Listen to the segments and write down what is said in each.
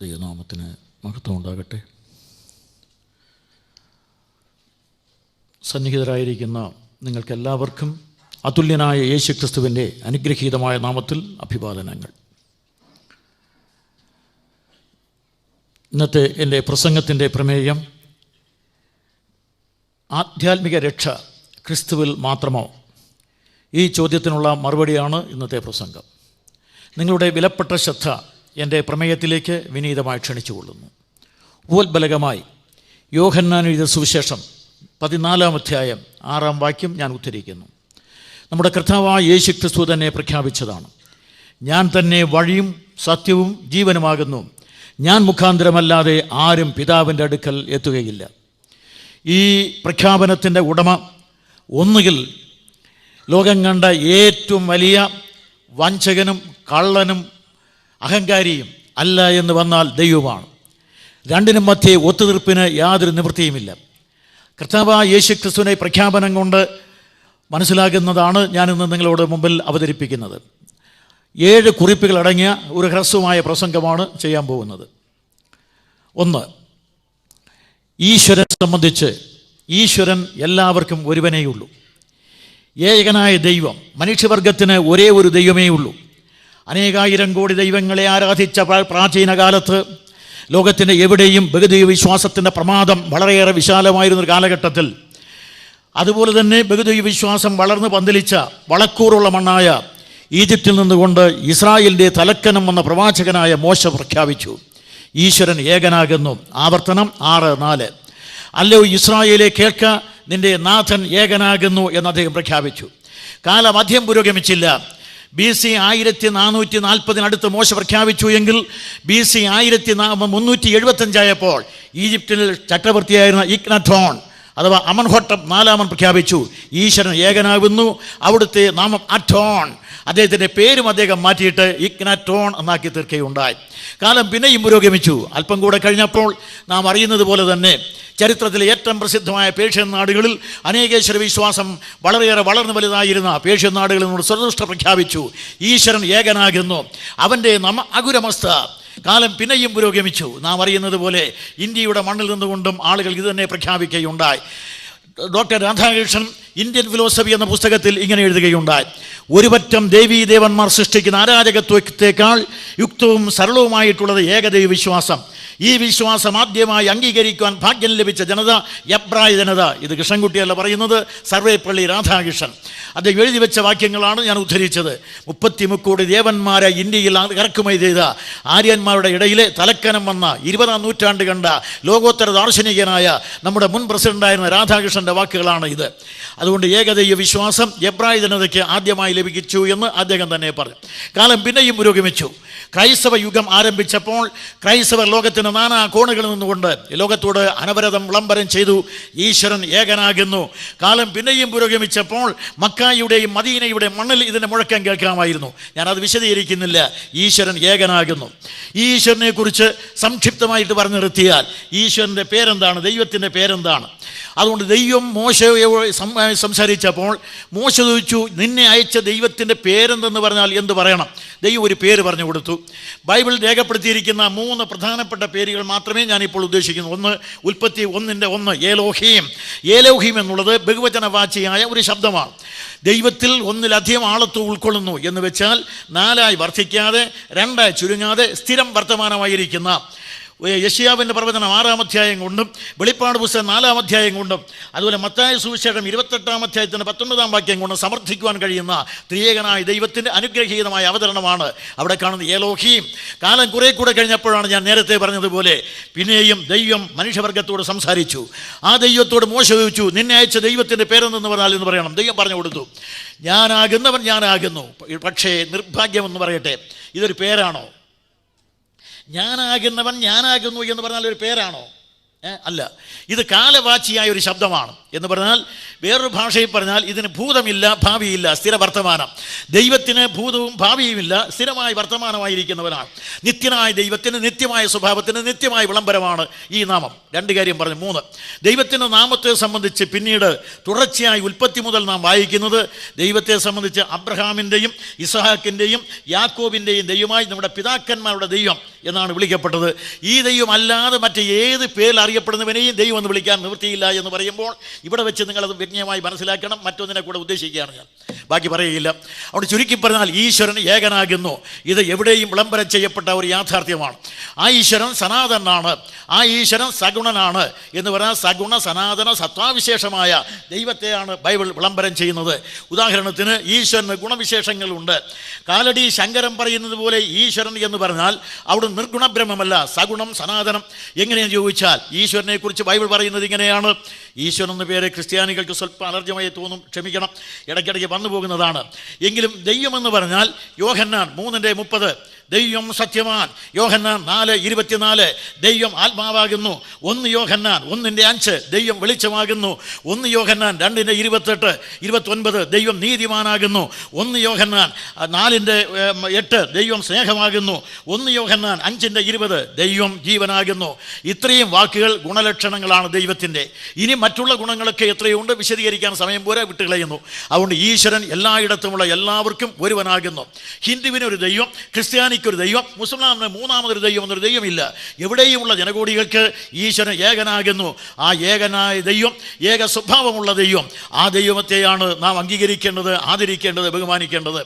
ദൈവനാമത്തിന് മഹത്വം ഉണ്ടാകട്ടെ. സന്നിഹിതരായിരിക്കുന്ന നിങ്ങൾക്കെല്ലാവർക്കും അതുല്യനായ യേശു ക്രിസ്തുവിൻ്റെ അനുഗ്രഹീതമായ നാമത്തിൽ അഭിവാദനങ്ങൾ. ഇന്നത്തെ എൻ്റെ പ്രസംഗത്തിൻ്റെ പ്രമേയം ആധ്യാത്മിക രക്ഷ ക്രിസ്തുവിൽ മാത്രമോ? ഈ ചോദ്യത്തിനുള്ള മറുപടിയാണ് ഇന്നത്തെ പ്രസംഗം. നിങ്ങളുടെ വിലപ്പെട്ട ശ്രദ്ധ എൻ്റെ പ്രമേയത്തിലേക്ക് വിനീതമായി ക്ഷണിച്ചുകൊള്ളുന്നു. ഉപോത്ബലകമായി യോഹന്നാൻ എഴുതിയ സുവിശേഷം 14 അധ്യായം 6 വാക്യം ഞാൻ ഉദ്ധരിക്കുന്നു. നമ്മുടെ കർത്താവായ യേശു ക്രിസ്തു തന്നെ പ്രഖ്യാപിച്ചതാണ്. ഞാൻ തന്നെ വഴിയും സത്യവും ജീവനുമാകുന്നു, ഞാൻ മുഖാന്തരമല്ലാതെ ആരും പിതാവിൻ്റെ അടുക്കൽ എത്തുകയില്ല. ഈ പ്രഖ്യാപനത്തിൻ്റെ ഉടമ ഒന്നുകിൽ ലോകം കണ്ട ഏറ്റവും വലിയ വഞ്ചകനും കള്ളനും അഹങ്കാരിയും അല്ല എന്ന് വന്നാൽ ദൈവമാണ്. രണ്ടിനും മധ്യേ ഒത്തുതീർപ്പിന് യാതൊരു നിവൃത്തിയുമില്ല. കർത്താവായ യേശു ക്രിസ്തുവിനെ പ്രഖ്യാപനം കൊണ്ട് മനസ്സിലാകുന്നതാണ് ഞാനിന്ന് നിങ്ങളോട് മുമ്പിൽ അവതരിപ്പിക്കുന്നത്. 7 കുറിപ്പുകളടങ്ങിയ ഒരു ഹ്രസ്വമായ പ്രസംഗമാണ് ചെയ്യാൻ പോകുന്നത്. 1. ഈശ്വരനെ സംബന്ധിച്ച് ഈശ്വരൻ എല്ലാവർക്കും ഒരുവനേയുള്ളൂ. ഏകനായ ദൈവം, മനുഷ്യവർഗത്തിന് ഒരേ ഒരു ദൈവമേ ഉള്ളൂ. അനേകായിരം കോടി ദൈവങ്ങളെ ആരാധിച്ച പ്രാചീന കാലത്ത് ലോകത്തിൻ്റെ എവിടെയും ബഹുദൈവ വിശ്വാസത്തിൻ്റെ പ്രമാദം വളരെയേറെ വിശാലമായിരുന്നൊരു കാലഘട്ടത്തിൽ, അതുപോലെ തന്നെ ബഹുദൈവ വിശ്വാസം വളർന്ന് പന്തലിച്ച വളക്കൂറുള്ള മണ്ണായ ഈജിപ്തിൽ നിന്നുകൊണ്ട് ഇസ്രായേലിൻ്റെ തലക്കനം വന്ന പ്രവാചകനായ മോശ പ്രഖ്യാപിച്ചു, ഈശ്വരൻ ഏകനാകുന്നു. ആവർത്തനം 6:4. അല്ലയോ ഇസ്രായേലെ കേൾക്ക, നിന്റെ നാഥൻ ഏകനാകുന്നു എന്ന് അദ്ദേഹം പ്രഖ്യാപിച്ചു. കാലം അധികം പുരോഗമിച്ചില്ല. BC 1440 മോശ പ്രഖ്യാപിച്ചു എങ്കിൽ BC 1375 ഈജിപ്തിൽ ചക്രവർത്തിയായിരുന്ന ഇക്നറ്റോൺ അഥവാ അമൻഹോട്ടം 4 പ്രഖ്യാപിച്ചു, ഈശ്വരൻ ഏകനാകുന്നു. അവിടുത്തെ നാമം അറ്റോൺ, അദ്ദേഹത്തിൻ്റെ പേരും അദ്ദേഹം മാറ്റിയിട്ട് ഇക്നറ്റോൺ എന്നാക്കി തീർക്കുകയുണ്ടായി. കാലം പിന്നെയും പുരോഗമിച്ചു. അല്പം കൂടെ കഴിഞ്ഞപ്പോൾ നാം അറിയുന്നത് പോലെ തന്നെ ചരിത്രത്തിലെ ഏറ്റവും പ്രസിദ്ധമായ പേർഷ്യൻ നാടുകളിൽ അനേകേശ്വര വിശ്വാസം വളരെയേറെ വളർന്നു വലുതായിരുന്ന പേർഷ്യൻ നാടുകളിൽ നിന്നോട് സ്വതന്ത്രത പ്രഖ്യാപിച്ചു, ഈശ്വരൻ ഏകനാകുന്നു, അവൻ്റെ അകുരമസ്ത. കാലം പിന്നെയും പുരോഗമിച്ചു. നാം അറിയുന്നത് പോലെ ഇന്ത്യയുടെ മണ്ണിൽ നിന്നുകൊണ്ടും ആളുകൾ ഇത് തന്നെ പ്രഖ്യാപിക്കുകയുണ്ടായി. ഡോക്ടർ രാധാകൃഷ്ണൻ ഇന്ത്യൻ ഫിലോസഫി എന്ന പുസ്തകത്തിൽ ഇങ്ങനെ എഴുതുകയുണ്ടായി, ഒരുപറ്റം ദേവീദേവന്മാർ സൃഷ്ടിക്കുന്ന അരാജകത്വത്തേക്കാൾ യുക്തവും സരളവുമായിട്ടുള്ളത് ഏകദൈവ വിശ്വാസം. ഈ വിശ്വാസം ആദ്യമായി അംഗീകരിക്കുവാൻ ഭാഗ്യം ലഭിച്ച ജനത എബ്രായ ജനത. ഇത് കൃഷ്ണൻകുട്ടിയല്ല പറയുന്നത്, സർവേപ്പള്ളി രാധാകൃഷ്ണൻ. അദ്ദേഹം എഴുതി വെച്ച വാക്യങ്ങളാണ് ഞാൻ ഉദ്ധരിച്ചത്. 33 കോടി ദേവന്മാരെ ഇന്ത്യയിൽ ഇറക്കുമതി ചെയ്ത ആര്യന്മാരുടെ ഇടയിലെ തലക്കനം വന്ന 20-ാം നൂറ്റാണ്ട് കണ്ട ലോകോത്തര ദാർശനികനായ നമ്മുടെ മുൻ പ്രസിഡന്റായിരുന്ന രാധാകൃഷ്ണൻ്റെ വാക്കുകളാണ് ഇത്. അതുകൊണ്ട് ഏകദൈവ വിശ്വാസം എബ്രായ ജനതയ്ക്ക് ആദ്യമായി ലഭിച്ചു എന്ന് അദ്ദേഹം തന്നെ പറഞ്ഞു. കാലം പിന്നെയും പുരോഗമിച്ചു. ക്രൈസ്തവ യുഗം ആരംഭിച്ചപ്പോൾ ക്രൈസ്തവർ ലോകത്തിന് നാനാ കോണുകളിൽ നിന്നുകൊണ്ട് ലോകത്തോട് അനവരതം വിളംബരം ചെയ്തു, ഈശ്വരൻ ഏകനാകുന്നു. കാലം പിന്നെയും പുരോഗമിച്ചപ്പോൾ മക്കായുടെയും മദീനയുടെ മണ്ണിൽ ഇതിൻ്റെ മുഴക്കം കേൾക്കാമായിരുന്നു. ഞാനത് വിശദീകരിക്കുന്നില്ല. ഈശ്വരൻ ഏകനാകുന്നു. ഈശ്വരനെ കുറിച്ച് സംക്ഷിപ്തമായിട്ട് പറഞ്ഞു നിർത്തിയാൽ ഈശ്വരൻ്റെ പേരെന്താണ്? ദൈവത്തിൻ്റെ പേരെന്താണ്? അതുകൊണ്ട് ദൈവം മോശയോട് സംസാരിച്ചപ്പോൾ മോശ ചോദിച്ചു, നിന്നെ അയച്ച ദൈവത്തിൻ്റെ പേരെന്തെന്ന് പറഞ്ഞാൽ എന്ത് പറയണം? ദൈവം ഒരു പേര് പറഞ്ഞു കൊടുത്തു. ബൈബിൾ രേഖപ്പെടുത്തിയിരിക്കുന്ന 3 പ്രധാനപ്പെട്ട പേരുകൾ മാത്രമേ ഞാനിപ്പോൾ ഉദ്ദേശിക്കുന്നു. 1 ഉൽപ്പത്തി 1:1 ഏലോഹീം. ഏലോഹീം എന്നുള്ളത് ബഹുവചനവാചിയായ ഒരു ശബ്ദമാണ്. ദൈവത്തിൽ ഒന്നിലധികം ആളത്വം ഉൾക്കൊള്ളുന്നു എന്ന് വെച്ചാൽ 4ആയി വർദ്ധിക്കാതെ 2ആയി ചുരുങ്ങാതെ സ്ഥിരം വർത്തമാനമായിരിക്കുന്ന യെശയ്യാവിൻ്റെ പ്രവചനം 6-ാം അധ്യായം കൊണ്ടും വെളിപ്പാട് പുസ്തകം 4-ാം അധ്യായം കൊണ്ടും അതുപോലെ മത്തായി സുവിശേഷം 28-ാം അധ്യായത്തിൻ്റെ 19-ാം വാക്യം കൊണ്ടും സമർത്ഥിക്കുവാൻ കഴിയുന്ന ത്രിയേകനായ ദൈവത്തിൻ്റെ അനുഗ്രഹീതമായ അവതരണമാണ് അവിടെ കാണുന്നത് ഏലോഹീം. കാലം കുറേ കൂടെ കഴിഞ്ഞപ്പോഴാണ് ഞാൻ നേരത്തെ പറഞ്ഞതുപോലെ പിന്നെയും ദൈവം മനുഷ്യവർഗത്തോട് സംസാരിച്ചു. ആ ദൈവത്തോട് മോശ ചോദിച്ചു, നിന്നെ അയച്ച ദൈവത്തിൻ്റെ പേരെന്തെന്ന് പറഞ്ഞാൽ എന്ന് പറയണം. ദൈവം പറഞ്ഞു കൊടുത്തു, ഞാനാകുന്നവൻ ഞാനാകുന്നു. പക്ഷേ നിർഭാഗ്യമെന്ന് പറയട്ടെ, ഇതൊരു പേരാണോ? ഞാനാകുന്നവൻ ഞാനാകുന്നു എന്ന് പറഞ്ഞാൽ ഒരു പേരാണോ? അല്ല, ഇത് കാലവാച്ചിയായ ഒരു ശബ്ദമാണ്. എന്ന് പറഞ്ഞാൽ വേറൊരു ഭാഷയിൽ പറഞ്ഞാൽ ഇതിന് ഭൂതമില്ല, ഭാവിയില്ല, സ്ഥിര വർത്തമാനം. ദൈവത്തിന് ഭൂതവും ഭാവിയുമില്ല, സ്ഥിരമായ വർത്തമാനമായിരിക്കുന്നവനാണ്. നിത്യനായ ദൈവത്തിന് നിത്യമായ സ്വഭാവത്തിന് നിത്യമായ വിളംബരമാണ് ഈ നാമം. 2 കാര്യം പറഞ്ഞു. 3, ദൈവത്തിൻ്റെ നാമത്തെ സംബന്ധിച്ച് പിന്നീട് തുടർച്ചയായി ഉൽപ്പത്തി മുതൽ നാം വായിക്കുന്നത് ദൈവത്തെ സംബന്ധിച്ച് അബ്രഹാമിൻ്റെയും ഇസ്ഹാക്കിൻ്റെയും യാക്കോബിൻ്റെയും ദൈവമായി നമ്മുടെ പിതാക്കന്മാരുടെ ദൈവം എന്നാണ് വിളിക്കപ്പെട്ടത്. ഈ ദൈവം അല്ലാതെ മറ്റ് ഏത് പേരിൽ അറിയപ്പെടുന്നവനെയും ദൈവം എന്ന് വിളിക്കാൻ നിവൃത്തിയില്ല എന്ന് പറയുമ്പോൾ ഇവിടെ വെച്ച് നിങ്ങളത് വ്യക്തമായി മനസ്സിലാക്കണം. മറ്റൊന്നിനെ കൂടെ ഉദ്ദേശിക്കുകയാണ് ഞാൻ, ബാക്കി പറയുകയില്ല. അവിടെ ചുരുക്കി പറഞ്ഞാൽ ഈശ്വരൻ ഏകനാകുന്നു. ഇത് എവിടെയും വിളംബരം ചെയ്യപ്പെട്ട ഒരു യാഥാർത്ഥ്യമാണ്. ആ ഈശ്വരൻ സനാതനാണ്, ആ ഈശ്വരൻ സഗുണനാണ് എന്ന് പറഞ്ഞാൽ സഗുണ സനാതന സത്വാവിശേഷമായ ദൈവത്തെയാണ് ബൈബിൾ വിളംബരം ചെയ്യുന്നത്. ഉദാഹരണത്തിന് ഈശ്വരന് ഗുണവിശേഷങ്ങളുണ്ട്. കാലടി ശങ്കരൻ പറയുന്നത് പോലെ ഈശ്വരൻ എന്ന് പറഞ്ഞാൽ അവിടെ നിർഗുണബ്രഹ്മമല്ല, സഗുണം സനാതനം. എങ്ങനെയെന്ന് ചോദിച്ചാൽ ഈശ്വരനെ കുറിച്ച് ബൈബിൾ പറയുന്നത് ഇങ്ങനെയാണ്. ഈശ്വരൻ എന്ന പേര് ക്രിസ്ത്യാനികൾക്ക് സ്വല്പം അലർജ്യമായി തോന്നും, ക്ഷമിക്കണം, ഇടയ്ക്കിടയ്ക്ക് വന്നു പോകുന്നതാണ്. എങ്കിലും ദൈവമെന്ന് പറഞ്ഞാൽ യോഹന്നാൻ 3:30 ദൈവം സത്യവാൻ, യോഹന്നാൻ 4:24 ദൈവം ആത്മാവാകുന്നു, 1 യോഹന്നാൻ 1:5 ദൈവം വെളിച്ചമാകുന്നു, 1 യോഹന്നാൻ 2:28 29 ദൈവം നീതിമാനാകുന്നു, 1 യോഹന്നാൻ 4:8 ദൈവം സ്നേഹമാകുന്നു, 1 യോഹന്നാൻ 5:20 ദൈവം ജീവനാകുന്നു. ഇത്രയും വാക്കുകൾ ഗുണലക്ഷണങ്ങളാണ് ദൈവത്തിൻ്റെ. ഇനി മറ്റുള്ള ഗുണങ്ങളൊക്കെ എത്രയുണ്ട് വിശദീകരിക്കാൻ സമയം പോരാ, വിട്ടുകളയുന്നു. അതുകൊണ്ട് ഈശ്വരൻ എല്ലായിടത്തുമുള്ള എല്ലാവർക്കും ഒരുവനാകുന്നു. ഹിന്ദുവിനൊരു ദൈവം, ക്രിസ്ത്യാനിക്കൊരു ദൈവം, മുസ്ലിമിന് മൂന്നാമതൊരു ദൈവം എന്നൊരു ദൈവമില്ല. എവിടെയുമുള്ള ജനകോടികൾക്ക് ഈശ്വരൻ ഏകനാകുന്നു. ആ ഏകനായ ദൈവം, ഏക സ്വഭാവമുള്ള ദൈവം, ആ ദൈവത്തെയാണ് നാം അംഗീകരിക്കേണ്ടത്, ആദരിക്കേണ്ടത്, ബഹുമാനിക്കേണ്ടത്.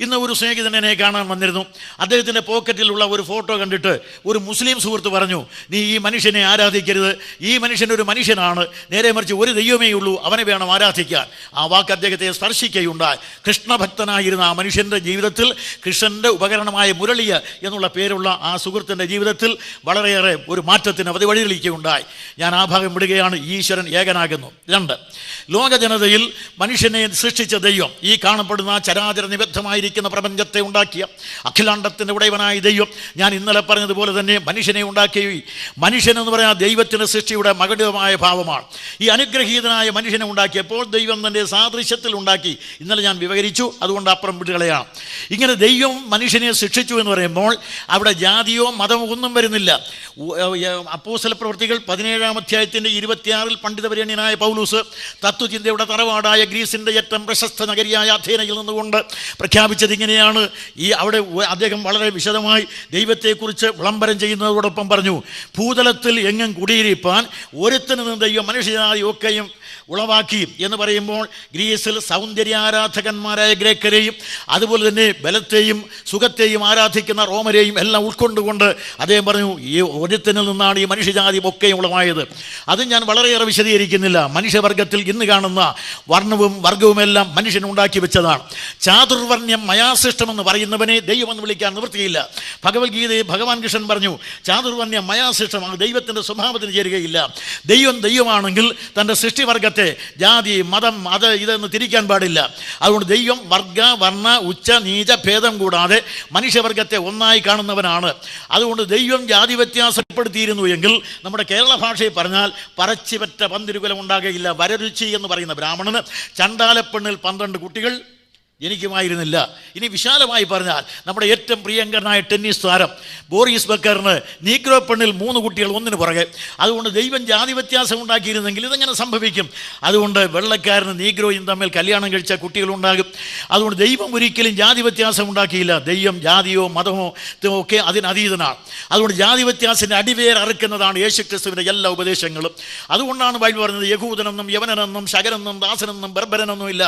ഇന്ന് ഒരു സ്നേഹിതൻ എന്നെ കാണാൻ വന്നിരുന്നു. അദ്ദേഹത്തിൻ്റെ പോക്കറ്റിലുള്ള ഒരു ഫോട്ടോ കണ്ടിട്ട് ഒരു മുസ്ലിം സുഹൃത്ത് പറഞ്ഞു, നീ ഈ മനുഷ്യനെ ആരാധിക്കരുത്, ഈ മനുഷ്യനൊരു മനുഷ്യനാണ്, നേരെ മറിച്ച് ഒരു ദൈവമേ ഉള്ളൂ, അവനെ വേണം ആരാധിക്കാൻ. ആ വാക്ക് അദ്ദേഹത്തെ സ്പർശിക്കുകയുണ്ടായി. കൃഷ്ണഭക്തനായിരുന്ന ആ മനുഷ്യൻ്റെ ജീവിതത്തിൽ, കൃഷ്ണൻ്റെ ഉപകരണമായ മുരളിയ എന്നുള്ള പേരുള്ള ആ സുഹൃത്തിൻ്റെ ജീവിതത്തിൽ വളരെയേറെ ഒരു മാറ്റത്തിന് അത് വഴിതെളിക്കുകയുണ്ടായി. ഞാൻ ആ ഭാഗം വിടുകയാണ്. ഈശ്വരൻ ഏകനാകുന്നു. 2, ലോക ജനതയിൽ മനുഷ്യനെ സൃഷ്ടിച്ച ദൈവം, ഈ കാണപ്പെടുന്ന ചരാചര നിബദ്ധമായി പ്രപഞ്ചത്തെ ഉണ്ടാക്കിയ അഖിലാണ്ടത്തിൻ്റെ ഉടയവനായ ദൈവം, ഞാൻ ഇന്നലെ പറഞ്ഞതുപോലെ തന്നെ മനുഷ്യനെ ഉണ്ടാക്കുകയും, മനുഷ്യൻ എന്ന് പറഞ്ഞാൽ ദൈവത്തിൻ്റെ സൃഷ്ടിയുടെ മകടമായ ഭാവമാണ്. ഈ അനുഗ്രഹീതനായ മനുഷ്യനെ ഉണ്ടാക്കിയപ്പോൾ ദൈവം തൻ്റെ സാദൃശ്യത്തിൽ ഉണ്ടാക്കി. ഇന്നലെ ഞാൻ വിവരിച്ചു, അതുകൊണ്ട് അപ്പുറം വിടുകളയാണ്. ഇങ്ങനെ ദൈവം മനുഷ്യനെ ശിക്ഷിച്ചു എന്ന് പറയുമ്പോൾ അവിടെ ജാതിയോ മതമോ ഒന്നും വരുന്നില്ല. അപ്പോസ്തല പ്രവൃത്തികൾ 17-ാം അധ്യായത്തിൻ്റെ 26 പണ്ഡിതവരേണ്യനായ പൗലൂസ് തത്വചിന്തയുടെ തറവാടായ ഗ്രീസിൻ്റെ ഏറ്റവും പ്രശസ്ത നഗരിയായ അഥേനയിൽ നിന്നുകൊണ്ട് പ്രഖ്യാപിച്ചത് ഇങ്ങനെയാണ്. അവിടെ അദ്ദേഹം വളരെ വിശദമായി ദൈവത്തെക്കുറിച്ച് വിളംബരം ചെയ്യുന്നതോടൊപ്പം പറഞ്ഞു, ഭൂതലത്തിൽ എങ്ങും കുടിയിരിപ്പാൻ ഒരുത്തനും ദൈവം മനുഷ്യജാതിയൊക്കെയും ഉളവാക്കി എന്ന് പറയുമ്പോൾ ഗ്രീസിൽ സൗന്ദര്യാരാധകന്മാരായ ഗ്രേക്കരെയും അതുപോലെ തന്നെ ബലത്തെയും സുഖത്തെയും ആരാധിക്കുന്ന റോമരെയും എല്ലാം ഉൾക്കൊണ്ടുകൊണ്ട് അദ്ദേഹം പറഞ്ഞു, ഈ ഒരുത്തനിൽ നിന്നാണ് ഈ മനുഷ്യജാതി ഒക്കെയും ഉളവായത്. അത് ഞാൻ വളരെയേറെ വിശദീകരിക്കുന്നില്ല. മനുഷ്യവർഗത്തിൽ ഇന്ന് കാണുന്ന വർണ്ണവും വർഗവുമെല്ലാം മനുഷ്യൻ ഉണ്ടാക്കി വെച്ചതാണ്. ചാതുർവർണ്ണ്യം മയാസൃഷ്ടമെന്ന് പറയുന്നവനെ ദൈവമെന്ന് വിളിക്കാൻ നിവൃത്തിയില്ല. ഭഗവത്ഗീതയിൽ ഭഗവാൻ കൃഷ്ണൻ പറഞ്ഞു, ചാതുർവർണ്ണ്യം മയാസൃഷ്ടമാണ്, ദൈവത്തിൻ്റെ സ്വഭാവത്തിന് ചേരുകയില്ല. ദൈവം ദൈവമാണെങ്കിൽ തൻ്റെ സൃഷ്ടിവർഗത്തെ ജാതി മതം അത് ഇതെന്ന് തിരിക്കാൻ പാടില്ല. അതുകൊണ്ട് ദൈവം വർഗ വർണ്ണ ഉച്ച നീച ഭേദം കൂടാതെ മനുഷ്യവർഗത്തെ ഒന്നായി കാണുന്നവനാണ്. അതുകൊണ്ട് ദൈവം ജാതി വ്യത്യാസപ്പെടുത്തിയിരുന്നു എങ്കിൽ നമ്മുടെ കേരള ഭാഷയിൽ പറഞ്ഞാൽ പറച്ചിപറ്റ പന്തിരുകുലം ഉണ്ടാകുകയില്ല. വരരുചി എന്ന് പറയുന്ന ബ്രാഹ്മണന് ചണ്ടാലപ്പെണ്ണിൽ 12 കുട്ടികൾ ജനിക്കുമായിരുന്നില്ല. ഇനി വിശാലമായി പറഞ്ഞാൽ നമ്മുടെ ഏറ്റവും പ്രിയങ്കരനായ ടെന്നീസ് താരം ബോറിസ് ബക്കറിന് നീഗ്രോ പെണ്ണിൽ 3 കുട്ടികൾ ഒന്നിനു പുറകെ. അതുകൊണ്ട് ദൈവം ജാതി വ്യത്യാസം ഉണ്ടാക്കിയിരുന്നെങ്കിൽ ഇതെങ്ങനെ സംഭവിക്കും? അതുകൊണ്ട് വെള്ളക്കാരന് നീഗ്രോയും തമ്മിൽ കല്യാണം കഴിച്ച കുട്ടികളുണ്ടാകും. അതുകൊണ്ട് ദൈവം ഒരിക്കലും ജാതി വ്യത്യാസം ഉണ്ടാക്കിയില്ല. ദൈവം ജാതിയോ മതമോ ഒക്കെ അതിനതീതനാണ്. അതുകൊണ്ട് ജാതി വ്യത്യാസത്തിൻ്റെ അടിവേർ അറുക്കുന്നതാണ് യേശുക്രിസ്തുവിൻ്റെ എല്ലാ ഉപദേശങ്ങളും. അതുകൊണ്ടാണ് ബൈബിൾ പറഞ്ഞത്, യഹൂദനെന്നും യവനനെന്നും ശകരെന്നും ദാസനെന്നും ബർബരനെന്നും ഇല്ല,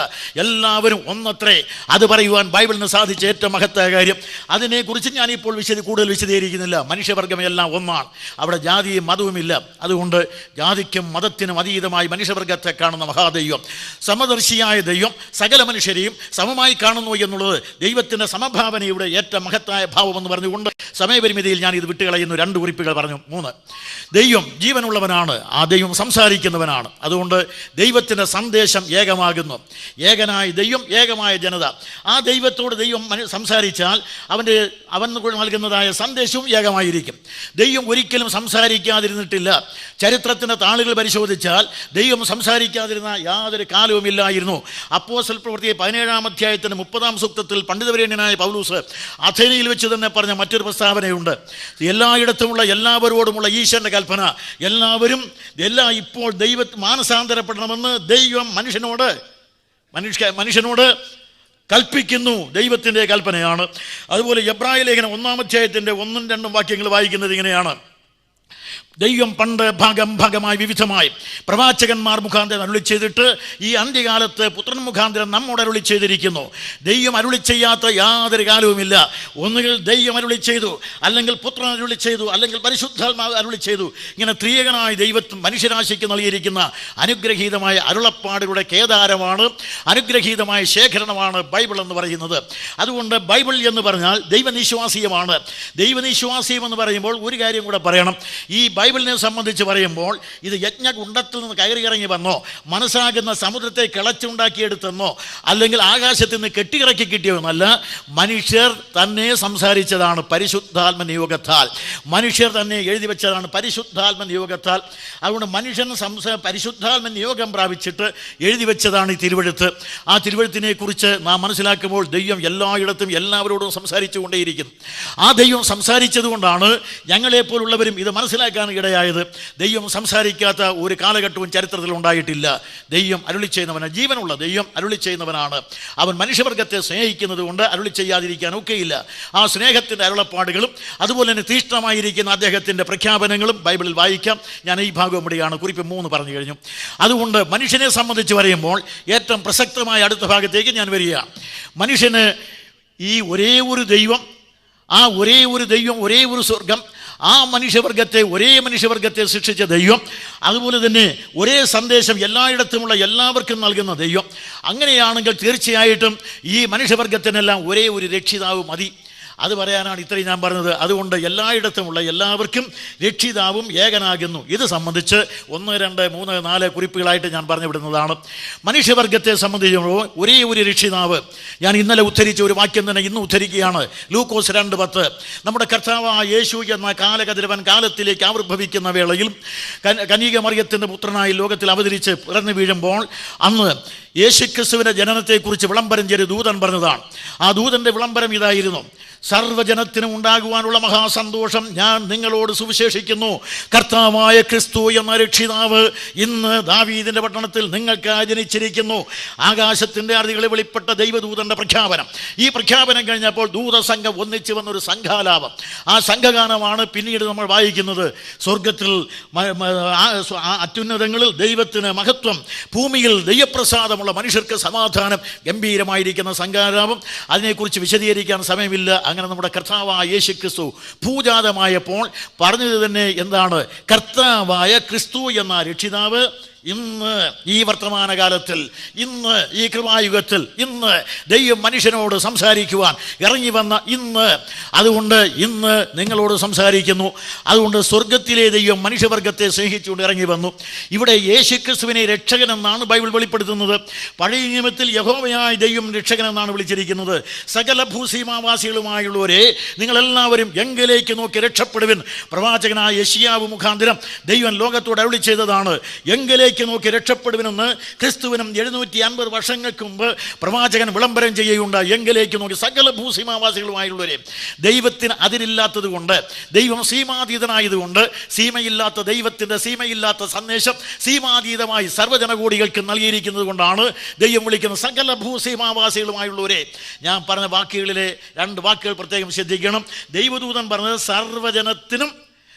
എല്ലാവരും ഒന്നത്രേ. അത് പറയുവാൻ ബൈബിളിന് സാധിച്ച ഏറ്റവും മഹത്തായ കാര്യം. അതിനെക്കുറിച്ച് ഞാനിപ്പോൾ കൂടുതൽ വിശദീകരിക്കുന്നില്ല. മനുഷ്യവർഗമെല്ലാം ഒന്നാണ്, അവിടെ ജാതിയും മതവുമില്ല. അതുകൊണ്ട് ജാതിക്കും മതത്തിനും അതീതമായി മനുഷ്യവർഗത്തെ കാണുന്ന മഹാദൈവം, സമദർശിയായ ദൈവം സകല മനുഷ്യരെയും സമമായി കാണുന്നു എന്നുള്ളത് ദൈവത്തിൻ്റെ സമഭാവനയുടെ ഏറ്റവും മഹത്തായ ഭാവമെന്ന് പറഞ്ഞുകൊണ്ട് സമയപരിമിതിയിൽ ഞാൻ ഇത് വിട്ടുകളയുന്നു. 2 കുറിപ്പുകൾ പറഞ്ഞു. 3, ദൈവം ജീവനുള്ളവനാണ്, ആ ദൈവം സംസാരിക്കുന്നവനാണ്. അതുകൊണ്ട് ദൈവത്തിൻ്റെ സന്ദേശം ഏകമാകുന്നു. ഏകനായ ദൈവം, ഏകമായ ജനത. ആ ദൈവത്തോട് ദൈവം സംസാരിച്ചാൽ അവൻ നൽകുന്നതായ സന്ദേശവും ഏകമായിരിക്കും. ദൈവം ഒരിക്കലും സംസാരിക്കാതിരുന്നിട്ടില്ല. ചരിത്രത്തിൻ്റെ താളുകൾ പരിശോധിച്ചാൽ ദൈവം സംസാരിക്കാതിരുന്ന യാതൊരു കാലവുമില്ലായിരുന്നു. അപ്പോസ്തല പ്രവൃത്തി 17-ാം അധ്യായത്തിൻ്റെ 30-ാം സൂക്തത്തിൽ പണ്ഡിതവരേണ്യനായ പൗലൂസ് അഥേനയിൽ വെച്ച് തന്നെ പറഞ്ഞ മറ്റൊരു പ്രസ്താവനയുണ്ട്. എല്ലായിടത്തുമുള്ള എല്ലാവരോടുമുള്ള ഈശ്വരൻ്റെ കൽപ്പന, എല്ലാവരും ഇപ്പോൾ മാനസാന്തരപ്പെടണമെന്ന് ദൈവം മനുഷ്യനോട് കൽപ്പിക്കുന്നു. ദൈവത്തിൻ്റെ കൽപ്പനയാണ്. അതുപോലെ എബ്രായ ലേഖനം 1-ാം അധ്യായത്തിൻ്റെ 1-2 വാക്യങ്ങൾ വായിക്കുന്നത് ഇങ്ങനെയാണ്: ദൈവം പണ്ട് ഭാഗമായി വിവിധമായി പ്രവാചകന്മാർ മുഖാന്തരം അരുളി ചെയ്തിട്ട് ഈ അന്ത്യകാലത്ത് പുത്രൻ മുഖാന്തരം നമ്മോട് അരുളി ചെയ്തിരിക്കുന്നു. ദൈവം അരുളി ചെയ്യാത്ത യാതൊരു കാലവുമില്ല. ഒന്നുകിൽ ദൈവം അരുളി ചെയ്തു, അല്ലെങ്കിൽ പുത്രൻ അരുളി ചെയ്തു, അല്ലെങ്കിൽ പരിശുദ്ധാത്മാവ് അരുളി ചെയ്തു. ഇങ്ങനെ ത്രിയേകനായ ദൈവം മനുഷ്യരാശിക്ക് നൽകിയിരിക്കുന്ന അനുഗ്രഹീതമായ അരുളപ്പാടുകളുടെ കേദാരമാണ്, അനുഗ്രഹീതമായ ശേഖരണമാണ് ബൈബിൾ എന്ന് പറയുന്നത്. അതുകൊണ്ട് ബൈബിൾ എന്ന് പറഞ്ഞാൽ ദൈവനിശ്വാസീയമാണ്. ദൈവനിശ്വാസീയം എന്ന് പറയുമ്പോൾ ഒരു കാര്യം കൂടെ പറയണം. ഈ ബൈബിളിനെ സംബന്ധിച്ച് പറയുമ്പോൾ ഇത് യജ്ഞകുണ്ടത്തിൽ നിന്ന് കയറി ഇറങ്ങി വന്നോ, മനസ്സാകുന്ന സമുദ്രത്തെ കിളച്ചുണ്ടാക്കിയെടുത്തെന്നോ, അല്ലെങ്കിൽ ആകാശത്തിൽ നിന്ന് കെട്ടിയിറക്കി കിട്ടിയതെന്നല്ല. മനുഷ്യർ തന്നെ സംസാരിച്ചതാണ് പരിശുദ്ധാത്മ നിയോഗത്താൽ. മനുഷ്യർ തന്നെ എഴുതി വെച്ചതാണ് പരിശുദ്ധാത്മ നിയോഗത്താൽ. അതുകൊണ്ട് മനുഷ്യൻ പരിശുദ്ധാത്മ നിയോഗം പ്രാപിച്ചിട്ട് എഴുതി വെച്ചതാണ് ഈ തിരുവെഴുത്ത്. ആ തിരുവെഴുത്തിനെ കുറിച്ച് നാം മനസ്സിലാക്കുമ്പോൾ ദൈവം എല്ലായിടത്തും എല്ലാവരോടും സംസാരിച്ചു കൊണ്ടേയിരിക്കുന്നു. ആ ദൈവം സംസാരിച്ചത് കൊണ്ടാണ് ഞങ്ങളെപ്പോലുള്ളവരും ഇത് മനസ്സിലാക്കാൻ ഇടയായത്. ദൈവം സംസാരിക്കാത്ത ഒരു കാലഘട്ടവും ചരിത്രത്തിൽ ഉണ്ടായിട്ടില്ല. ദൈവം അരുളി ചെയ്യുന്നവനാണ്, ജീവനുള്ള ദൈവം അരുളി ചെയ്യുന്നവനാണ്. അവൻ മനുഷ്യവർഗത്തെ സ്നേഹിക്കുന്നത് കൊണ്ട് അരുളി ചെയ്യാതിരിക്കാൻ ഒക്കെയില്ല. ആ സ്നേഹത്തിൻ്റെ അരുളപ്പാടുകളും അതുപോലെ തന്നെ തീഷ്ണമായിരിക്കുന്ന അദ്ദേഹത്തിൻ്റെ പ്രഖ്യാപനങ്ങളും ബൈബിളിൽ വായിക്കാം. ഞാൻ ഈ ഭാഗം ഇവിടെയാണ് കുറിപ്പ് 3 പറഞ്ഞു കഴിഞ്ഞു. അതുകൊണ്ട് മനുഷ്യനെ സംബന്ധിച്ച് പറയുമ്പോൾ ഏറ്റവും പ്രസക്തമായ അടുത്ത ഭാഗത്തേക്ക് ഞാൻ വരിക. മനുഷ്യന് ഈ ഒരേ ഒരു ദൈവം, ആ ഒരേ ഒരു ദൈവം, ഒരേ ഒരു സ്വർഗം, ആ ഒരേ മനുഷ്യവർഗത്തെ ശിക്ഷിച്ച ദൈവം, അതുപോലെ തന്നെ ഒരേ സന്ദേശം എല്ലായിടത്തുമുള്ള എല്ലാവർക്കും നൽകുന്ന ദൈവം. അങ്ങനെയാണെങ്കിൽ തീർച്ചയായിട്ടും ഈ മനുഷ്യവർഗത്തിനെല്ലാം ഒരേ ഒരു രക്ഷിതാവ് മതി. അത് പറയാനാണ് ഇത്രയും ഞാൻ പറഞ്ഞത്. അതുകൊണ്ട് എല്ലായിടത്തുമുള്ള എല്ലാവർക്കും രക്ഷിതാവും ഏകനാകുന്നു. ഇത് സംബന്ധിച്ച് 1, 2, 3, 4 കുറിപ്പുകളായിട്ട് ഞാൻ പറഞ്ഞു വിടുന്നതാണ്. മനുഷ്യവർഗത്തെ സംബന്ധിച്ച് ഒരേ ഒരു രക്ഷിതാവ്. ഞാൻ ഇന്നലെ ഉദ്ധരിച്ച ഒരു വാക്യം തന്നെ ഇന്ന് ഉദ്ധരിക്കുകയാണ്. ലൂക്കോസ് 2:10. നമ്മുടെ കർത്താവായ യേശു എന്ന കാലകതിരവൻ കാലത്തിലേക്ക് ആവിർഭവിക്കുന്ന വേളയിൽ കന്യക മറിയത്തിൻ്റെ പുത്രനായി ലോകത്തിൽ അവതരിച്ച് പിറന്നു വീഴുമ്പോൾ അന്ന് യേശുക്രിസ്തുവിൻ്റെ ജനനത്തെക്കുറിച്ച് വിളംബരം ചെയ്ത് ദൂതൻ പറഞ്ഞതാണ്. ആ ദൂതൻ്റെ വിളംബരം ഇതായിരുന്നു: സർവ്വജനത്തിനും ഉണ്ടാകുവാനുള്ള മഹാസന്തോഷം ഞാൻ നിങ്ങളോട് സുവിശേഷിക്കുന്നു. കർത്താവായ ക്രിസ്തു എന്ന രക്ഷിതാവ് ഇന്ന് ദാവീദിൻ്റെ പട്ടണത്തിൽ നിങ്ങൾക്ക് ജനിച്ചിരിക്കുന്നു. ആകാശത്തിൻ്റെ അറുതികളിൽ വെളിപ്പെട്ട ദൈവദൂതൻ്റെ പ്രഖ്യാപനം. ഈ പ്രഖ്യാപനം കഴിഞ്ഞപ്പോൾ ദൂതസംഘം ഒന്നിച്ച് വന്നൊരു സംഘാലാപം. ആ സംഘഗാനമാണ് പിന്നീട് നമ്മൾ വായിക്കുന്നത്. സ്വർഗത്തിൽ അത്യുന്നതങ്ങളിൽ ദൈവത്തിന് മഹത്വം, ഭൂമിയിൽ ദൈവപ്രസാദമുള്ള മനുഷ്യർക്ക് സമാധാനം, ഗംഭീരമായിരിക്കുന്ന സംഘാലാപം. അതിനെക്കുറിച്ച് വിശദീകരിക്കാൻ സമയമില്ല. അങ്ങനെ നമ്മുടെ കർത്താവായ യേശുക്രിസ്തു ഭൂജാതമായപ്പോൾ പറഞ്ഞത് തന്നെ എന്താണ്? കർത്താവായ ക്രിസ്തു എന്ന രക്ഷിതാവ് ഇന്ന് ഈ വർത്തമാനകാലത്തിൽ, ഇന്ന് ഈ കൃപായുഗത്തിൽ, ഇന്ന് ദൈവം മനുഷ്യനോട് സംസാരിക്കുവാൻ ഇറങ്ങി വന്ന ഇന്ന്, അതുകൊണ്ട് ഇന്ന് നിങ്ങളോട് സംസാരിക്കുന്നു. അതുകൊണ്ട് സ്വർഗത്തിലെ ദൈവം മനുഷ്യവർഗത്തെ സ്നേഹിച്ചുകൊണ്ട് ഇറങ്ങി വന്നു. ഇവിടെ യേശുക്രിസ്തുവിനെ രക്ഷകനെന്നാണ് ബൈബിൾ വെളിപ്പെടുത്തുന്നത്. പഴയ നിയമത്തിൽ യഹോവയായ ദൈവം രക്ഷകനെന്നാണ് വിളിച്ചിരിക്കുന്നത്. സകല ഭൂസീമാവാസികളുമായുള്ളവരെ നിങ്ങളെല്ലാവരും എങ്കിലേക്ക് നോക്കി രക്ഷപ്പെടുവിൻ. പ്രവാചകനായ യെശയ്യാവ് മുഖാന്തരം ദൈവം ലോകത്തോട് അരുളി ചെയ്തതാണ്. എങ്കിലേക്ക് നോക്കി രക്ഷപ്പെടുവിനെന്ന് ക്രിസ്തുവിനും 750 വർഷങ്ങൾക്ക് മുമ്പ് പ്രവാചകൻ വിളംബരം ചെയ്യുകയുണ്ട്. എങ്കിലേക്ക് നോക്കി സകല ഭൂസീമാവാസികളുമായുള്ളവരെ. ദൈവത്തിന് അതിരില്ലാത്തത് കൊണ്ട്, ദൈവം സീമാതീതനായതുകൊണ്ട്, സീമയില്ലാത്ത ദൈവത്തിൻ്റെ സീമയില്ലാത്ത സന്ദേശം സീമാതീതമായി സർവ്വജനകോടികൾക്ക് നൽകിയിരിക്കുന്നത് കൊണ്ടാണ് ദൈവം വിളിക്കുന്നത് സകല ഭൂസീമാവാസികളുമായുള്ളവരെ. ഞാൻ പറഞ്ഞ വാക്കുകളിലെ 2 വാക്കുകൾ പ്രത്യേകം ശ്രദ്ധിക്കണം. ദൈവദൂതൻ പറഞ്ഞത് സർവ്വജനത്തിനും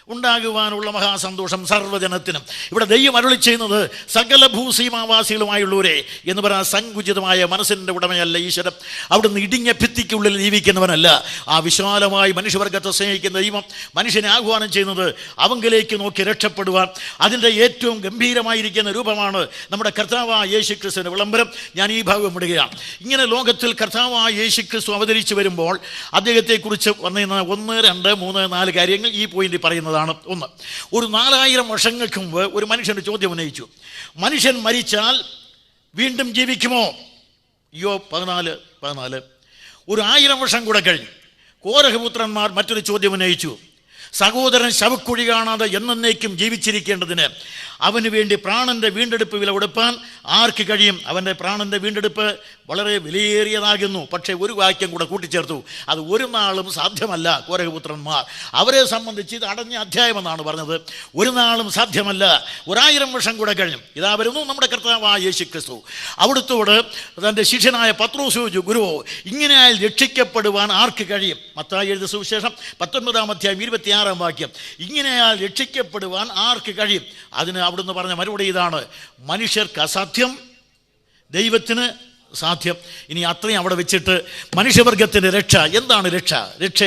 ഉണ്ടാകുവാനുള്ള മഹാസന്തോഷം, സർവ്വജനത്തിനും. ഇവിടെ ദൈവം അരുളി ചെയ്യുന്നത് സകല ഭൂസീമാവാസികളുമായുള്ളവരെ എന്ന് പറഞ്ഞാൽ സങ്കുചിതമായ മനസ്സിൻ്റെ ഉടമയല്ല ഈശ്വരൻ. അവിടുന്ന് ഇടിഞ്ഞ ഭിത്തിക്കുള്ളിൽ ജീവിക്കുന്നവനല്ല. ആ വിശാലമായി മനുഷ്യവർഗത്തെ സ്നേഹിക്കുന്ന ദൈവം മനുഷ്യനെ ആഹ്വാനം ചെയ്യുന്നത് അവങ്കിലേക്ക് നോക്കി രക്ഷപ്പെടുവാൻ. അതിൻ്റെ ഏറ്റവും ഗംഭീരമായിരിക്കുന്ന രൂപമാണ് നമ്മുടെ കർത്താവായ യേശുക്രിസ്തുവിൻ്റെ വിളംബരം. ഞാൻ ഈ ഭാഗം വിടുകയാണ്. ഇങ്ങനെ ലോകത്തിൽ കർത്താവായ യേശുക്രിസ്തു അവതരിച്ചു വരുമ്പോൾ അദ്ദേഹത്തെക്കുറിച്ച് വന്നിരുന്ന 1, 2, 3, 4 കാര്യങ്ങൾ ഈ പോയിന്റിൽ പറയുന്നതാണ്. ഒന്ന്, ഒരു 4000 വർഷങ്ങൾക്ക് മുമ്പ് ഒരു മനുഷ്യൻ്റെ ചോദ്യം ഉന്നയിച്ചു: മനുഷ്യൻ മരിച്ചാൽ വീണ്ടും ജീവിക്കുമോ? യോബ് 14:14. ഒരു 1000 വർഷം കൂടെ കഴിഞ്ഞു കോരഹപുത്രന്മാർ മറ്റൊരു ചോദ്യം ഉന്നയിച്ചു: സഹോദരൻ ശവക്കുഴി കാണാതെ എന്നേക്കും ജീവിച്ചിരിക്കേണ്ടതിന് അവന് വേണ്ടി പ്രാണന്റെ വീണ്ടെടുപ്പ് വില കൊടുപ്പാൻ ആർക്ക് കഴിയും? അവൻ്റെ പ്രാണന്റെ വീണ്ടെടുപ്പ് വളരെ വിലയേറിയതാകുന്നു. പക്ഷേ ഒരു വാക്യം കൂടെ കൂട്ടിച്ചേർത്തു, അത് ഒരു നാളും സാധ്യമല്ല. കോരഹപുത്രന്മാർ അവരെ സംബന്ധിച്ച് ഇത് അടഞ്ഞ അധ്യായമെന്നാണ് പറഞ്ഞത്. ഒരു നാളും സാധ്യമല്ല. 1000 വർഷം കൂടെ കഴിഞ്ഞു. ഇതാ വരുന്നു നമ്മുടെ കർത്താവായ യേശു ക്രിസ്തു. അവിടുത്തോട് തൻ്റെ ശിഷ്യനായ പത്രോസ് ചോദിച്ചു, ഗുരുവോ, ഇങ്ങനെയാൽ രക്ഷിക്കപ്പെടുവാൻ ആർക്ക് കഴിയും? മത്തായി എഴുതിയ സുവിശേഷം 19 അധ്യായം 26 വാക്യം. ഇങ്ങനെയാൽ രക്ഷിക്കപ്പെടുവാൻ ആർക്ക് കഴിയും? അതിന് അവിടുന്ന് പറഞ്ഞ മറുപടി ഇതാണ്, മനുഷ്യർക്ക് അസാധ്യം, ദൈവത്തിന് സാധ്യം. ഇനി അത്രയും അവിടെ വെച്ചിട്ട് മനുഷ്യവർഗത്തിൻ്റെ രക്ഷ എന്താണ്? രക്ഷ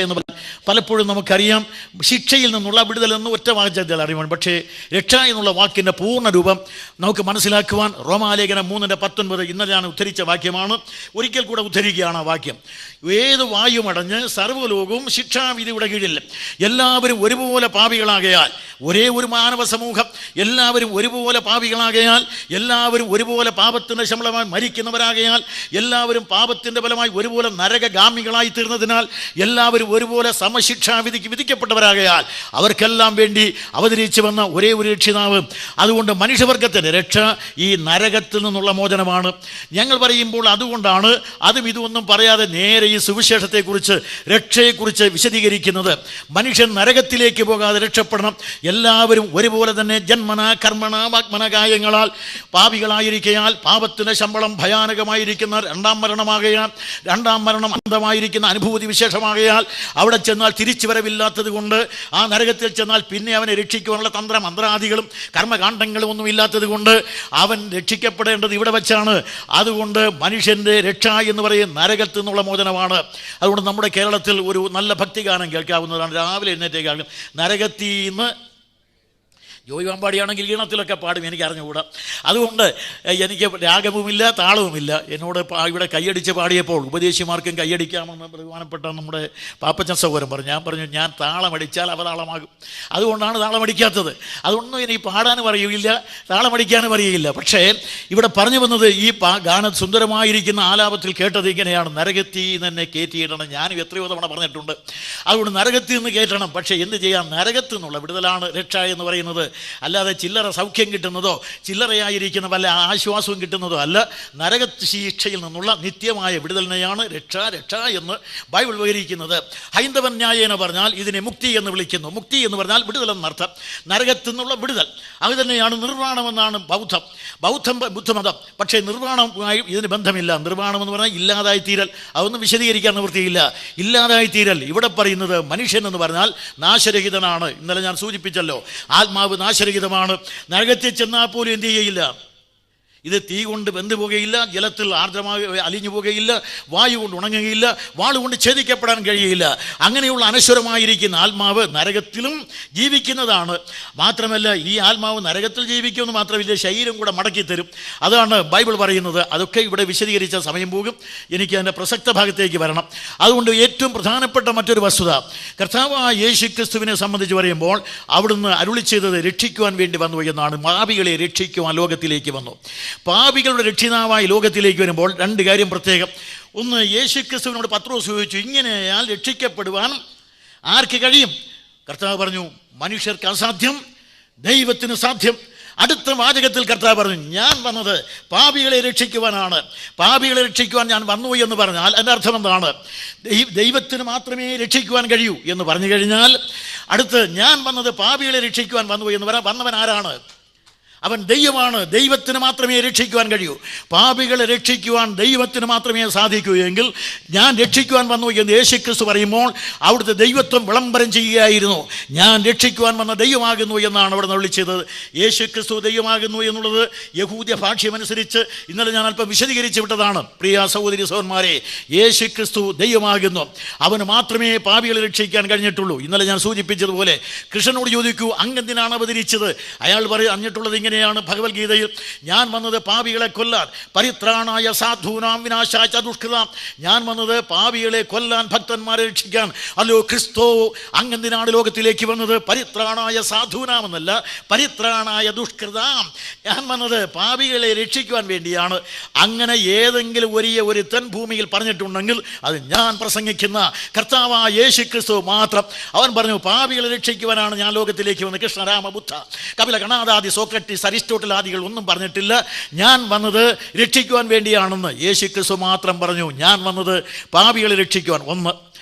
എന്ന് പറഞ്ഞാൽ പലപ്പോഴും നമുക്കറിയാം ശിക്ഷയിൽ നിന്നുള്ള വിടുതലെന്ന് ഒറ്റ വാചകത്തിൽ അറിയുവാൻ. പക്ഷേ രക്ഷ എന്നുള്ള വാക്കിൻ്റെ പൂർണ്ണ രൂപം നമുക്ക് മനസ്സിലാക്കുവാൻ റോമാലേഖനം 3:19 ഇന്നലെ ഞാൻ ഉദ്ധരിച്ച വാക്യമാണ്. ഒരിക്കൽ കൂടെ ഉദ്ധരിക്കുകയാണ് ആ വാക്യം. ഏത് വായുമടഞ്ഞ് സർവ്വലോകവും ശിക്ഷാവിധിയുടെ കീഴിൽ എല്ലാവരും ഒരുപോലെ പാപികളാകയാൽ, ഒരേ ഒരു മാനവ സമൂഹം എല്ലാവരും ഒരുപോലെ പാപികളാകയാൽ, എല്ലാവരും ഒരുപോലെ പാപത്തിൻ്റെ ശമ്പളമായി മരിക്കുന്നവരാകയാൽ, എല്ലാവരും പാപത്തിൻ്റെ ഫലമായി ഒരുപോലെ നരകഗാമികളായി തീർന്നതിനാൽ, എല്ലാവരും ഒരുപോലെ സമശിക്ഷാവിധിക്ക് വിധിക്കപ്പെട്ടവരാകയാൽ, അവർക്കെല്ലാം വേണ്ടി അവതരിച്ചു വന്ന ഒരേ ഒരു രക്ഷിതാവ്. അതുകൊണ്ട് മനുഷ്യവർഗത്തിൻ്റെ രക്ഷ ഈ നരകത്തിൽ നിന്നുള്ള മോചനമാണ്. ഞങ്ങൾ പറയുമ്പോൾ അതുകൊണ്ടാണ് അതും ഇതൊന്നും പറയാതെ നേരെ ഈ സുവിശേഷത്തെക്കുറിച്ച്, രക്ഷയെക്കുറിച്ച് വിശദീകരിക്കുന്നത്. മനുഷ്യൻ നരകത്തിലേക്ക് പോകാതെ രക്ഷപ്പെടണം. എല്ലാവരും ഒരുപോലെ തന്നെ ജന്മന കർമ്മണ വാഗ്മനകായങ്ങളാൽ പാപികളായിരിക്കയാൽ, പാപത്തിൻ്റെ ശമ്പളം ഭയാനകമായിരിക്കുന്ന രണ്ടാം മരണമാകയാൽ, രണ്ടാം മരണം അന്ധമായിരിക്കുന്ന അനുഭൂതി വിശേഷമാകയാൽ, അവിടെ ചെന്നാൽ തിരിച്ചു വരവില്ലാത്തത് കൊണ്ട്, ആ നരകത്തിൽ ചെന്നാൽ പിന്നെ അവനെ രക്ഷിക്കുവാനുള്ള തന്ത്രമന്ത്രാദികളും കർമ്മകാണ്ഡങ്ങളും ഒന്നും ഇല്ലാത്തത് കൊണ്ട് അവൻ രക്ഷിക്കപ്പെടേണ്ടത് ഇവിടെ വെച്ചാണ്. അതുകൊണ്ട് മനുഷ്യൻ്റെ രക്ഷ എന്ന് പറയുന്നത് നരകത്തിൽ നിന്നുള്ള മോചനമാണ്. അതുകൊണ്ട് നമ്മുടെ കേരളത്തിൽ ഒരു നല്ല ഭക്തിഗാനം കേൾക്കാവുന്നതാണ്. രാവിലെ എഴുന്നേറ്റേക്കാളും നരകത്തീന്ന് ജോയി വാമ്പാടിയാണെങ്കിൽ ഈണത്തിലൊക്കെ പാടും, എനിക്ക് അറിഞ്ഞുകൂടാ. അതുകൊണ്ട് എനിക്ക് രാഗവുമില്ല താളവുമില്ല. എന്നോട് ഇവിടെ കൈയടിച്ച് പാടിയപ്പോൾ ഉപദേശിമാർക്കും കൈയടിക്കാമെന്ന് ബഹുമാനപ്പെട്ട നമ്മുടെ പാപ്പച്ചൻ സഹോദരൻ പറഞ്ഞു. ഞാൻ പറഞ്ഞു, ഞാൻ താളമടിച്ചാൽ അവതാളമാകും, അതുകൊണ്ടാണ് താളമടിക്കാത്തത്. അതൊന്നും എനിക്ക് പാടാനും അറിയില്ല, താളമടിക്കാനും അറിയില്ല. പക്ഷേ ഇവിടെ പറഞ്ഞു വന്നത് ഈ ഗാനം സുന്ദരമായിരിക്കുന്ന ആലാപത്തിൽ കേട്ടത് ഇങ്ങനെയാണ്, നരകത്തിൽ നിന്ന് എന്നെ കയറ്റിയിടണം. ഞാനും എത്രയോ തവണ പറഞ്ഞിട്ടുണ്ട്. അതുകൊണ്ട് നരകത്തിൽ നിന്ന് കയറ്റണം. പക്ഷേ എന്ത് ചെയ്യാം? നരകത്തിൽ നിന്നുള്ള വിടുതലാണ് രക്ഷ എന്ന് പറയുന്നത്. അല്ലാതെ ചില്ലറ സൗഖ്യം കിട്ടുന്നതോ ചില്ലറയായിരിക്കുന്ന വല്ല ആശ്വാസവും കിട്ടുന്നതോ അല്ല. നരക ശിക്ഷയിൽ നിന്നുള്ള നിത്യമായ വിടുതലിനെയാണ് രക്ഷ എന്ന് ബൈബിൾ വിവരിക്കുന്നത്. ഹൈന്ദവൻ ന്യായേന പറഞ്ഞാൽ ഇതിനെ മുക്തി എന്ന് വിളിക്കുന്നു. മുക്തി എന്ന് പറഞ്ഞാൽ വിടുതൽ എന്നർത്ഥം. നരകത്തിൽ നിന്നുള്ള വിടുതൽ അത് തന്നെയാണ് നിർവ്വാണമെന്നാണ് ബുദ്ധമതം. പക്ഷേ നിർവ്വാണവുമായി ഇതിന് ബന്ധമില്ല. നിർവ്വാണം എന്ന് പറഞ്ഞാൽ ഇല്ലാതായി തീരൽ. അതൊന്നും വിശദീകരിക്കാൻ നിവൃത്തിയില്ല. ഇല്ലാതായി തീരൽ ഇവിടെ പറയുന്നത് മനുഷ്യൻ എന്ന് പറഞ്ഞാൽ നാശരഹിതനാണ്. ഇന്നലെ ഞാൻ സൂചിപ്പിച്ചല്ലോ, ആത്മാവ് നാശരഹിതമാണ്. നരകത്തിൽ ചെന്നാൽ പോലും എന്ത് ചെയ്യില്ല? ഇത് തീ കൊണ്ട് വെന്തു പോകുകയില്ല, ജലത്തിൽ ആർദ്രമായി അലിഞ്ഞു പോകുകയില്ല, വായു കൊണ്ട് ഉണങ്ങുകയില്ല, വാളുകൊണ്ട് ഛേദിക്കപ്പെടാൻ കഴിയുകയില്ല. അങ്ങനെയുള്ള അനശ്വരമായിരിക്കുന്ന ആത്മാവ് നരകത്തിലും ജീവിക്കുന്നതാണ്. മാത്രമല്ല ഈ ആത്മാവ് നരകത്തിൽ ജീവിക്കുമെന്ന് മാത്രമല്ല, ശരീരം കൂടെ മടക്കിത്തരും. അതാണ് ബൈബിൾ പറയുന്നത്. അതൊക്കെ ഇവിടെ വിശദീകരിച്ച സമയം പോകും. എനിക്ക് അതിൻ്റെ പ്രസക്ത ഭാഗത്തേക്ക് വരണം. അതുകൊണ്ട് ഏറ്റവും പ്രധാനപ്പെട്ട മറ്റൊരു വസ്തുത, കർത്താവായ യേശു ക്രിസ്തുവിനെ സംബന്ധിച്ച് പറയുമ്പോൾ അവിടുന്ന് അരുളി ചെയ്തത് രക്ഷിക്കുവാൻ വേണ്ടി വന്നു എന്നാണ്. പാപികളെ രക്ഷിക്കുവാൻ ലോകത്തിലേക്ക് വന്നു. പാപികളുടെ രക്ഷിതാവായി ലോകത്തിലേക്ക് വരുമ്പോൾ രണ്ട് കാര്യം പ്രത്യേകം. ഒന്ന്, യേശു ക്രിസ്തുവിനോട് പത്രോസ് ചോദിച്ചു, ഇങ്ങനെയാൽ രക്ഷിക്കപ്പെടുവാൻ ആർക്ക് കഴിയും? കർത്താവ് പറഞ്ഞു, മനുഷ്യർക്ക് അസാധ്യം, ദൈവത്തിന് സാധ്യം. അടുത്ത വാചകത്തിൽ കർത്താവ് പറഞ്ഞു, ഞാൻ വന്നത് പാപികളെ രക്ഷിക്കുവാനാണ്. പാപികളെ രക്ഷിക്കുവാൻ ഞാൻ വന്നു എന്ന് പറഞ്ഞാൽ അതിൻ്റെ അർത്ഥം എന്താണ്? ദൈവത്തിന് മാത്രമേ രക്ഷിക്കുവാൻ കഴിയൂ എന്ന് പറഞ്ഞു കഴിഞ്ഞാൽ, അടുത്ത് ഞാൻ വന്നത് പാപികളെ രക്ഷിക്കുവാൻ വന്നു എന്ന് പറയാൻ വന്നവൻ ആരാണ്? അവൻ ദൈവമാണ്. ദൈവത്തിന് മാത്രമേ രക്ഷിക്കുവാൻ കഴിയൂ. പാപികളെ രക്ഷിക്കുവാൻ ദൈവത്തിന് മാത്രമേ സാധിക്കൂ. എങ്കിൽ ഞാൻ രക്ഷിക്കുവാൻ വന്നു എന്ന് യേശു ക്രിസ്തു പറയുമ്പോൾ അവിടുത്തെ ദൈവത്വം വിളംബരം ചെയ്യുകയായിരുന്നു. ഞാൻ രക്ഷിക്കുവാൻ വന്ന ദൈവമാകുന്നു എന്നാണ് അവിടെ നിന്ന് വിളിച്ചത്. യേശു ക്രിസ്തു ദൈവമാകുന്നു എന്നുള്ളത് യഹൂദ്യ ഭാഷ്യമനുസരിച്ച് ഇന്നലെ ഞാൻ അല്പം വിശദീകരിച്ചു വിട്ടതാണ്. പ്രിയ സഹോദരി സഹോദരന്മാരെ, യേശു ക്രിസ്തു ദൈവമാകുന്നു. അവന് മാത്രമേ പാപികളെ രക്ഷിക്കാൻ കഴിഞ്ഞിട്ടുള്ളൂ. ഇന്നലെ ഞാൻ സൂചിപ്പിച്ചതുപോലെ കൃഷ്ണനോട് ചോദിക്കൂ, അങ്ങെന്തിനാണ് അവതരിച്ചത്? അയാൾ പറഞ്ഞിട്ടുള്ളത് ഇങ്ങനെ, ഭഗവത്ഗീതയിൽ, ഞാൻ വന്നത് പാപികളെ കൊല്ലാൻ, പരിത്രാണായ സാധൂനാം വിനാശായ ദുഷ്കൃതാം. ഞാൻ വന്നത് പാപികളെ കൊല്ലാൻ, ഭക്തന്മാരെ രക്ഷിക്കാൻ. അല്ലോ ക്രിസ്തു അങ്ങെന്തിനാണ് ലോകത്തിലേക്ക് വന്നത്? പരിത്രാണായ സാധൂനാം എന്നല്ല, പരിത്രാണായ ദുഷ്കൃതാം. ഞാൻ വന്നത് പാപികളെ രക്ഷിക്കുവാൻ വേണ്ടിയാണ്. അങ്ങനെ ഏതെങ്കിലും ഒരുത്തൻ ഭൂമിയിൽ പറഞ്ഞിട്ടുണ്ടെങ്കിൽ അത് ഞാൻ പ്രസംഗിക്കുന്ന കർത്താവായ യേശു ക്രിസ്തു മാത്രം. അവൻ പറഞ്ഞു, പാപികളെ രക്ഷിക്കുവാനാണ് ഞാൻ ലോകത്തിലേക്ക് വന്നത്. കൃഷ്ണ, രാമ, ബുദ്ധ, കപില, കണാദാദി, സോക്രട്ടീസ്, അരിസ്റ്റോട്ടലാദികൾ ഒന്നും പറഞ്ഞിട്ടില്ല ഞാൻ വന്നത് രക്ഷിക്കുവാൻ വേണ്ടിയാണെന്ന്. യേശു ക്രിസ്തു മാത്രം പറഞ്ഞു ഞാൻ വന്നത് പാപികളെ രക്ഷിക്കുവാൻ. 1.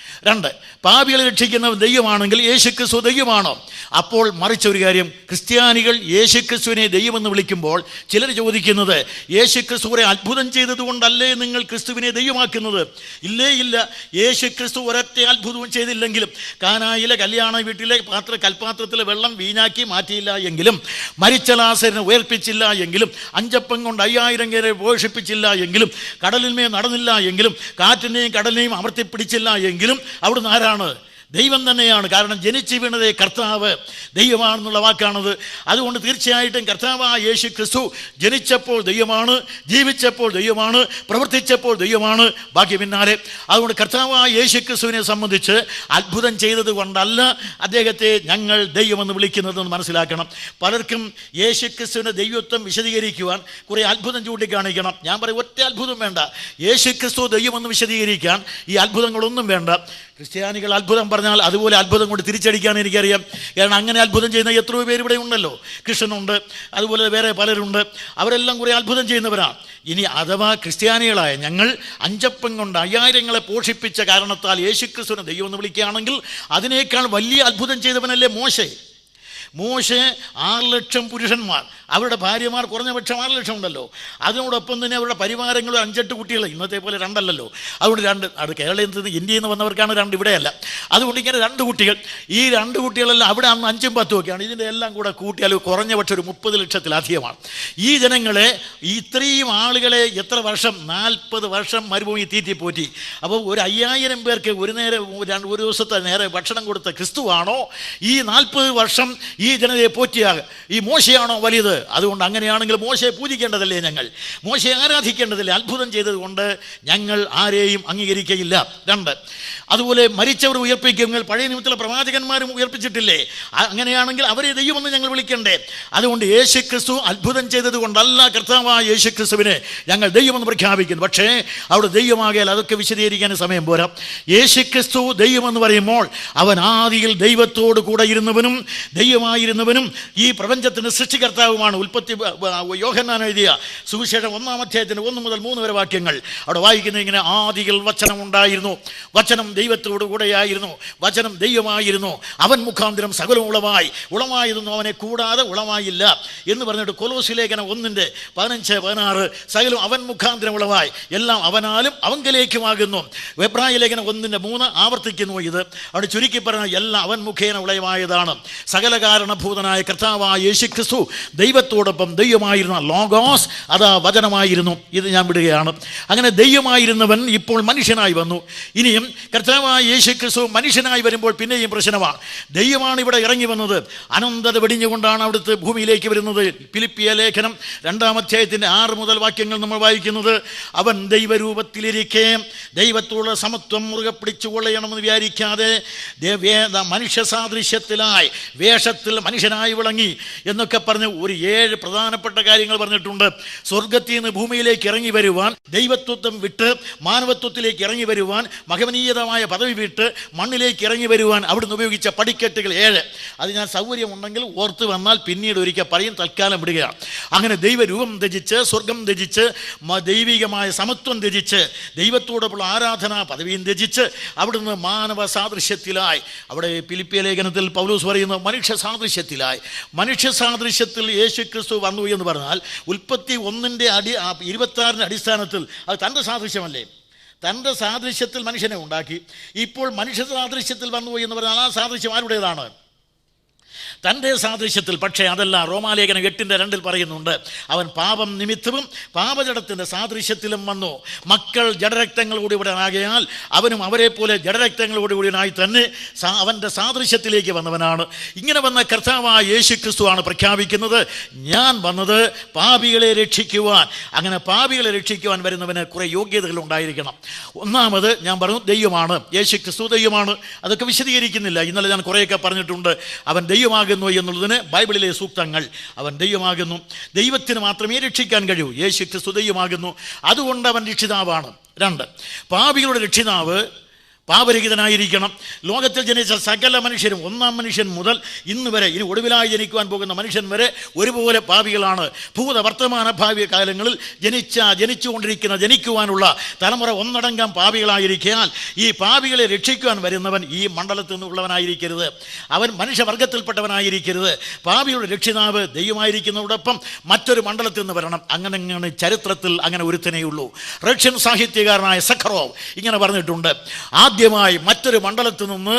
2, പാപികളെ രക്ഷിക്കുന്നവൻ ദൈവമാണെങ്കിൽ യേശുക്രിസ്തു ദൈവമാണോ? അപ്പോൾ മറിച്ചൊരു കാര്യം, ക്രിസ്ത്യാനികൾ യേശുക്രിസ്തുവിനെ ദൈവമെന്ന് വിളിക്കുമ്പോൾ ചിലർ ചോദിക്കുന്നത്, യേശുക്രിസ്തു ഒരു അത്ഭുതം ചെയ്തതുകൊണ്ടല്ലേ നിങ്ങൾ ക്രിസ്തുവിനെ ദൈവമാക്കുന്നത്? ഇല്ലേ, ഇല്ല. യേശുക്രിസ്തു ഒരൊറ്റ അത്ഭുതവും ചെയ്തില്ലെങ്കിലും, കാനായിലെ കല്യാണ വീട്ടിലെ കൽപ്പാത്രത്തിലെ വെള്ളം വീഞ്ഞാക്കി മാറ്റിയില്ല എങ്കിലും, മരിച്ച ലാസറിനെ ഉയർപ്പിച്ചില്ല എങ്കിലും, 5 അപ്പം കൊണ്ട് 5000 പേരെ പോഷിപ്പിച്ചില്ല എങ്കിലും, കടലിന്മേൽ നടന്നില്ല എങ്കിലും, കാറ്റിനെയും കടലിനെയും അമർത്തിപ്പിടിച്ചില്ല എങ്കിലും, അവിടുന്ന് ആരാണ്? ദൈവം തന്നെയാണ്. കാരണം ജനിച്ചു വീണതേ കർത്താവ് ദൈവമാണെന്നുള്ള വാക്കാണത്. അതുകൊണ്ട് തീർച്ചയായിട്ടും കർത്താവായ യേശു ക്രിസ്തു ജനിച്ചപ്പോൾ ദൈവമാണ്, ജീവിച്ചപ്പോൾ ദൈവമാണ്, പ്രവർത്തിച്ചപ്പോൾ ദൈവമാണ്, ബാക്കി പിന്നാലെ. അതുകൊണ്ട് കർത്താവായ യേശു ക്രിസ്തുവിനെ സംബന്ധിച്ച് അത്ഭുതം ചെയ്തത് കൊണ്ടല്ല അദ്ദേഹത്തെ ഞങ്ങൾ ദൈവമെന്ന് വിളിക്കുന്നതെന്ന് മനസ്സിലാക്കണം. പലർക്കും യേശു ക്രിസ്തുവിൻ്റെ ദൈവത്വം വിശദീകരിക്കുവാൻ കുറേ അത്ഭുതം ചൂണ്ടിക്കാണിക്കണം. ഞാൻ പറയും, ഒറ്റ അത്ഭുതം വേണ്ട. യേശു ക്രിസ്തു ദൈവമെന്ന് വിശദീകരിക്കാൻ ഈ അത്ഭുതങ്ങളൊന്നും വേണ്ട. ക്രിസ്ത്യാനികൾ അത്ഭുതം പറഞ്ഞാൽ അതുപോലെ അത്ഭുതം കൊണ്ട് തിരിച്ചടിക്കാൻ എനിക്കറിയാം. കാരണം അങ്ങനെ അത്ഭുതം ചെയ്യുന്ന എത്രയോ പേര് ഇവിടെ ഉണ്ടല്ലോ. കൃഷ്ണനുണ്ട്, അതുപോലെ വേറെ പലരുണ്ട്. അവരെല്ലാം കുറേ അത്ഭുതം ചെയ്യുന്നവരാണ്. ഇനി അഥവാ ക്രിസ്ത്യാനികളായ ഞങ്ങൾ 5 അപ്പം കൊണ്ട് 5000 പോഷിപ്പിച്ച കാരണത്താൽ യേശുക്രിസ്തുവിനെ ദൈവം എന്ന് വിളിക്കുകയാണെങ്കിൽ അതിനേക്കാൾ വലിയ അത്ഭുതം ചെയ്തവനല്ലേ മോശെ. 6 ലക്ഷം പുരുഷന്മാർ, അവരുടെ ഭാര്യമാർ കുറഞ്ഞ പക്ഷം 6 ലക്ഷം ഉണ്ടല്ലോ. അതിനോടൊപ്പം തന്നെ അവരുടെ പരിവാരങ്ങളും 5-8 കുട്ടികൾ, ഇന്നത്തെ പോലെ 2 അല്ലല്ലോ. അതുകൊണ്ട് 2, അത് കേരളത്തിൽ നിന്ന് ഇന്ത്യയിൽ നിന്ന് വന്നവർക്കാണ് 2, ഇവിടെയല്ല. അതുകൊണ്ട് ഇങ്ങനെ 2 കുട്ടികൾ. ഈ 2 കുട്ടികളെല്ലാം അവിടെ അന്ന് 5ഉം 10ഉം ഒക്കെയാണ്. ഇതിൻ്റെ എല്ലാം കൂടെ കൂട്ടിയാൽ കുറഞ്ഞ പക്ഷം ഒരു 30 ലക്ഷത്തിലധികമാണ്. ഈ ജനങ്ങളെ, ഇത്രയും ആളുകളെ എത്ര വർഷം? 40 വർഷം മരുഭൂമി തീറ്റിപ്പോറ്റി. അപ്പോൾ ഒരു 5000 പേർക്ക് ഒരു ദിവസത്തെ നേരെ ഭക്ഷണം കൊടുത്ത ക്രിസ്തുവാണോ ഈ 40 വർഷം ഈ ജനതയെ പോറ്റിയ ഈ മോശയാണോ വലുത്? അതുകൊണ്ട് അങ്ങനെയാണെങ്കിൽ മോശയെ പൂജിക്കേണ്ടതല്ലേ ഞങ്ങൾ? മോശയെ ആരാധിക്കേണ്ടതല്ലേ? അത്ഭുതം ചെയ്തതുകൊണ്ട് ഞങ്ങൾ ആരെയും അംഗീകരിക്കുകയില്ല. 2, അതുപോലെ മരിച്ചവർ ഉയർപ്പിക്കുമെങ്കിൽ പഴയ നിയമത്തിലെ പ്രവാചകന്മാരും ഉയർപ്പിച്ചിട്ടില്ലേ? അങ്ങനെയാണെങ്കിൽ അവരെ ദൈവമെന്ന് ഞങ്ങൾ വിളിക്കണ്ടേ? അതുകൊണ്ട് യേശുക്രിസ്തു അത്ഭുതം ചെയ്തത് കൊണ്ടല്ല കർത്താവായ യേശുക്രിസ്തുവിനെ ഞങ്ങൾ ദൈവമെന്ന് പ്രഖ്യാപിക്കുന്നു. പക്ഷേ അവിടെ ദൈവമാകിയാൽ അതൊക്കെ വിശദീകരിക്കാൻ സമയം പോരാ. യേശുക്രിസ്തു ദൈവമെന്ന് പറയുമ്പോൾ അവൻ ആദിയിൽ ദൈവത്തോട് കൂടെ ഇരുന്നവനും ദൈവമായിരുന്നവനും ഈ പ്രപഞ്ചത്തിൻ്റെ സൃഷ്ടികർത്താവുമാണ്. യോഹന്നാൻ എഴുതിയ സുവിശേഷം 1-ാം അധ്യായത്തിന് 1 മുതൽ 3 വരെ വാക്യങ്ങൾ അവിടെ വായിക്കുന്നത് ഇങ്ങനെ: ആദിയിൽ വചനം ഉണ്ടായിരുന്നു, വചനം ദൈവത്തോടു കൂടെയായിരുന്നു, വചനം ദൈവമായിരുന്നു, അവൻ മുഖാന്തരം സകലം ഉളവായിരുന്നു, അവനെ കൂടാതെ ഉളവായില്ല എന്ന് പറഞ്ഞിട്ട് കൊലോസ്യ ലേഖനം 1:15-16 സകലം അവൻ മുഖാന്തരം ഉളവായി, എല്ലാം അവനാലും അവങ്കലേക്കുമാകുന്നു. എബ്രായ ലേഖനം 1:3 ആവർത്തിക്കുന്നു ഇത്. അവിടെ ചുരുക്കി പറഞ്ഞാൽ എല്ലാം അവൻ മുഖേന ഉളവായതാണ്. സകല കാരണഭൂതനായ കർത്താവായ യേശുക്രിസ്തു ദൈവത്തോടൊപ്പം ദൈവമായിരുന്ന ലോഗോസ്, അതാ വചനമായിരുന്നു. ഇത് ഞാൻ വിടുകയാണ്. അങ്ങനെ ദൈവമായിരുന്നവൻ ഇപ്പോൾ മനുഷ്യനായി വന്നു. ഇനിയും കർത്താവായ യേശുക്രിസ്തു മനുഷ്യനായി വരുമ്പോൾ പിന്നെയും പ്രശ്നമാണ്. ദൈവമാണ് ഇവിടെ ഇറങ്ങി വന്നത്. അനന്തത വെടിഞ്ഞുകൊണ്ടാണ് അവിടുത്തെ ഭൂമിയിലേക്ക് വരുന്നത്. ഫിലിപ്പിയ ലേഖനം 2-ാം അധ്യായത്തിൻ്റെ 6 മുതൽ വാക്യങ്ങൾ നമ്മൾ വായിക്കുന്നത്: അവൻ ദൈവരൂപത്തിലിരിക്കെ ദൈവത്തോടുള്ള സമത്വം മുറുകെ പിടിച്ചു കൊള്ളണമെന്ന് വിചാരിക്കാതെ മനുഷ്യ സാദൃശ്യത്തിലായി വേഷത്തിൽ മനുഷ്യനായി വിളങ്ങി എന്നൊക്കെ പറഞ്ഞ് ഒരു 7 പ്രധാനപ്പെട്ട കാര്യങ്ങൾ പറഞ്ഞിട്ടുണ്ട്. സ്വർഗത്തിൽ നിന്ന് ഭൂമിയിലേക്ക് ഇറങ്ങി വരുവാൻ, ദൈവത്വം വിട്ട് മാനവത്വത്തിലേക്ക് ഇറങ്ങി വരുവാൻ, മഹനീയതമായ പദവി വിട്ട് മണ്ണിലേക്ക് ഇറങ്ങി വരുവാൻ അവിടുന്ന് ഉപയോഗിച്ച പടിക്കെട്ടുകൾ 7. അത് ഞാൻ സൗകര്യമുണ്ടെങ്കിൽ ഓർത്ത് വന്നാൽ പിന്നീട് ഒരിക്കൽ പറയും, തൽക്കാലം വിടുകയാണ്. അങ്ങനെ ദൈവരൂപം ത്യജിച്ച്, സ്വർഗം ത്യജിച്ച്, ദൈവികമായ സമത്വം ത്യജിച്ച്, ദൈവത്തോടുള്ള ആരാധനാ പദവിയും ത്യജിച്ച് അവിടുന്ന് മാനവ സാദൃശ്യത്തിലായി, അവിടെ ഫിലിപ്പിയ ലേഖനത്തിൽ പൗലോസ് പറയുന്നു മനുഷ്യ സാദൃശ്യത്തിൽ യേശുക്രിസ്തു വന്നു എന്ന് പറഞ്ഞാൽ ഉൽപ്പത്തി 1:26 അടിസ്ഥാനത്തിൽ അത് തൻ്റെ സാദൃശ്യമല്ലേ? തൻ്റെ സാദൃശ്യത്തിൽ മനുഷ്യനെ ഉണ്ടാക്കി. ഇപ്പോൾ മനുഷ്യ സാദൃശ്യത്തിൽ വന്നു എന്ന് പറഞ്ഞാൽ ആ സാദൃശ്യം ആരുടേതാണ്? തൻ്റെ സാദൃശ്യത്തിൽ. പക്ഷേ അതല്ല. റോമാലേഖനം 8:2 പറയുന്നുണ്ട്, അവൻ പാപം നിമിത്തവും പാപജടത്തിൻ്റെ സാദൃശ്യത്തിലും വന്നു. മക്കൾ ജഡരക്തങ്ങളോട് ഇവിടെ ആകയാൽ അവനും അവരെ പോലെ ജഡരക്തങ്ങളോട് കൂടിയനായി തന്നെ അവൻ്റെ സാദൃശ്യത്തിലേക്ക് വന്നവനാണ്. ഇങ്ങനെ വന്ന കർത്താവായ യേശുക്രിസ്തു ആണ് പ്രഖ്യാപിക്കുന്നത്, ഞാൻ വന്നത് പാപികളെ രക്ഷിക്കുവാൻ. അങ്ങനെ പാപികളെ രക്ഷിക്കുവാൻ വരുന്നവന് കുറേ യോഗ്യതകൾ ഉണ്ടായിരിക്കണം. ഒന്നാമത് ഞാൻ പറഞ്ഞു, ദൈവമാണ്. യേശുക്രിസ്തു ദൈവമാണ്. അതൊക്കെ വിശദീകരിക്കുന്നില്ല. ഇന്നലെ ഞാൻ കുറേയൊക്കെ പറഞ്ഞിട്ടുണ്ട്. അവൻ ദൈവമാകുന്നു എന്നുള്ളതിന് ബൈബിളിലെ സൂക്തങ്ങൾ. അവൻ ദൈവമാകുന്നു. ദൈവത്തിന് മാത്രമേ രക്ഷിക്കാൻ കഴിയൂ. യേശുക്രിസ്തു ദൈവമാകുന്നു. അതുകൊണ്ട് അവൻ രക്ഷിതാവാണ്. 2, പാപികളുടെ രക്ഷിതാവ് പാപരഹിതനായിരിക്കണം. ലോകത്തിൽ ജനിച്ച സകല മനുഷ്യരും, ഒന്നാം മനുഷ്യൻ മുതൽ ഇന്ന് വരെ, ഇനി ഒടുവിലായി ജനിക്കുവാൻ പോകുന്ന മനുഷ്യൻ വരെ ഒരുപോലെ പാപികളാണ്. ഭൂത വർത്തമാന ഭാവി കാലങ്ങളിൽ ജനിക്കുവാനുള്ള തലമുറ ഒന്നടങ്കം പാപികളായിരിക്കാൻ ഈ പാപികളെ രക്ഷിക്കുവാൻ വരുന്നവൻ ഈ മണ്ഡലത്തിൽ നിന്നുള്ളവനായിരിക്കരുത്, അവൻ മനുഷ്യവർഗത്തിൽപ്പെട്ടവനായിരിക്കരുത്. പാപിയുടെ രക്ഷിതാവ് ദൈവമായിരിക്കുന്നതോടൊപ്പം മറ്റൊരു മണ്ഡലത്തിൽ നിന്ന് വരണം. അങ്ങനെ ചരിത്രത്തിൽ അങ്ങനെ ഒരുത്തനെയുള്ളൂ. റഷ്യൻ സാഹിത്യകാരനായ സഖറോവ് ഇങ്ങനെ പറഞ്ഞിട്ടുണ്ട്, ആദ്യമായി മറ്റൊരു മണ്ഡലത്തിൽ നിന്ന്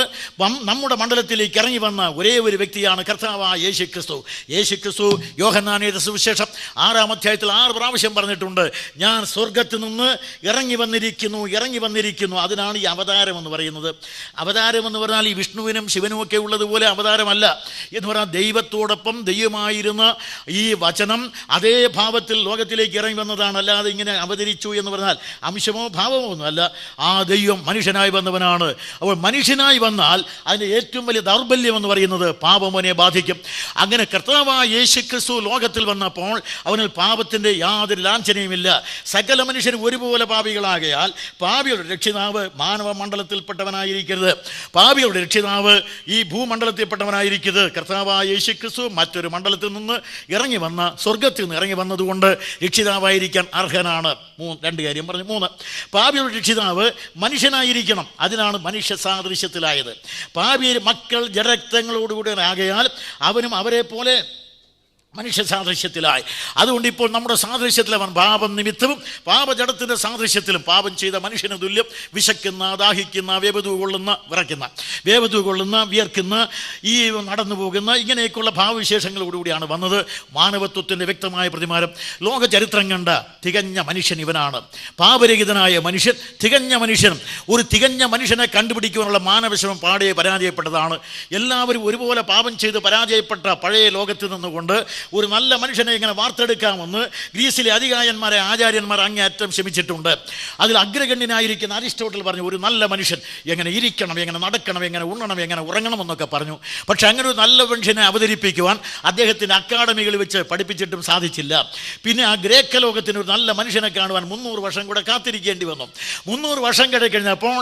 നമ്മുടെ മണ്ഡലത്തിലേക്ക് ഇറങ്ങി വന്ന ഒരേ ഒരു വ്യക്തിയാണ് കർത്താവായ യേശുക്രിസ്തു. യേശുക്രിസ്തു യോഹന്നാന്റെ സുവിശേഷം 6-ാം അധ്യായത്തിൽ 6 പ്രാവശ്യം പറഞ്ഞിട്ടുണ്ട്, ഞാൻ സ്വർഗത്തിൽ നിന്ന് ഇറങ്ങി വന്നിരിക്കുന്നു. അതിനാണ് ഈ അവതാരം എന്ന് പറയുന്നത്. അവതാരം എന്ന് പറഞ്ഞാൽ ഈ വിഷ്ണുവിനും ശിവനും ഒക്കെ ഉള്ളതുപോലെ അവതാരമല്ല എന്ന് പറഞ്ഞാൽ, ദൈവത്തോടൊപ്പം ദൈവമായിരുന്ന ഈ വചനം അതേ ഭാവത്തിൽ ലോകത്തിലേക്ക് ഇറങ്ങി വന്നതാണ്. അല്ലാതെ ഇങ്ങനെ അവതരിച്ചു എന്ന് പറഞ്ഞാൽ അംശമോ ഭാവമോ ഒന്നുമല്ല. ആ ദൈവം മനുഷ്യനായി വന്നവനാണ്. അപ്പോൾ മനുഷ്യനായി വന്നാൽ അതിൻ്റെ ഏറ്റവും വലിയ ദൗർബല്യം എന്ന് പറയുന്നത് പാപമോനെ ബാധിക്കും. അങ്ങനെ കർത്താവായ യേശുക്രിസ്തു ലോകത്തിൽ വന്നപ്പോൾ അവനിൽ പാപത്തിൻ്റെ യാതൊരു ലാഞ്ചനയുമില്ല. സകല മനുഷ്യരും ഒരുപോലെ പാപികളാകയാൽ പാപിയുടെ രക്ഷിതാവ് മാനവ മണ്ഡലത്തിൽപ്പെട്ടവനായിരിക്കരുത്, പാപിയുടെ രക്ഷിതാവ് ഈ ഭൂമണ്ഡലത്തിൽപ്പെട്ടവനായിരിക്കരുത്. കർത്താവായ യേശുക്രിസ്തു മറ്റൊരു മണ്ഡലത്തിൽ നിന്ന് ഇറങ്ങി വന്ന, സ്വർഗത്തിൽ നിന്ന് ഇറങ്ങി വന്നതുകൊണ്ട് രക്ഷിതാവായിരിക്കാൻ അർഹനാണ്. 2 കാര്യം പറഞ്ഞു. 3, പാപിയുടെ രക്ഷിതാവ് മനുഷ്യനായിരിക്കണം. അതിനാണ് മനുഷ്യ സാദൃശ്യത്തിലായത്. പാപി മക്കൾ ജഡരക്തങ്ങളോടുകൂടി ആകയാൽ അവനും അവരെ പോലെ മനുഷ്യ സാദൃശ്യത്തിലായി. അതുകൊണ്ട് ഇപ്പോൾ നമ്മുടെ സാദൃശ്യത്തിൽ അവൻ പാപം നിമിത്തവും പാപജടത്തിൻ്റെ സാദൃശ്യത്തിലും പാപം ചെയ്ത മനുഷ്യന് തുല്യം വിശക്കുന്ന, ദാഹിക്കുന്ന, വേവതു കൊള്ളുന്ന, വിയർക്കുന്ന, ഈ നടന്നു പോകുന്ന ഇങ്ങനെയൊക്കെയുള്ള ഭാവവിശേഷങ്ങളോടുകൂടിയാണ് വന്നത്. മാനവത്വത്തിൻ്റെ വ്യക്തമായ പ്രതിമാനം. ലോക ചരിത്രം കണ്ട തികഞ്ഞ മനുഷ്യൻ ഇവനാണ്. പാപരഹിതനായ മനുഷ്യൻ, തികഞ്ഞ മനുഷ്യൻ. ഒരു തികഞ്ഞ മനുഷ്യനെ കണ്ടുപിടിക്കുവാനുള്ള മാനവശ്രമം പാടെ പരാജയപ്പെട്ടതാണ്. എല്ലാവരും ഒരുപോലെ പാപം ചെയ്ത് പരാജയപ്പെട്ട പഴയ ലോകത്തിൽ നിന്നുകൊണ്ട് ഒരു നല്ല മനുഷ്യനെ ഇങ്ങനെ വാർത്തെടുക്കാമെന്ന് ഗ്രീസിലെ അധികായന്മാരെ ആചാര്യന്മാർ അങ്ങേയറ്റം ശ്രമിച്ചിട്ടുണ്ട്. അതിൽ അഗ്രഗണ്യനായിരിക്കുന്ന അരിസ്റ്റോട്ടിൽ പറഞ്ഞു, ഒരു നല്ല മനുഷ്യൻ എങ്ങനെ ഇരിക്കണം, എങ്ങനെ നടക്കണം, എങ്ങനെ ഉണ്ണണം, എങ്ങനെ ഉറങ്ങണം എന്നൊക്കെ പറഞ്ഞു. പക്ഷെ അങ്ങനെ ഒരു നല്ല മനുഷ്യനെ അവതരിപ്പിക്കുവാൻ അദ്ദേഹത്തിൻ്റെ അക്കാഡമികൾ വെച്ച് പഠിപ്പിച്ചിട്ടും സാധിച്ചില്ല. പിന്നെ ആ ഗ്രേക്ക ലോകത്തിന് ഒരു നല്ല മനുഷ്യനെ കാണുവാൻ 300 വർഷം കൂടെ കാത്തിരിക്കേണ്ടി വന്നു. 300 വർഷം കഴിഞ്ഞപ്പോൾ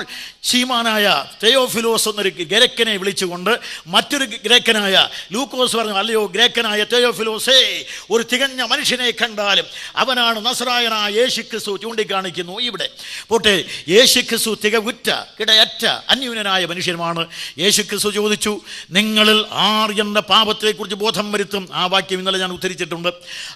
ശീമാനായ തെയോഫിലോസ് എന്നൊരു ഗ്രേക്കനെ വിളിച്ചുകൊണ്ട് മറ്റൊരു ഗ്രേക്കനായ ലൂക്കോസ് പറഞ്ഞു, അല്ലയോ ഗ്രേക്കനായ തെയോഫിലോസ്, ഒരു തികഞ്ഞ മനുഷ്യനെ കണ്ടാലും അവനാണ് നസറായനായ യേശുക്രിസ്തു ചൂണ്ടിക്കാണിക്കുന്നു. ഇവിടെ പോട്ടെ, യേശുക്രിസ്തു തികവുറ്റ ഇടയറ്റ അന്യൂനനായ മനുഷ്യനുമാണ്. യേശുക്രിസ്തു ചോദിച്ചു, നിങ്ങളിൽ ആർ എൻ്റെ പാപത്തെക്കുറിച്ച് ബോധം വരുത്തും? ആ വാക്യം ഇന്നലെ ഞാൻ ഉദ്ധരിച്ചിട്ടുണ്ട്.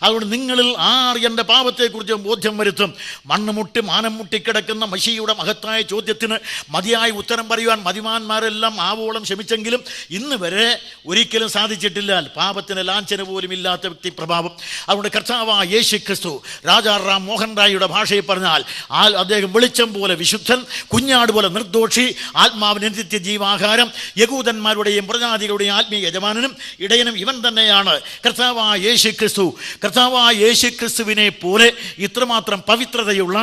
അതുകൊണ്ട് നിങ്ങളിൽ ആർ എൻ്റെ പാപത്തെക്കുറിച്ച് ബോധ്യം വരുത്തും? മണ്ണുമുട്ടി മാനം മുട്ടിക്കിടക്കുന്ന മശിയുടെ മഹത്തായ ചോദ്യത്തിന് മതിയായ ഉത്തരം പറയുവാൻ മതിമാന്മാരെല്ലാം ആവോളം ശ്രമിച്ചെങ്കിലും ഇന്ന് വരെ ഒരിക്കലും സാധിച്ചിട്ടില്ല. പാപത്തിന് ലാഞ്ചന പോലും ഇല്ലാത്ത വ്യക്തിപ്രഭാവം. അതുകൊണ്ട് കർത്താവായ യേശുക്രിസ്തു, രാജാ റാം മോഹൻ റായിയുടെ ഭാഷയിൽ പറഞ്ഞാൽ അദ്ദേഹം വെളിച്ചം പോലെ വിശുദ്ധൻ, കുഞ്ഞാട് പോലെ നിർദോഷി, ആത്മാവിന് നിത്യ ജീവാഹാരം, യഹൂദന്മാരുടെയും പ്രജാതികളുടെയും ആത്മീയ യജമാനനും ഇടയനും ഇവൻ തന്നെയാണ് കർത്താവായ യേശുക്രിസ്തു. കർത്താവായ യേശുക്രിസ്തുവിനെ പോലെ ഇത്രമാത്രം പവിത്രതയുള്ള,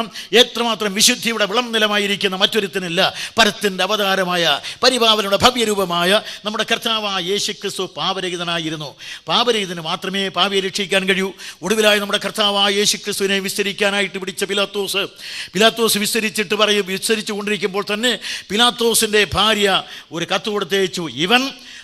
എത്രമാത്രം വിശുദ്ധിയുടെ വിളം നിലമായിരിക്കുന്ന മറ്റൊരുത്തനില്ല. പരത്തിൻ്റെ അവതാരമായ പരിപാവനയുടെ ഭവ്യരൂപമായ നമ്മുടെ കർത്താവായ യേശുക്രിസ്തു പാപരഹിതനായിരുന്നു. പാപരഹിതന് മാത്രമേ പാപിയെ രക്ഷിക്കാൻ കഴിയൂ. ഒടുവിലായി നമ്മുടെ കർത്താവായ യേശുക്രിസ്തുവിനെ വിസ്തരിക്കാനായിട്ട് പിടിച്ച പിലാത്തോസ് വിസ്തരിച്ചു കൊണ്ടിരിക്കുമ്പോൾ തന്നെ പിലാത്തോസിൻ്റെ ഭാര്യ ഒരു കത്ത് കൊടുത്തയച്ചു. ഇവൻ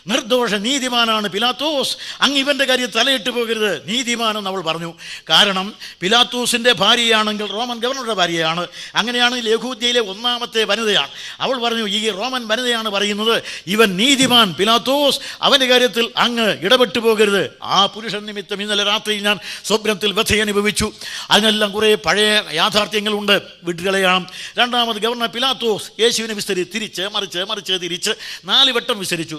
നിർദോഷ നീതിമാനാണ് പിലാത്തോസ്, അങ്ങ് ഇവൻ്റെ കാര്യം തലയിട്ട് പോകരുത്, നീതിമാനെന്ന് അവൾ പറഞ്ഞു. കാരണം പിലാത്തോസിൻ്റെ ഭാര്യയാണെങ്കിൽ റോമൻ ഗവർണറുടെ ഭാര്യയാണ്. അങ്ങനെയാണെങ്കിൽ യഹൂദ്യയിലെ 1ാമത്തെ വനിതയാണ്. അവൾ പറഞ്ഞു, ഈ റോമൻ വനിതയാണ് പറയുന്നത്, ഇവൻ നീതിമാൻ പിലാത്തോസ്, അവൻ്റെ കാര്യത്തിൽ അങ്ങ് ഇടപെട്ടു പോകരുത്. ആ പുരുഷൻ നിമിത്തം ഇന്നലെ രാത്രി ഞാൻ സ്വപ്നത്തിൽ വ്യഥയനുഭവിച്ചു. അതിനെല്ലാം കുറേ പഴയ യാഥാർത്ഥ്യങ്ങളുണ്ട്, വിട്ടുകളയാണ്. 2ാമത് ഗവർണർ പിലാത്തോസ് യേശുവിനെ തിരിച്ച് തിരിച്ച് 4 വട്ടം വിസ്തരിച്ചു.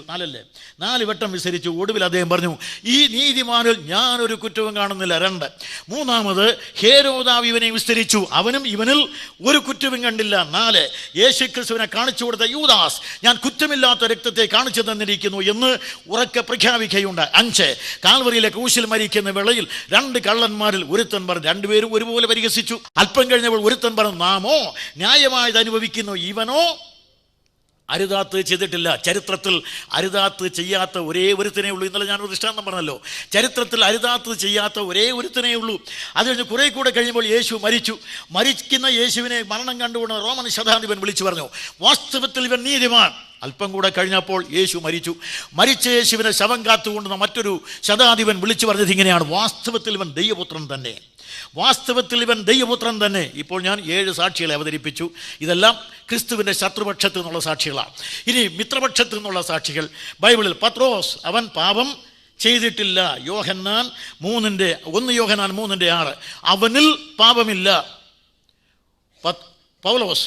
4 വട്ടം വിസ്തരിച്ചു. ഒടുവിൽ അദ്ദേഹം പറഞ്ഞു, ഈ നീതിമാനിൽ ഞാനൊരു കുറ്റവും കാണുന്നില്ല. 2. 3ാമത് ഹേരോദാവ് ഇവനെ വിസ്തരിച്ചു, അവനും ഇവനിൽ ഒരു കുറ്റവും കണ്ടില്ല. 4. യേശുക്രിസ്തുവിനെ കാണിച്ചു കൊടുത്ത യൂദാസ്, ഞാൻ കുറ്റമില്ലാത്ത രക്തത്തെ കാണിച്ചു തന്നിരിക്കുന്നു എന്ന് ഉറക്കെ പ്രഖ്യാപിക്കുകയുണ്ട്. 5. കാൽവറിയിലെ ക്രൂശിൽ മരിക്കുന്ന വേളയിൽ 2 കള്ളന്മാരിൽ ഒരുത്തൻ പറഞ്ഞു, 2 പേരും ഒരുപോലെ പരിഹസിച്ചു. അല്പം കഴിഞ്ഞപ്പോൾ ഒരുത്തൻ പറഞ്ഞു, നാമോ ന്യായമായത് അനുഭവിക്കുന്നു, ഇവനോ അരുതാത്ത് ചെയ്തിട്ടില്ല. ചരിത്രത്തിൽ അരുതാത്ത് ചെയ്യാത്ത ഒരേ ഒരുത്തനേ ഉള്ളൂ. ഇന്നലെ ഞാനൊരു ദൃഷ്ടാന്തം പറഞ്ഞല്ലോ. ചരിത്രത്തിൽ അരുതാത്ത് ചെയ്യാത്ത ഒരേ ഒരുത്തനേ ഉള്ളൂ. അത് കഴിഞ്ഞ് കുറേ കൂടെ കഴിയുമ്പോൾ യേശു മരിച്ചു. മരിക്കുന്ന യേശുവിനെ മരണം കണ്ടുകൊണ്ട് റോമൻ ശതാധിപൻ വിളിച്ചു പറഞ്ഞു, വാസ്തവത്തിൽ ഇവൻ നീതിമാൻ. അല്പം കൂടെ കഴിഞ്ഞപ്പോൾ യേശു മരിച്ചു. മരിച്ച യേശുവിനെ ശവം കാത്തുകൊണ്ടുന്ന മറ്റൊരു ശതാധിപൻ വിളിച്ചു പറഞ്ഞത് ഇങ്ങനെയാണ്, വാസ്തവത്തിൽ ഇവൻ ദൈവപുത്രൻ തന്നെ, വാസ്തവത്തിൽ ഇവൻ ദൈവപുത്രൻ തന്നെ. ഇപ്പോൾ ഞാൻ 7 സാക്ഷികളെ അവതരിപ്പിച്ചു. ഇതെല്ലാം ക്രിസ്തുവിൻ്റെ ശത്രുപക്ഷത്തു നിന്നുള്ള സാക്ഷികളാണ്. ഇനി മിത്രപക്ഷത്തു നിന്നുള്ള സാക്ഷികൾ ബൈബിളിൽ പത്രോസ്, അവൻ പാപം ചെയ്തിട്ടില്ല. യോഹന്നാൻ 3:6 അവനിൽ പാപമില്ല. പൗലോസ്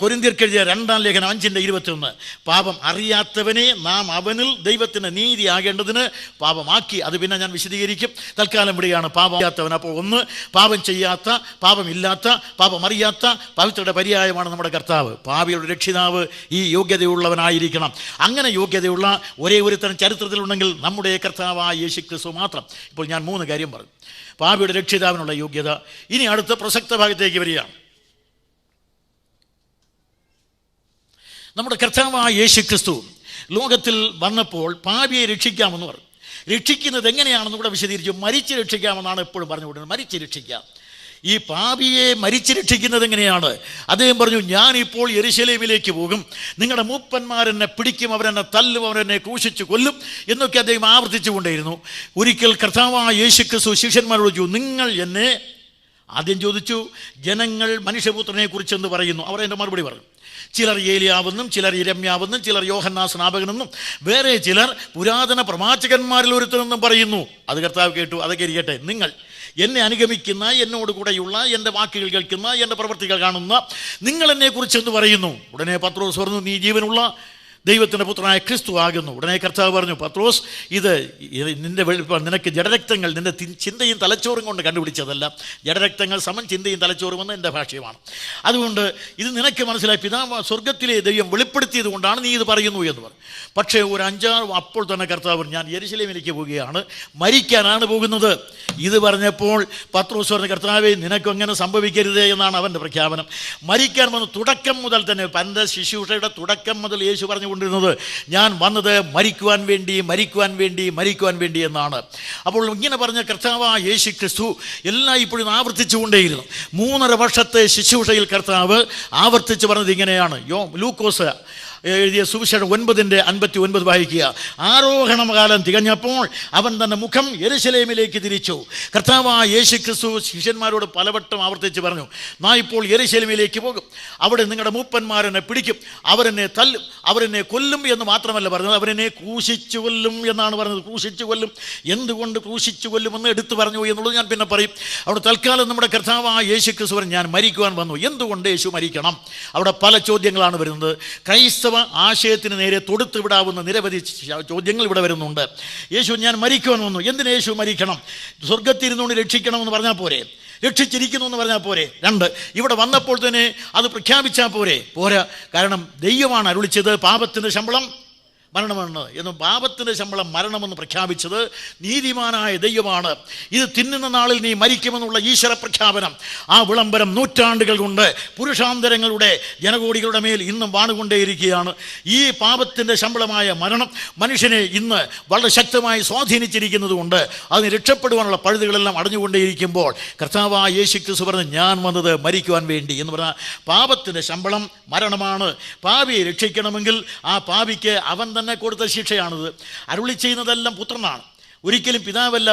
കൊരിന്ത്യർക്കെഴുതിയ 2-ാം ലേഖനം 5:21 പാപം അറിയാത്തവനെ നാം അവനിൽ ദൈവത്തിന് നീതി ആകേണ്ടതിന് പാപമാക്കി. അത് പിന്നെ ഞാൻ വിശദീകരിക്കും. തൽക്കാലം ഇവിടെയാണ് പാപം അറിയാത്തവൻ. അപ്പോൾ ഒന്ന്, പാപം ചെയ്യാത്ത, പാപമില്ലാത്ത, പാപം അറിയാത്ത പവിത്രയുടെ പര്യായമാണ് നമ്മുടെ കർത്താവ്. പാപിയുടെ രക്ഷിതാവ് ഈ യോഗ്യതയുള്ളവനായിരിക്കണം. അങ്ങനെ യോഗ്യതയുള്ള ഒരേ ഒരുത്തരം ചരിത്രത്തിലുണ്ടെങ്കിൽ നമ്മുടെ കർത്താവായ യേശു ക്രിസ്തു മാത്രം. ഇപ്പോൾ ഞാൻ 3 കാര്യം പറഞ്ഞു. പാപിയുടെ രക്ഷിതാവിനുള്ള യോഗ്യത. ഇനി അടുത്ത പ്രസക്ത ഭാഗത്തേക്ക് വരികയാണ്. നമ്മുടെ കർത്താവായ യേശു ക്രിസ്തു ലോകത്തിൽ വന്നപ്പോൾ പാപിയെ രക്ഷിക്കാമെന്ന് പറഞ്ഞു. രക്ഷിക്കുന്നത് എങ്ങനെയാണെന്ന് കൂടെ വിശദീകരിച്ചു. മരിച്ച് രക്ഷിക്കാമെന്നാണ് എപ്പോഴും പറഞ്ഞുകൊണ്ടിരുന്നത്. മരിച്ച് രക്ഷിക്കാം. ഈ പാപിയെ മരിച്ച് രക്ഷിക്കുന്നത് എങ്ങനെയാണ്? അദ്ദേഹം പറഞ്ഞു, ഞാനിപ്പോൾ യെരുശലേമിലേക്ക് പോകും, നിങ്ങളുടെ മൂപ്പന്മാരെന്നെ പിടിക്കും, അവരെന്നെ തല്ലും, അവരെന്നെ ക്രൂശിച്ച് കൊല്ലും എന്നൊക്കെ അദ്ദേഹം ആവർത്തിച്ചു കൊണ്ടേയിരുന്നു. ഒരിക്കൽ കർത്താവായ യേശു ക്രിസ്തു ശിഷ്യന്മാരോട് ചോദിച്ചു, നിങ്ങൾ എന്നെ, ആദ്യം ചോദിച്ചു, ജനങ്ങൾ മനുഷ്യപുത്രനെ കുറിച്ചെന്ന് പറയുന്നു. അവർ എൻ്റെ മറുപടി പറഞ്ഞു, ചിലർ ഏലിയാവെന്നും, ചിലർ ഇരമ്യാവെന്നും, ചിലർ യോഹന്നാൻ സ്നാപകനെന്നും, വേറെ ചിലർ പുരാതന പ്രവാചകന്മാരിൽ ഒരുത്തനെന്നും പറയുന്നു. അത് കർത്താവ് കേട്ടു. അതൊക്കെ ഇരിക്കട്ടെ, നിങ്ങൾ എന്നെ അനുഗമിക്കുന്ന, എന്നോട് കൂടെയുള്ള, എൻ്റെ വാക്കുകൾ കേൾക്കുന്ന, എൻ്റെ പ്രവൃത്തികൾ കാണുന്ന നിങ്ങൾ എന്നെക്കുറിച്ചെന്ന് പറയുന്നു. ഉടനെ പത്രോസ് പറഞ്ഞു, നീ ജീവനുള്ള ദൈവത്തിൻ്റെ പുത്രനായ ക്രിസ്തു ആകുന്നു. ഉടനെ കർത്താവ് പറഞ്ഞു, പത്രോസ്, ഇത് നിനക്ക് ജഡരക്തങ്ങൾ നിൻ്റെ ചിന്തയും തലച്ചോറും കൊണ്ട് കണ്ടുപിടിച്ചതല്ല. ജഡരക്തങ്ങൾ സമം ചിന്തയും തലച്ചോറും എന്ന് എൻ്റെ ഭാഷ്യമാണ്. അതുകൊണ്ട് ഇത് നിനക്ക് മനസ്സിലായി, പിതാവ് സ്വർഗത്തിലെ ദൈവം വെളിപ്പെടുത്തിയത് കൊണ്ടാണ് നീ ഇത് പറയുന്നു എന്ന് പറഞ്ഞു. പക്ഷേ ഒരു 5-6 അപ്പോൾ തന്നെ കർത്താവ്, ഞാൻ യെരുശലേമിലേക്ക് പോവുകയാണ്, മരിക്കാനാണ് പോകുന്നത്. ഇത് പറഞ്ഞപ്പോൾ പത്രോസ് പറഞ്ഞ, കർത്താവേ, നിനക്കങ്ങനെ സംഭവിക്കരുതേ എന്നാണ് അവൻ്റെ പ്രഖ്യാപനം. മരിക്കാൻ വന്ന് തുടക്കം മുതൽ തന്നെ, തൻ്റെ ശുശ്രൂഷയുടെ തുടക്കം മുതൽ യേശു പറഞ്ഞുകൊണ്ടിരുന്നത്, ഞാൻ വന്നത് മരിക്കുവാൻ വേണ്ടി, മരിക്കുവാൻ വേണ്ടി, മരിക്കുവാൻ വേണ്ടി എന്നാണ്. അപ്പോൾ ഇങ്ങനെ പറഞ്ഞ കർത്താവായ യേശു ക്രിസ്തു എല്ലാം ഇപ്പോഴും ആവർത്തിച്ചുകൊണ്ടേയിരുന്നു. 3.5 വർഷത്തെ ശുശ്രൂഷയിൽ കർത്താവ് ആവർത്തിച്ച് പറഞ്ഞത് ഇങ്ങനെയാണ്. ലൂക്കോസ് എഴുതിയ സുവിശേഷം 9:59 വായിക്കുക. ആരോഹണകാലം തികഞ്ഞപ്പോൾ അവൻ തൻ്റെ മുഖം യെരുശലേമിലേക്ക് തിരിച്ചു. കർത്താവായ യേശു ക്രിസ്തു ശിഷ്യന്മാരോട് പലവട്ടം ആവർത്തിച്ച് പറഞ്ഞു, നാം ഇപ്പോൾ യെരുശലേമിലേക്ക് പോകും, അവിടെ നിങ്ങളുടെ മൂപ്പന്മാരെന്നെ പിടിക്കും, അവരെന്നെ തല്ലും, അവരെന്നെ കൊല്ലും എന്ന് മാത്രമല്ല പറഞ്ഞത്, അവരെന്നെ ക്രൂശിച്ചു കൊല്ലും എന്നാണ് പറഞ്ഞത്. ക്രൂശിച്ചു കൊല്ലും. എന്തുകൊണ്ട് ക്രൂശിച്ചു കൊല്ലുമെന്ന് എടുത്തു പറഞ്ഞു എന്നുള്ളത് ഞാൻ പിന്നെ പറയും. അവിടെ തൽക്കാലം നമ്മുടെ കർത്താവായ യേശു ക്രിസ്തു പറഞ്ഞു, ഞാൻ മരിക്കുവാൻ വന്നു. എന്തുകൊണ്ട് യേശു മരിക്കണം? അവിടെ പല ചോദ്യങ്ങളാണ് വരുന്നത്. ക്രൈസ്തവ ആശയത്തിന് നേരെ തൊടുത്തു വിടാവുന്ന നിരവധി ചോദ്യങ്ങൾ ഇവിടെ വരുന്നുണ്ട്. യേശു ഞാൻ മരിക്കുവാൻ വന്നു. എന്തിന് യേശു മരിക്കണം? സ്വർഗത്തിരുന്നുകൊണ്ട് രക്ഷിക്കണമെന്ന് പറഞ്ഞാൽ പോരെ? രക്ഷിച്ചിരിക്കുന്നു എന്ന് പറഞ്ഞാൽ പോരെ? 2, ഇവിടെ വന്നപ്പോൾ തന്നെ അത് പ്രഖ്യാപിച്ചാൽ പോരാ. കാരണം ദൈവമാണ് അരുളിച്ചത്, പാപത്തിൻ്റെ ശമ്പളം മരണമെന്ന് എന്നും പാപത്തിൻ്റെ ശമ്പളം മരണമെന്ന് പ്രഖ്യാപിച്ചത് നീതിമാനായ ദൈവമാണ്. ഇത് തിന്നുന്ന നാളിൽ നീ മരിക്കുമെന്നുള്ള ഈശ്വര പ്രഖ്യാപനം, ആ വിളംബരം നൂറ്റാണ്ടുകൾ കൊണ്ട് പുരുഷാന്തരങ്ങളുടെ ജനകോടികളുടെ മേൽ ഇന്നും വാണുകൊണ്ടേയിരിക്കുകയാണ്. ഈ പാപത്തിൻ്റെ ശമ്പളമായ മരണം മനുഷ്യനെ ഇന്ന് വളരെ ശക്തമായി സ്വാധീനിച്ചിരിക്കുന്നത് കൊണ്ട് അതിന് രക്ഷപ്പെടുവാനുള്ള പഴുതുകളെല്ലാം അടഞ്ഞുകൊണ്ടേയിരിക്കുമ്പോൾ കർത്താവായ യേശു ക്രിസ്തു പറഞ്ഞു, ഞാൻ വന്നത് മരിക്കുവാൻ വേണ്ടി എന്ന് പറഞ്ഞാൽ പാപത്തിൻ്റെ ശമ്പളം മരണമാണ്. പാപിയെ രക്ഷിക്കണമെങ്കിൽ ആ പാപിക്ക് അവൻ തന്നെ കൊടുത്ത ശിക്ഷയാണിത്. അരുളി ചെയ്യുന്നതെല്ലാം പുത്രനാണ്. ഒരിക്കലും പിതാവല്ല.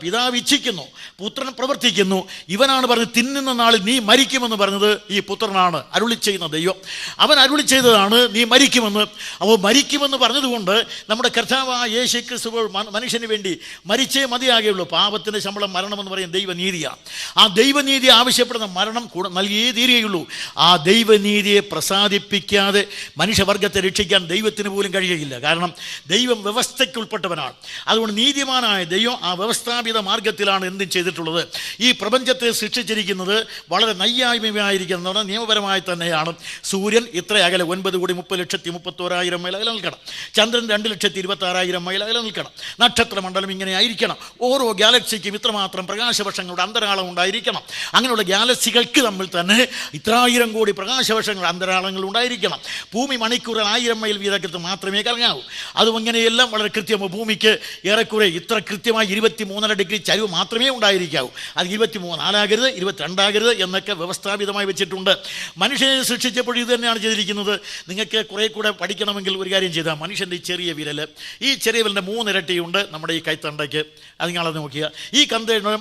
പിതാവ് ഇച്ഛിക്കുന്നു, പുത്രൻ പ്രവർത്തിക്കുന്നു. ഇവനാണ് പറഞ്ഞത്, തിന്നുന്ന നാളിൽ നീ മരിക്കുമെന്ന് പറഞ്ഞത് ഈ പുത്രനാണ്, അരുളി ചെയ്യുന്ന ദൈവം. അവൻ അരുളി ചെയ്തതാണ് നീ മരിക്കുമെന്ന്. അപ്പോൾ മരിക്കുമെന്ന് പറഞ്ഞതുകൊണ്ട് നമ്മുടെ കർത്താവായ യേശു ക്രിസ്തു മനുഷ്യന് വേണ്ടി മരിച്ചേ മതിയാകുകയുള്ളൂ. പാപത്തിൻ്റെ ശമ്പളം മരണമെന്ന് പറയുന്ന ദൈവനീതിയാണ്. ആ ദൈവനീതി ആവശ്യപ്പെടുന്ന മരണം നൽകിയേ തീരുകയുള്ളൂ. ആ ദൈവനീതിയെ പ്രസാദിപ്പിക്കാതെ മനുഷ്യവർഗത്തെ രക്ഷിക്കാൻ ദൈവത്തിന് പോലും കഴിയുകയില്ല. കാരണം ദൈവം വ്യവസ്ഥയ്ക്ക് ഉൾപ്പെട്ടവനാണ്. അതുകൊണ്ട് നീതിമാനായ ദൈവം ആ വ്യവസ്ഥാപിത മാർഗത്തിലാണ് എന്തും ചെയ്തിട്ടുള്ളത്. ഈ പ്രപഞ്ചത്തെ സൃഷ്ടിച്ചിരിക്കുന്നത് വളരെ നൈയായ്മയായിരിക്കുന്ന നിയമപരമായി തന്നെയാണ്. സൂര്യൻ ഇത്ര അകലെ 9,30,31,000 മൈൽ അകലെ നിൽക്കണം. ചന്ദ്രൻ 2,26,000 മൈൽ അകലെ നിൽക്കണം. നക്ഷത്രമണ്ഡലം ഇങ്ങനെ ആയിരിക്കണം. ഓരോ ഗാലക്സിക്കും ഇത്രമാത്രം പ്രകാശവർഷങ്ങളുടെ അന്തരാളം ഉണ്ടായിരിക്കണം. അങ്ങനെയുള്ള ഗാലക്സികൾക്ക് തമ്മിൽ തന്നെ ഇത്രായിരം കോടി പ്രകാശവർഷങ്ങളുടെ അന്തരാളങ്ങൾ ഉണ്ടായിരിക്കണം. ഭൂമി മണിക്കൂറിൽ 1000 മൈൽ വീതത്തിൽ മാത്രമേ കറങ്ങാവൂ. അതും ഇങ്ങനെയെല്ലാം വളരെ കൃത്യമാണ്. ഭൂമിക്ക് ഏറെക്കുറെ ഇത്ര കൃത്യമായി 23.5 ഡിഗ്രി ചരിവ് മാത്രമേ ഉണ്ടായിരിക്കാവൂ. അത് 23 ആകരുത്, 22 ആകരുത് എന്നൊക്കെ വ്യവസ്ഥാപിതമായി വെച്ചിട്ടുണ്ട്. മനുഷ്യനെ സൃഷ്ടിച്ചപ്പോൾ ഇത് തന്നെയാണ് ചെയ്തിരിക്കുന്നത്. നിങ്ങൾക്ക് കുറേ കൂടെ പഠിക്കണമെങ്കിൽ ഒരു കാര്യം ചെയ്താൽ, മനുഷ്യൻ്റെ ഈ ചെറിയ വിരൽ, ഈ ചെറിയ വിരലിൻ്റെ 3 ഇരട്ടിയുണ്ട് നമ്മുടെ ഈ കൈത്തണ്ടയ്ക്ക്. അത് നിങ്ങളത് നോക്കിയാൽ ഈ കന്തയുടെ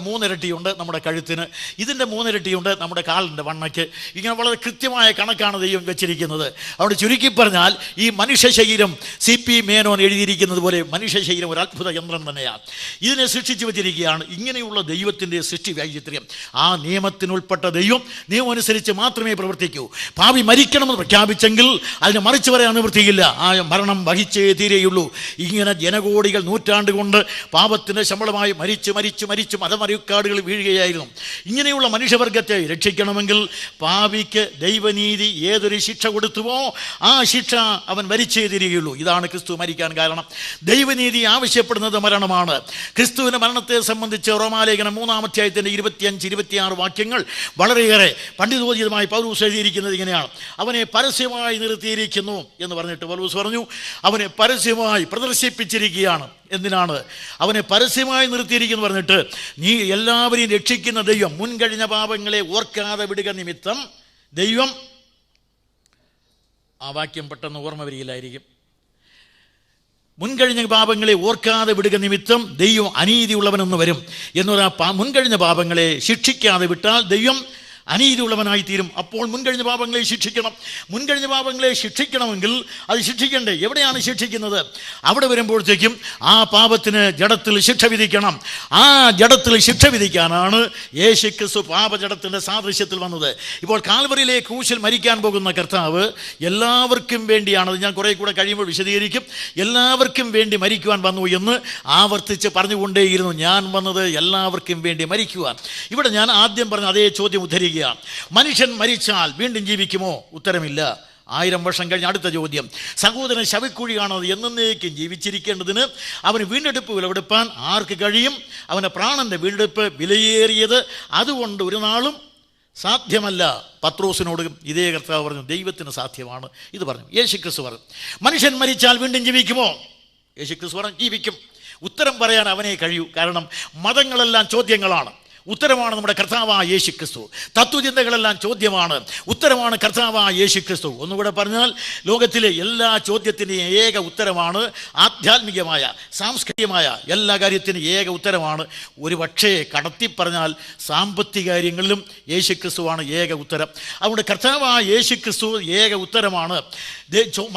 3 ഇരട്ടിയുണ്ട് നമ്മുടെ കഴുത്തിന്. ഇതിൻ്റെ 3 ഇരട്ടിയുണ്ട് നമ്മുടെ കാലിൻ്റെ വണ്ണയ്ക്ക്. ഇങ്ങനെ വളരെ കൃത്യമായ കണക്കാണ് ദൈവം വെച്ചിരിക്കുന്നത്. അവിടെ ചുരുക്കി പറഞ്ഞാൽ ഈ മനുഷ്യ ശരീരം CP മേനോൻ എഴുതിയിരിക്കുന്നത് പോലെ മനുഷ്യ ശരീരം ഒരു അത്ഭുത യന്ത്രം തന്നെയാണ്. ഇതിനെ സൃഷ്ടിച്ചു വെച്ചിരിക്കുകയാണ്. ഇങ്ങനെയുള്ള ദൈവത്തിൻ്റെ സൃഷ്ടി വൈചിത്ര്യം. ആ നിയമത്തിനുൾപ്പെട്ട ദൈവം നിയമം അനുസരിച്ച് മാത്രമേ പ്രവർത്തിക്കൂ. പാപി മരിക്കണമെന്ന് പ്രഖ്യാപിച്ചെങ്കിൽ അതിനെ മറിച്ച് പറയാൻ നിവൃത്തിയില്ല. ആ മരണം വഹിച്ചേ തീരെയുള്ളൂ. ഇങ്ങനെ ജനകോടികൾ നൂറ്റാണ്ട് കൊണ്ട് പാപത്തിൻ്റെ ശമ്പളമായി മരിച്ചു മതമറിക്കാടുകൾ വീഴുകയായിരുന്നു. ഇങ്ങനെയുള്ള മനുഷ്യവർഗത്തെ രക്ഷിക്കണമെങ്കിൽ പാപിക്ക് ദൈവനീതി ഏതൊരു ശിക്ഷ കൊടുത്തുവോ ആ ശിക്ഷ അവൻ മരിച്ചേ തീരുകയുള്ളൂ. ഇതാണ് ക്രിസ്തു മരിക്കാൻ കാരണം. ദൈവനീതി ആവശ്യപ്പെടുന്നത് മരണമാണ്. ക്രിസ്തുവിൻ്റെ മരണത്തെ സംബന്ധിച്ച് റോമാലേഖനം 3-ാം അധ്യായത്തിൻ്റെ 25-26 വാക്യങ്ങൾ വളരെയേറെ പണ്ഡിതോചിതമായി പൗലൂസ് എഴുതിയിരിക്കുന്നത് ഇങ്ങനെയാണ്. അവനെ പരസ്യമായി നിർത്തിയിരിക്കുന്നു എന്ന് പറഞ്ഞിട്ട് പൗലൂസ് പറഞ്ഞു, അവനെ പരസ്യമായി പ്രദർശിപ്പിച്ചിരിക്കുകയാണ്. എന്തിനാണ് അവനെ പരസ്യമായി നിർത്തിയിരിക്കുന്നു പറഞ്ഞിട്ട്? നീ എല്ലാവരെയും രക്ഷിക്കുന്ന ദൈവം മുൻകഴിഞ്ഞ പാപങ്ങളെ ഓർക്കാതെ വിടുക നിമിത്തം ദൈവം, ആ വാക്യം പെട്ടെന്ന് ഓർമ്മ വരികയില്ലായിരിക്കും. മുൻകഴിഞ്ഞ പാപങ്ങളെ ഓർക്കാതെ വിടുക നിമിത്തം ദൈവം അനീതിയുള്ളവനെന്ന് വരും എന്ന് പറഞ്ഞാൽ മുൻകഴിഞ്ഞ പാപങ്ങളെ ശിക്ഷിക്കാതെ വിട്ടാൽ ദൈവം അനീതിയുള്ളവനായി തീരും. അപ്പോൾ മുൻകഴിഞ്ഞ പാപങ്ങളെ ശിക്ഷിക്കണം. മുൻകഴിഞ്ഞ പാപങ്ങളെ ശിക്ഷിക്കണമെങ്കിൽ അത് ശിക്ഷിക്കണ്ടേ? എവിടെയാണ് ശിക്ഷിക്കുന്നത്? അവിടെ വരുമ്പോഴത്തേക്കും ആ പാപത്തിന് ജഡത്തിൽ ശിക്ഷ വിധിക്കണം. ആ ജഡത്തിൽ ശിക്ഷ വിധിക്കാനാണ് യേശുക്രിസ്തു പാപജഡത്തിൻ്റെ സാദൃശ്യത്തിൽ വന്നത്. ഇപ്പോൾ കാൽവറിയിലെ ക്രൂശിൽ മരിക്കാൻ പോകുന്ന കർത്താവ് എല്ലാവർക്കും വേണ്ടിയാണ്. അത് ഞാൻ കുറേ കൂടെ കഴിയുമ്പോൾ വിശദീകരിക്കും. എല്ലാവർക്കും വേണ്ടി മരിക്കുവാൻ വന്നു എന്ന് ആവർത്തിച്ച് പറഞ്ഞുകൊണ്ടേയിരുന്നു. ഞാൻ വന്നത് എല്ലാവർക്കും വേണ്ടി മരിക്കുവാൻ. ഇവിടെ ഞാൻ ആദ്യം പറഞ്ഞ അതേ ചോദ്യം ഉദ്ധരിക്കുക. മനുഷ്യൻ മരിച്ചാൽ വീണ്ടും ജീവിക്കുമോ? ഉത്തരമില്ല. 1000 വർഷം കഴിഞ്ഞ് അടുത്ത ചോദ്യം. സഹോദരൻ ശവക്കുഴിയാണത് എന്നേക്കും ജീവിച്ചിരിക്കേണ്ടതിന് അവന് വീണ്ടെടുപ്പ് വിലവെടുപ്പാൻ ആർക്ക് കഴിയും? അവൻ്റെ പ്രാണന്റെ വീണ്ടെടുപ്പ് വിലയേറിയത്, അതുകൊണ്ട് ഒരു നാളും സാധ്യമല്ല. പത്രോസിനോട് ഇതേ കർത്താവ് പറഞ്ഞു, ദൈവത്തിന് സാധ്യമാണ്. ഇത് പറഞ്ഞു യേശുക്രിസ്തു പറഞ്ഞു. മനുഷ്യൻ മരിച്ചാൽ വീണ്ടും ജീവിക്കുമോ? യേശുക്രിസ്തു പറഞ്ഞു ജീവിക്കും. ഉത്തരം പറയാൻ അവനെ കഴിയൂ. കാരണം മതങ്ങളെല്ലാം ചോദ്യങ്ങളാണ്. ഉത്തരമാണ് നമ്മുടെ കർത്താവായ യേശുക്രിസ്തു. തത്വചിന്തകളെല്ലാം ചോദ്യമാണ്. ഉത്തരമാണ് കർത്താവായ യേശുക്രിസ്തു. ഒന്നുകൂടെ പറഞ്ഞാൽ ലോകത്തിലെ എല്ലാ ചോദ്യത്തിൻ്റെയും ഏക ഉത്തരമാണ്. ആധ്യാത്മികമായ സാംസ്കാരികമായ എല്ലാ കാര്യത്തിനും ഏക ഉത്തരമാണ്. ഒരു പക്ഷേ കടത്തി പറഞ്ഞാൽ സാമ്പത്തിക കാര്യങ്ങളിലും യേശുക്രിസ്തുവാണ് ഏക ഉത്തരം. അതുകൊണ്ട് കർത്താവായ യേശുക്രിസ്തു ഏക ഉത്തരമാണ്.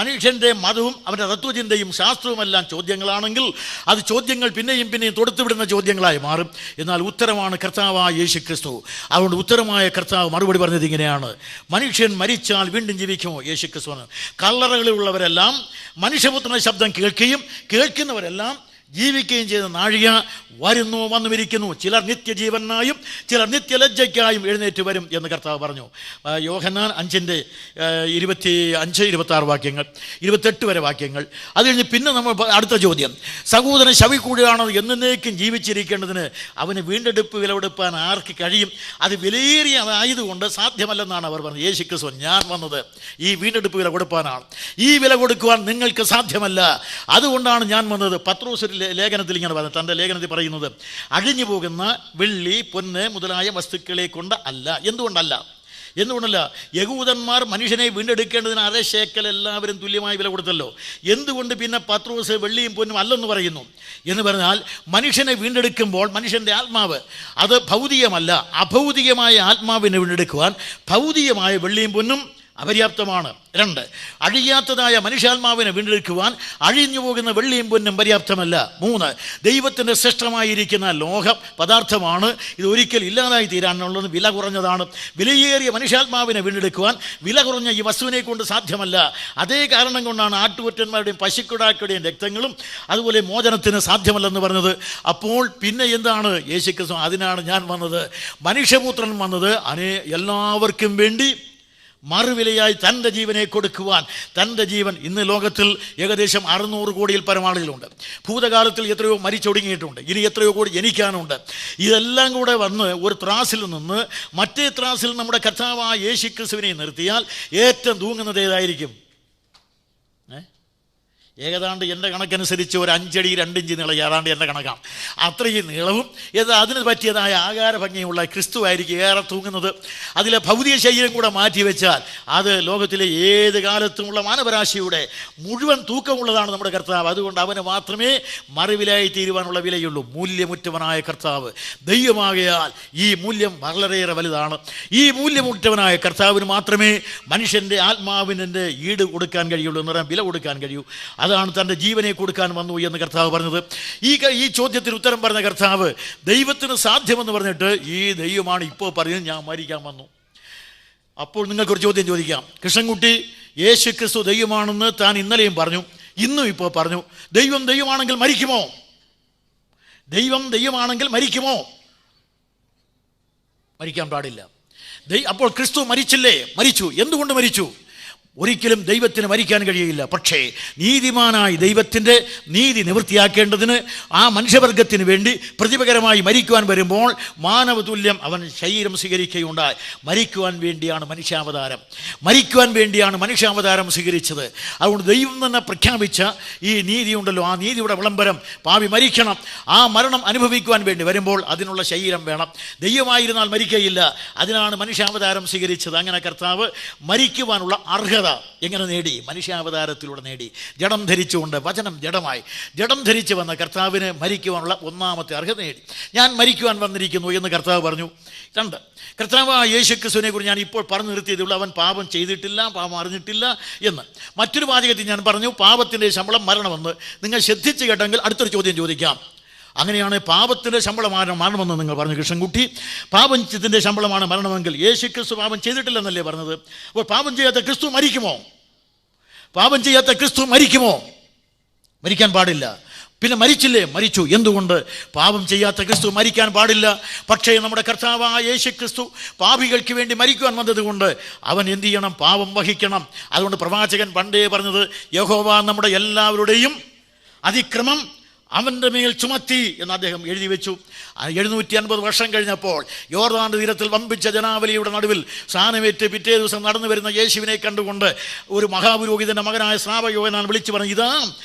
മനുഷ്യൻ്റെ മതവും അവൻ്റെ തത്വചിന്തയും ശാസ്ത്രവുമെല്ലാം ചോദ്യങ്ങളാണെങ്കിൽ അത് ചോദ്യങ്ങൾ പിന്നെയും തൊടുത്തുവിടുന്ന ചോദ്യങ്ങളായി മാറും. എന്നാൽ ഉത്തരമാണ് കർത്താവായ യേശുക്രിസ്തു. അതുകൊണ്ട് ഉത്തരമായ കർത്താവ് മറുപടി പറഞ്ഞത് ഇങ്ങനെയാണ്, മനുഷ്യൻ മരിച്ചാൽ വീണ്ടും ജീവിക്കുമോ? യേശുക്രിസ്തു പറഞ്ഞു, കല്ലറകളിലുള്ളവരെല്ലാം മനുഷ്യപുത്രന്റെ ശബ്ദം കേൾക്കുകയും കേൾക്കുന്നവരെല്ലാം ജീവിക്കുകയും ചെയ്ത നാഴിക വന്നുമിരിക്കുന്നു. ചിലർ നിത്യജീവനായും ചിലർ നിത്യലജ്ജയ്ക്കായും എഴുന്നേറ്റ് വരും എന്ന് കർത്താവ് പറഞ്ഞു. യോഹന്നാൻ 5:25-26 വാക്യങ്ങൾ, 28 വരെ വാക്യങ്ങൾ. അത് കഴിഞ്ഞ് പിന്നെ നമ്മൾ അടുത്ത ചോദ്യം, സഹോദരൻ ശവിക്കൂടിയാണോ എന്നേക്കും ജീവിച്ചിരിക്കേണ്ടതിന് അവന് വീണ്ടെടുപ്പ് വിലവെടുപ്പാൻ ആർക്ക് കഴിയും? അത് വിലയേറിയതായതുകൊണ്ട് സാധ്യമല്ലെന്നാണ് അവർ പറഞ്ഞത്. യേശുക്രിസ്തു, ഞാൻ വന്നത് ഈ വീണ്ടെടുപ്പ് വില കൊടുപ്പാനാണ്. ഈ വില കൊടുക്കുവാൻ നിങ്ങൾക്ക് സാധ്യമല്ല. അതുകൊണ്ടാണ് ഞാൻ വന്നത്. പത്രോസ് ലേഖനത്തിൽ ഇങ്ങനെ പറഞ്ഞു, തൻ്റെ ലേഖനത്തിൽ പറയുന്നത്, അഴിഞ്ഞു പോകുന്ന വെള്ളി, പൊന്ന് മുതലായ വസ്തുക്കളെ കൊണ്ട് അല്ല. എന്തുകൊണ്ടല്ല? യഹൂദന്മാർ മനുഷ്യനെ വീണ്ടെടുക്കേണ്ടതിന് 1/2 ശേക്കൽ എല്ലാവരും തുല്യമായി വില കൊടുത്തല്ലോ. എന്തുകൊണ്ട് പിന്നെ പത്രോസ് വെള്ളിയും പൊന്നും അല്ലെന്ന് പറയുന്നു? എന്ന് പറഞ്ഞാൽ മനുഷ്യനെ വീണ്ടെടുക്കുമ്പോൾ മനുഷ്യൻ്റെ ആത്മാവ് അത് ഭൗതികമല്ല, അഭൗതികമായ ആത്മാവിനെ വീണ്ടെടുക്കുവാൻ ഭൗതികമായ വെള്ളിയും പൊന്നും അപര്യാപ്തമാണ്. 2, അഴിയാത്തതായ മനുഷ്യാത്മാവിനെ വീണ്ടെടുക്കുവാൻ അഴിഞ്ഞു പോകുന്ന വെള്ളിയും പൊന്നും പര്യാപ്തമല്ല. 3, ദൈവത്തിൻ്റെ ശ്രേഷ്ഠമായിരിക്കുന്ന ലോഹ പദാർത്ഥമാണ്. ഇത് ഒരിക്കൽ ഇല്ലാതായി തീരാനുള്ളത് വില കുറഞ്ഞതാണ്. വിലയേറിയ മനുഷ്യാത്മാവിനെ വീണ്ടെടുക്കുവാൻ വില കുറഞ്ഞ ഈ വസ്തുവിനെ കൊണ്ട് സാധ്യമല്ല. അതേ കാരണം കൊണ്ടാണ് ആട്ടുകൊറ്റന്മാരുടെയും പശുക്കിടാക്കളുടെയും രക്തങ്ങളും അതുപോലെ മോചനത്തിന് സാധ്യമല്ലെന്ന് പറഞ്ഞത്. അപ്പോൾ പിന്നെ എന്താണ് യേശുക്രിസ്തു? അതിനാണ് ഞാൻ വന്നത്, മനുഷ്യപുത്രൻ വന്നത് എല്ലാവർക്കും വേണ്ടി മറുവിലയായി തൻ്റെ ജീവനെ കൊടുക്കുവാൻ. തൻ്റെ ജീവൻ ഇന്ന് ലോകത്തിൽ ഏകദേശം 600 കോടിയിൽ പരം ആളുകളുണ്ട്. ഭൂതകാലത്തിൽ എത്രയോ മരിച്ചൊടുങ്ങിയിട്ടുണ്ട്, ഇനി എത്രയോ കോടി ജനിക്കാനുണ്ട്. ഇതെല്ലാം കൂടെ വന്ന് ഒരു ത്രാസിൽ നിന്ന് മറ്റേ ത്രാസിൽ നമ്മുടെ കർത്താവായ യേശുക്രിസ്തുവിനെ നിർത്തിയാൽ ഏറ്റവും തൂങ്ങുന്നത് ഏതായിരിക്കും? ഏതാണ്ട് എൻ്റെ കണക്കനുസരിച്ച് ഒരു 5 അടി 2 ഇഞ്ച് നീളം, ഏതാണ്ട് എൻ്റെ കണക്കാണ്. അത്രയും നീളവും അതിന് പറ്റിയതായ ആകാര ഭംഗിയുള്ള ക്രിസ്തു ആയിരിക്കും ഏറെ തൂങ്ങുന്നത്. അതിലെ ഭൗതിക ശരീരം കൂടെ മാറ്റിവെച്ചാൽ അത് ലോകത്തിലെ ഏത് കാലത്തുമുള്ള മാനവരാശിയുടെ മുഴുവൻ തൂക്കമുള്ളതാണ് നമ്മുടെ കർത്താവ്. അതുകൊണ്ട് അവന് മാത്രമേ മറുവിലായി തീരുവാനുള്ള വിലയുള്ളൂ. മൂല്യമുറ്റവനായ കർത്താവ് ദൈവമാകയാൽ ഈ മൂല്യം വളരെയേറെ വലുതാണ്. ഈ മൂല്യമുറ്റവനായ കർത്താവിന് മാത്രമേ മനുഷ്യൻ്റെ ആത്മാവിനെ ഈട് കൊടുക്കാൻ കഴിയുള്ളൂ, എന്ന് പറയാൻ വില കൊടുക്കാൻ കഴിയൂ. അതാണ് തൻ്റെ ജീവനെ കൊടുക്കാൻ വന്നു എന്ന് കർത്താവ് പറഞ്ഞത്. ഈ ചോദ്യത്തിന് ഉത്തരം പറഞ്ഞ കർത്താവ് ദൈവത്തിന് സാധ്യമെന്ന് പറഞ്ഞിട്ട് ഈ ദൈവമാണ് ഇപ്പോൾ പറയുന്നത് ഞാൻ മരിക്കാൻ വന്നു. അപ്പോൾ നിങ്ങൾക്കൊരു ചോദ്യം ചോദിക്കാം. കൃഷ്ണൻകുട്ടി യേശു ക്രിസ്തു ദൈവമാണെന്ന് താൻ ഇന്നലെയും പറഞ്ഞു, ഇന്നും ഇപ്പോൾ പറഞ്ഞു. ദൈവമാണെങ്കിൽ മരിക്കുമോ? ദൈവമാണെങ്കിൽ മരിക്കുമോ? മരിക്കാൻ പാടില്ല. അപ്പോൾ ക്രിസ്തു മരിച്ചില്ലേ? മരിച്ചു. എന്തുകൊണ്ട് മരിച്ചു? ഒരിക്കലും ദൈവത്തിന് മരിക്കാൻ കഴിയില്ല. പക്ഷേ നീതിമാനായി ദൈവത്തിൻ്റെ നീതി നിവൃത്തിയാക്കേണ്ടതിന് ആ മനുഷ്യവർഗത്തിന് വേണ്ടി പ്രതിപകരമായി മരിക്കുവാൻ വരുമ്പോൾ മാനവതുല്യം അവൻ ശരീരം സ്വീകരിക്കുകയുണ്ടായി. മരിക്കുവാൻ വേണ്ടിയാണ് മനുഷ്യാവതാരം, മരിക്കുവാൻ വേണ്ടിയാണ് മനുഷ്യാവതാരം സ്വീകരിച്ചത്. അതുകൊണ്ട് ദൈവം തന്നെ പ്രഖ്യാപിച്ച ഈ നീതിയുണ്ടല്ലോ, ആ നീതിയുടെ വിളംബരം, പാപി മരിക്കണം, ആ മരണം അനുഭവിക്കുവാൻ വേണ്ടി വരുമ്പോൾ അതിനുള്ള ശരീരം വേണം. ദൈവമായിരുന്നാൽ മരിക്കയില്ല, അതിനാണ് മനുഷ്യാവതാരം സ്വീകരിച്ചത്. അങ്ങനെ കർത്താവ് മരിക്കുവാനുള്ള അർഹത എങ്ങനെ നേടി? മനുഷ്യാവതാരത്തിലൂടെ നേടി. ജഡം ധരിച്ചുകൊണ്ട്, വചനം ജഡം ധരിച്ച് വന്ന കർത്താവിന് മരിക്കുവാനുള്ള ഒന്നാമത്തെ അർഹത നേടി. ഞാൻ മരിക്കുവാൻ വന്നിരിക്കുന്നു എന്ന് കർത്താവ് പറഞ്ഞു. 2, കർത്താവ് യേശുക്രിസ്തുവിനെ കുറിച്ച് ഞാൻ ഇപ്പോൾ പറഞ്ഞു നിർത്തിയതുള്ളൂ. അവൻ പാപം ചെയ്തിട്ടില്ല, പാപം അറിഞ്ഞിട്ടില്ല എന്ന്. മറ്റൊരു വാചകത്തിൽ ഞാൻ പറഞ്ഞു പാപത്തിൻ്റെ ശമ്പളം മരണമെന്ന്. നിങ്ങൾ ശ്രദ്ധിച്ച് കേട്ടെങ്കിൽ അടുത്തൊരു ചോദ്യം ചോദിക്കാം. അങ്ങനെയാണ് പാപത്തിൻ്റെ ശമ്പളം മരണമെന്ന് നിങ്ങൾ പറഞ്ഞു കൃഷ്ണൻകുട്ടി. പാപത്തിൻ്റെ ശമ്പളമാണ് മരണമെങ്കിൽ യേശു ക്രിസ്തു പാപം ചെയ്തിട്ടില്ലെന്നല്ലേ പറഞ്ഞത്? അപ്പോൾ പാപം ചെയ്യാത്ത ക്രിസ്തു മരിക്കുമോ? പാപം ചെയ്യാത്ത ക്രിസ്തു മരിക്കുമോ? മരിക്കാൻ പാടില്ല. പിന്നെ മരിച്ചില്ലേ? മരിച്ചു. എന്തുകൊണ്ട്? പാപം ചെയ്യാത്ത ക്രിസ്തു മരിക്കാൻ പാടില്ല. പക്ഷേ നമ്മുടെ കർത്താവായ യേശു ക്രിസ്തു പാപികൾക്ക് വേണ്ടി മരിക്കുവാൻ വന്നതുകൊണ്ട് അവൻ എന്ത് ചെയ്യണം? പാപം വഹിക്കണം. അതുകൊണ്ട് പ്രവാചകൻ പണ്ടേ പറഞ്ഞത് യഹോവ നമ്മുടെ എല്ലാവരുടെയും അതിക്രമം അവൻ്റെ മേൽ ചുമത്തി എന്ന് അദ്ദേഹം എഴുതി വെച്ചു. 750 വർഷം കഴിഞ്ഞപ്പോൾ യോർദാൻ തീരത്തിൽ വമ്പിച്ച ജനാവലിയുടെ നടുവിൽ സ്ഥാനമേറ്റ് പിറ്റേ ദിവസം നടന്നു വരുന്ന യേശുവിനെ കണ്ടുകൊണ്ട് ഒരു മഹാപുരോഹിതൻ്റെ മകനായ സ്നാപകയോഹന്നാൻ വിളിച്ചു പറഞ്ഞു, ഇതാ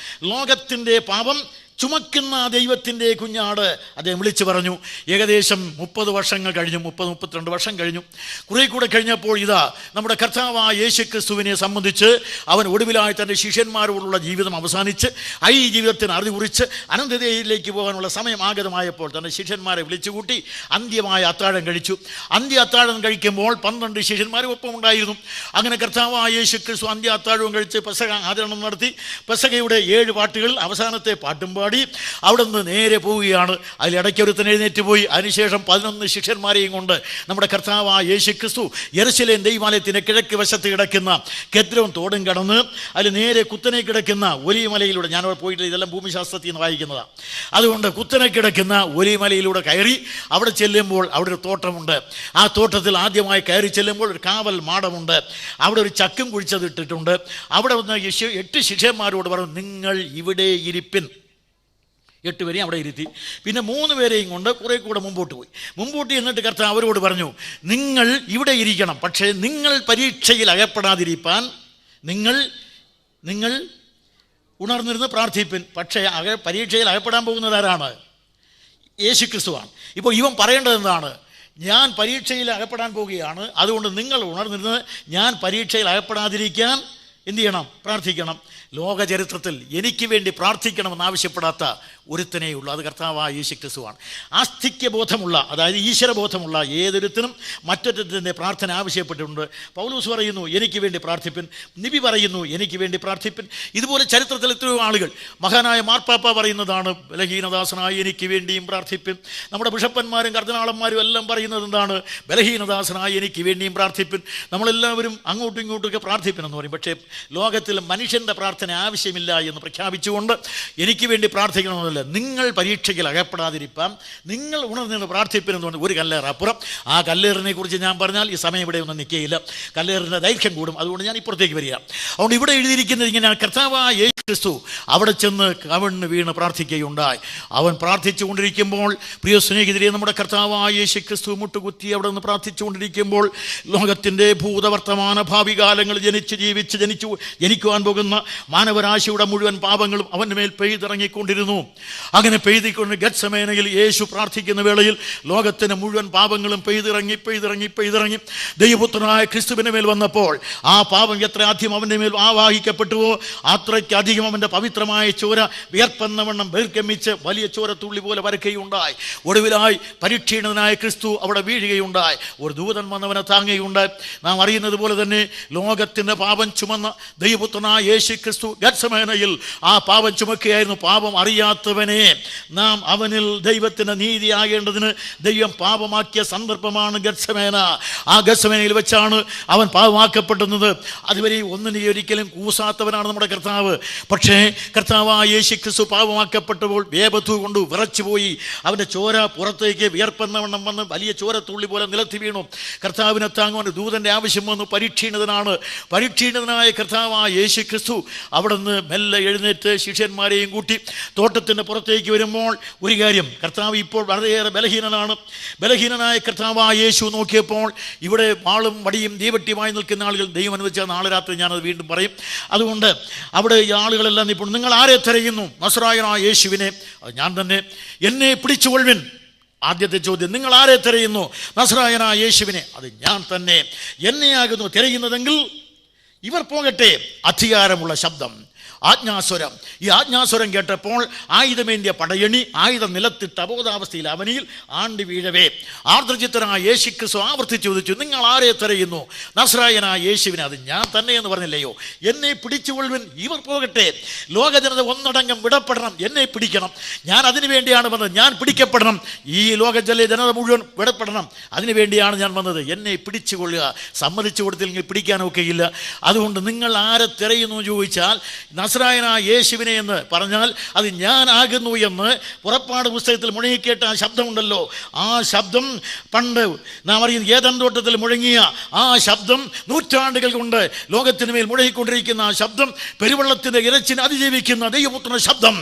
ലോകത്തിൻ്റെ പാപം ചുമക്കുന്ന ദൈവത്തിൻ്റെ കുഞ്ഞാട്. അദ്ദേഹം വിളിച്ചു പറഞ്ഞു. ഏകദേശം 30 വർഷങ്ങൾ കഴിഞ്ഞു, 30-32 വർഷം കഴിഞ്ഞു. കുറേ കൂടെ കഴിഞ്ഞപ്പോൾ ഇതാ നമ്മുടെ കർത്താവായ യേശു ക്രിസ്തുവിനെ സംബന്ധിച്ച് അവൻ ഒടുവിലായി തൻ്റെ ശിഷ്യന്മാരോടുള്ള ജീവിതം അവസാനിച്ച് ഈ ജീവിതത്തിന് അറുതി കുറിച്ച് അനന്തതയിലേക്ക് പോകാനുള്ള സമയം ആഗതമായപ്പോൾ തൻ്റെ ശിഷ്യന്മാരെ വിളിച്ചുകൂട്ടി അന്ത്യമായ അത്താഴം കഴിച്ചു. അന്ത്യ അത്താഴം കഴിക്കുമ്പോൾ 12 ശിഷ്യന്മാരും ഒപ്പം ഉണ്ടായിരുന്നു. അങ്ങനെ കർത്താവായ യേശു ക്രിസ്തു അന്ത്യ അത്താഴവും കഴിച്ച് പെസഹ ആചരണം നടത്തി. പെസഹയുടെ 7 പാട്ടുകളിൽ അവസാനത്തെ പാട്ടും അവിടെ നിന്ന് നേരെ പോവുകയാണ്. അതിലിടയ്ക്കൊരുത്തൻ എഴുന്നേറ്റ് പോയി. അതിനുശേഷം 11 ശിഷ്യന്മാരെയും കൊണ്ട് നമ്മുടെ കർത്താവായ യേശു ക്രിസ്തു യെരുശലേം ദൈവാലയത്തിൻ്റെ കിഴക്ക് വശത്ത് കിടക്കുന്ന കെദ്രോൻ തോടും കടന്ന് അതിൽ നേരെ കുത്തനെ കിടക്കുന്ന ഒലിമലയിലൂടെ, ഞാനവിടെ പോയിട്ട് ഇതെല്ലാം ഭൂമിശാസ്ത്രത്തിൽ നിന്ന് വായിക്കുന്നതാണ്, അതുകൊണ്ട് കുത്തനെ കിടക്കുന്ന ഒലിമലയിലൂടെ കയറി അവിടെ ചെല്ലുമ്പോൾ അവിടെ ഒരു തോട്ടമുണ്ട്. ആ തോട്ടത്തിൽ ആദ്യമായി കയറി ചെല്ലുമ്പോൾ ഒരു കാവൽ മാടമുണ്ട്. അവിടെ ഒരു ചക്കും കുഴിച്ചതിട്ടിട്ടുണ്ട്. അവിടെ വന്ന് 8 ശിഷ്യന്മാരോട് പറഞ്ഞു, നിങ്ങൾ ഇവിടെ ഇരിപ്പിൻ. 8 പേരെയും അവിടെ ഇരുത്തി. പിന്നെ 3 പേരെയും കൊണ്ട് കുറേ കൂടെ മുമ്പോട്ട് എന്നിട്ട് കർത്താവ് അവരോട് പറഞ്ഞു, നിങ്ങൾ ഇവിടെ ഇരിക്കണം, പക്ഷേ നിങ്ങൾ പരീക്ഷയിൽ അകപ്പെടാതിരിക്കാൻ നിങ്ങൾ ഉണർന്നിരുന്ന് പ്രാർത്ഥിപ്പിൻ. പക്ഷേ പരീക്ഷയിൽ അകപ്പെടാൻ പോകുന്നത് ആരാണ്? യേശു ക്രിസ്തുവാണ്. ഇപ്പോൾ ഇവൻ പറയേണ്ടത് എന്താണ്? ഞാൻ പരീക്ഷയിൽ അകപ്പെടാൻ പോവുകയാണ്, അതുകൊണ്ട് നിങ്ങൾ ഉണർന്നിരുന്ന് ഞാൻ പരീക്ഷയിൽ അകപ്പെടാതിരിക്കാൻ എന്ത് ചെയ്യണം? പ്രാർത്ഥിക്കണം. ലോക ചരിത്രത്തിൽ എനിക്ക് വേണ്ടി പ്രാർത്ഥിക്കണമെന്ന് ആവശ്യപ്പെടാത്ത ഒരുത്തനെയുള്ളൂ, അത് കർത്താവായ യേശുക്രിസ്തുവാണ്. ആസ്തിക്യബോധമുള്ള, അതായത് ഈശ്വരബോധമുള്ള ഏതൊരുത്തനും മറ്റൊരുത്തൻ്റെ പ്രാർത്ഥന ആവശ്യപ്പെട്ടിട്ടുണ്ട്. പൗലോസ് പറയുന്നു എനിക്ക് വേണ്ടി പ്രാർത്ഥിപ്പിൻ, നബി പറയുന്നു എനിക്ക് വേണ്ടി പ്രാർത്ഥിപ്പിൻ. ഇതുപോലെ ചരിത്രത്തിൽ എത്രയോ ആളുകൾ, മഹാനായ മാർപ്പാപ്പ പറയുന്നതാണ് ബലഹീനദാസനായ എനിക്ക് വേണ്ടിയും പ്രാർത്ഥിപ്പിൻ. നമ്മുടെ ബിഷപ്പന്മാരും കർദിനാളന്മാരും എല്ലാം പറയുന്നത് എന്താണ്? ബലഹീനദാസനായ എനിക്ക് വേണ്ടിയും പ്രാർത്ഥിപ്പിൻ. നമ്മളെല്ലാവരും അങ്ങോട്ടും ഇങ്ങോട്ടുമൊക്കെ പ്രാർത്ഥിപ്പിനെന്ന് പറയും. പക്ഷേ ലോകത്തിൽ മനുഷ്യൻ്റെ പ്രാർത്ഥന ആവശ്യമില്ല എന്ന് പ്രഖ്യാപിച്ചുകൊണ്ട് എനിക്ക് വേണ്ടി പ്രാർത്ഥിക്കണമെന്നല്ല, നിങ്ങൾ പരീക്ഷയ്ക്ക് അകപ്പെടാതിരിപ്പാൻ നിങ്ങൾ ഉണർന്ന് പ്രാർത്ഥിപ്പിനെന്ന് പറഞ്ഞ് ഒരു കല്ലേറപ്പുറം. ആ കല്ലേറിനെ കുറിച്ച് ഞാൻ പറഞ്ഞാൽ ഈ സമയം ഇവിടെ ഒന്നും നിൽക്കുകയില്ല, കല്ലേറിൻ്റെ ദൈർഘ്യം കൂടും. അതുകൊണ്ട് ഞാൻ ഇപ്പുറത്തേക്ക് വരിക. അതുകൊണ്ട് ഇവിടെ എഴുതിയിരിക്കുന്നത് ഇങ്ങനെയാണ്: കർത്താവായ യേശുക്രിസ്തു അവിടെ ചെന്ന് കവിണ്ണ് വീണ് പ്രാർത്ഥിക്കുകയുണ്ടായി. അവൻ പ്രാർത്ഥിച്ചുകൊണ്ടിരിക്കുമ്പോൾ, പ്രിയ സ്നേഹിതരെ, നമ്മുടെ കർത്താവായ യേശുക്രിസ്തു മുട്ടുകുത്തി അവിടെ നിന്ന് പ്രാർത്ഥിച്ചുകൊണ്ടിരിക്കുമ്പോൾ ലോകത്തിൻ്റെ ഭൂതവർത്തമാന ഭാവി കാലങ്ങൾ ജനിക്കുവാൻ പോകുന്ന മാനവരാശിയുടെ മുഴുവൻ പാപങ്ങളും അവൻ്റെ മേൽ പെയ്തിറങ്ങിക്കൊണ്ടിരുന്നു. അങ്ങനെ പെയ്തിക്കൊണ്ട് ഗത്സമേനയിൽ യേശു പ്രാർത്ഥിക്കുന്ന വേളയിൽ ലോകത്തിന് മുഴുവൻ പാപങ്ങളും പെയ്തിറങ്ങി ദൈവപുത്രനായ ക്രിസ്തുവിൻ്റെ മേൽ വന്നപ്പോൾ ആ പാപം എത്ര ആദ്യം അവൻ്റെ മേൽ ആവാഹിക്കപ്പെട്ടുവോ അത്രയ്ക്കധികം അവൻ്റെ പവിത്രമായ ചോര വിയർപ്പെന്നവണ്ണം ബഹിർഗമിച്ച് വലിയ ചോരത്തുള്ളി പോലെ വരയ്ക്കുകയുണ്ടായി. ഒടുവിലായി പരീക്ഷീണനായ ക്രിസ്തു അവിടെ വീഴുകയുണ്ടായി. ഒരു ദൂതൻ വന്നവനെ താങ്ങുകയുണ്ടായി. നാം അറിയുന്നത് പോലെ തന്നെ ലോകത്തിൻ്റെ പാപം ചുമന്ന ദൈവപുത്രനായ യേശു ക്രിസ്തു ഗത്സമേനയിൽ ആ പാപം ചുമക്കുകയായിരുന്നു. പാപം അറിയാത്തവനെ നാം അവനിൽ ദൈവത്തിൻ്റെ നീതിയാകേണ്ടതിന് ദൈവം പാപമാക്കിയ സന്ദർഭമാണ് ഗത്സമേന. ആ ഗത്സമേനയിൽ വെച്ചാണ് അവൻ പാപമാക്കപ്പെടുന്നത്. അതുവരെ ഒരിക്കലും കൂസാത്തവനാണ് നമ്മുടെ കർത്താവ്. പക്ഷേ കർത്താവായ യേശു ക്രിസ്തു പാപമാക്കപ്പെട്ടപ്പോൾ വേപത്തു കൊണ്ട് വിറച്ചുപോയി. അവൻ്റെ ചോര പുറത്തേക്ക് വിയർപ്പെന്നവണ്ണം വന്ന് വലിയ ചോരത്തുള്ളി പോലെ നിലത്തി വീണു. കർത്താവിനെ താങ്ങുവാൻ ദൂതൻ്റെ ആവശ്യം വന്നു. പരീക്ഷീണിതനായ കർത്താവായ യേശു ക്രിസ്തു അവിടെ നിന്ന് മെല്ലെ എഴുന്നേറ്റ് ശിഷ്യന്മാരെയും കൂട്ടി തോട്ടത്തിൻ്റെ പുറത്തേക്ക് വരുമ്പോൾ ഒരു കാര്യം, കർത്താവ് ഇപ്പോൾ വളരെയേറെ ബലഹീനനായ കർത്താവായ യേശു നോക്കിയപ്പോൾ ഇവിടെ വാളും വടിയും തീവട്ടിയുമായി നിൽക്കുന്ന ആളുകൾ, ദൈവം അനുവദിച്ചാൽ നാളെ രാത്രി ഞാനത് വീണ്ടും പറയും. അതുകൊണ്ട് അവിടെ ഈ ആളുകളെല്ലാം ഇപ്പോൾ നിങ്ങൾ ആരെ തിരയുന്നു? നസറായനായ യേശുവിനെ. അത് ഞാൻ തന്നെ. എന്നെ പിടിച്ചുകൊള്ളുവിൻ. ആദ്യത്തെ ചോദ്യം, നിങ്ങൾ ആരെ തിരയുന്നു? നസറായനായ യേശുവിനെ. അത് ഞാൻ തന്നെ. എന്നെയാകുന്നു തിരയുന്നതെങ്കിൽ ഇവർ പോകട്ടെ. അധികാരമുള്ള ശബ്ദം, ആജ്ഞാസ്വരം. ഈ ആജ്ഞാസ്വരം കേട്ടപ്പോൾ ആയുധമേന്തിയ പടയണി ആയുധം നിലത്തിട്ട് അബോധാവസ്ഥയിൽ അവനിൽ ആണ്ടി വീഴവേ ആർദ്രചിത്തനായ യേശുക്രിസ്തു ആവർത്തിച്ച് ചോദിച്ചു, നിങ്ങൾ ആരെ തിരയുന്നു? നസ്രായനായ യേശുവിനെ. അത് ഞാൻ തന്നെ എന്ന് പറഞ്ഞില്ലയോ? എന്നെ പിടിച്ചുകൊള്ളുവിൻ, ഇവർ പോകട്ടെ. ലോക ജനത ഒന്നടങ്കം വിടപ്പെടണം, എന്നെ പിടിക്കണം. ഞാൻ അതിനു വേണ്ടിയാണ് വന്നത്. ഞാൻ പിടിക്കപ്പെടണം. ഈ ലോക ജനത മുഴുവൻ വിടപ്പെടണം. അതിനു വേണ്ടിയാണ് ഞാൻ വന്നത്. എന്നെ പിടിച്ചുകൊള്ളുക. സമ്മതിച്ചു കൊടുത്തില്ലെങ്കിൽ പിടിക്കാനൊക്കെയില്ല. അതുകൊണ്ട് നിങ്ങൾ ആരെ തിരയുന്നു ചോദിച്ചാൽ നസ്രായനായ യേശുവിനെ എന്ന് പറഞ്ഞാൽ അത് ഞാനാകുന്നു എന്ന് പുറപ്പാട് പുസ്തകത്തിൽ മുഴങ്ങിക്കേട്ട ആ ശബ്ദമുണ്ടല്ലോ. ആ ശബ്ദം പണ്ട് നാം അറിയുന്ന ഏദൻ തോട്ടത്തിൽ മുഴങ്ങിയ ആ ശബ്ദം നൂറ്റാണ്ടുകൾ കൊണ്ട് ലോകത്തിന് മേൽ മുഴങ്ങിക്കൊണ്ടിരിക്കുന്ന ആ ശബ്ദം, പെരുവെള്ളത്തിൻ്റെ ഇരച്ചിനെ അതിജീവിക്കുന്ന ദൈവപുത്രന്റെ ശബ്ദം.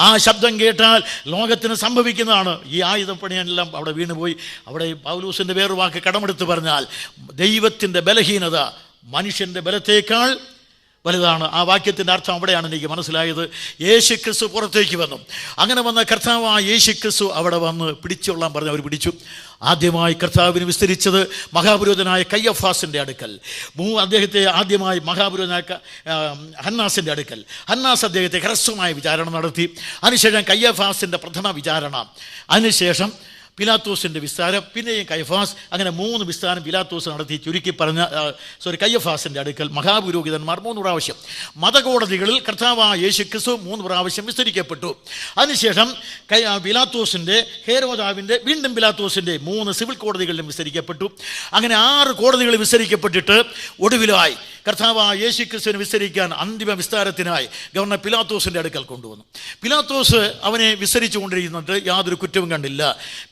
ആ ശബ്ദം കേട്ടാൽ ലോകത്തിന് സംഭവിക്കുന്നതാണ്. ഈ ആയുധപ്പണിയെല്ലാം അവിടെ വീണുപോയി. അവിടെ പൗലോസിൻ്റെ വേറൊരു വാക്ക് കടമെടുത്ത് പറഞ്ഞാൽ ദൈവത്തിൻ്റെ ബലഹീനത മനുഷ്യൻ്റെ ബലത്തേക്കാൾ വലുതാണ്. ആ വാക്യത്തിൻ്റെ അർത്ഥം അവിടെയാണ് എനിക്ക് മനസ്സിലായത്. യേശുക്രിസ്തു പുറത്തേക്ക് വന്നു. അങ്ങനെ വന്ന കർത്താവായ യേശുക്രിസ്തു അവിടെ വന്ന് പിടിച്ചുകൊള്ളാൻ പറഞ്ഞ് അവർ പിടിച്ചു. ആദ്യമായി കർത്താവിന് വിസ്തരിച്ചത് മഹാപുരോഹിതനായ കയ്യഫാസിൻ്റെ അടുക്കൽ. അദ്ദേഹത്തെ ആദ്യമായി മഹാപുരോഹിതനായ ഹന്നാസിൻ്റെ അടുക്കൽ. ഹന്നാസ് അദ്ദേഹത്തെ ഹ്രസ്വമായ വിചാരണ നടത്തി. അതിനുശേഷം കയ്യഫാസിൻ്റെ പ്രഥമ വിചാരണ, അതിനുശേഷം പിലാത്തോസിൻ്റെ വിസ്താരം, പിന്നെയും കയ്യഫാസ്. അങ്ങനെ 3 വിസ്താരം പിലാത്തോസ് നടത്തി. ചുരുക്കി പറഞ്ഞ കയ്യഫാസിൻ്റെ അടുക്കൽ മഹാപുരോഹിതന്മാർ 3 പ്രാവശ്യം. മതകോടതികളിൽ കർത്താവായ യേശുക്രിസ്തു 3 പ്രാവശ്യം വിസ്തരിക്കപ്പെട്ടു. അതിനുശേഷം പിലാത്തോസിൻ്റെ, ഹേരോദാവിൻ്റെ, വീണ്ടും പിലാത്തോസിൻ്റെ 3 സിവിൽ കോടതികളിലും വിസ്തരിക്കപ്പെട്ടു. അങ്ങനെ 6 കോടതികളിൽ വിസ്തരിക്കപ്പെട്ടിട്ട് ഒടുവിലായി കർത്താവായ യേശുക്രിസ്തുവിനെ വിസ്തരിക്കാൻ അന്തിമ വിസ്താരത്തിനായി ഗവർണർ പിലാത്തോസിൻ്റെ അടുക്കൽ കൊണ്ടുവന്നു. പിലാത്തോസ് അവനെ വിസ്തരിച്ചു കൊണ്ടിരിക്കുന്നുണ്ട്. യാതൊരു കുറ്റവും കണ്ടില്ല.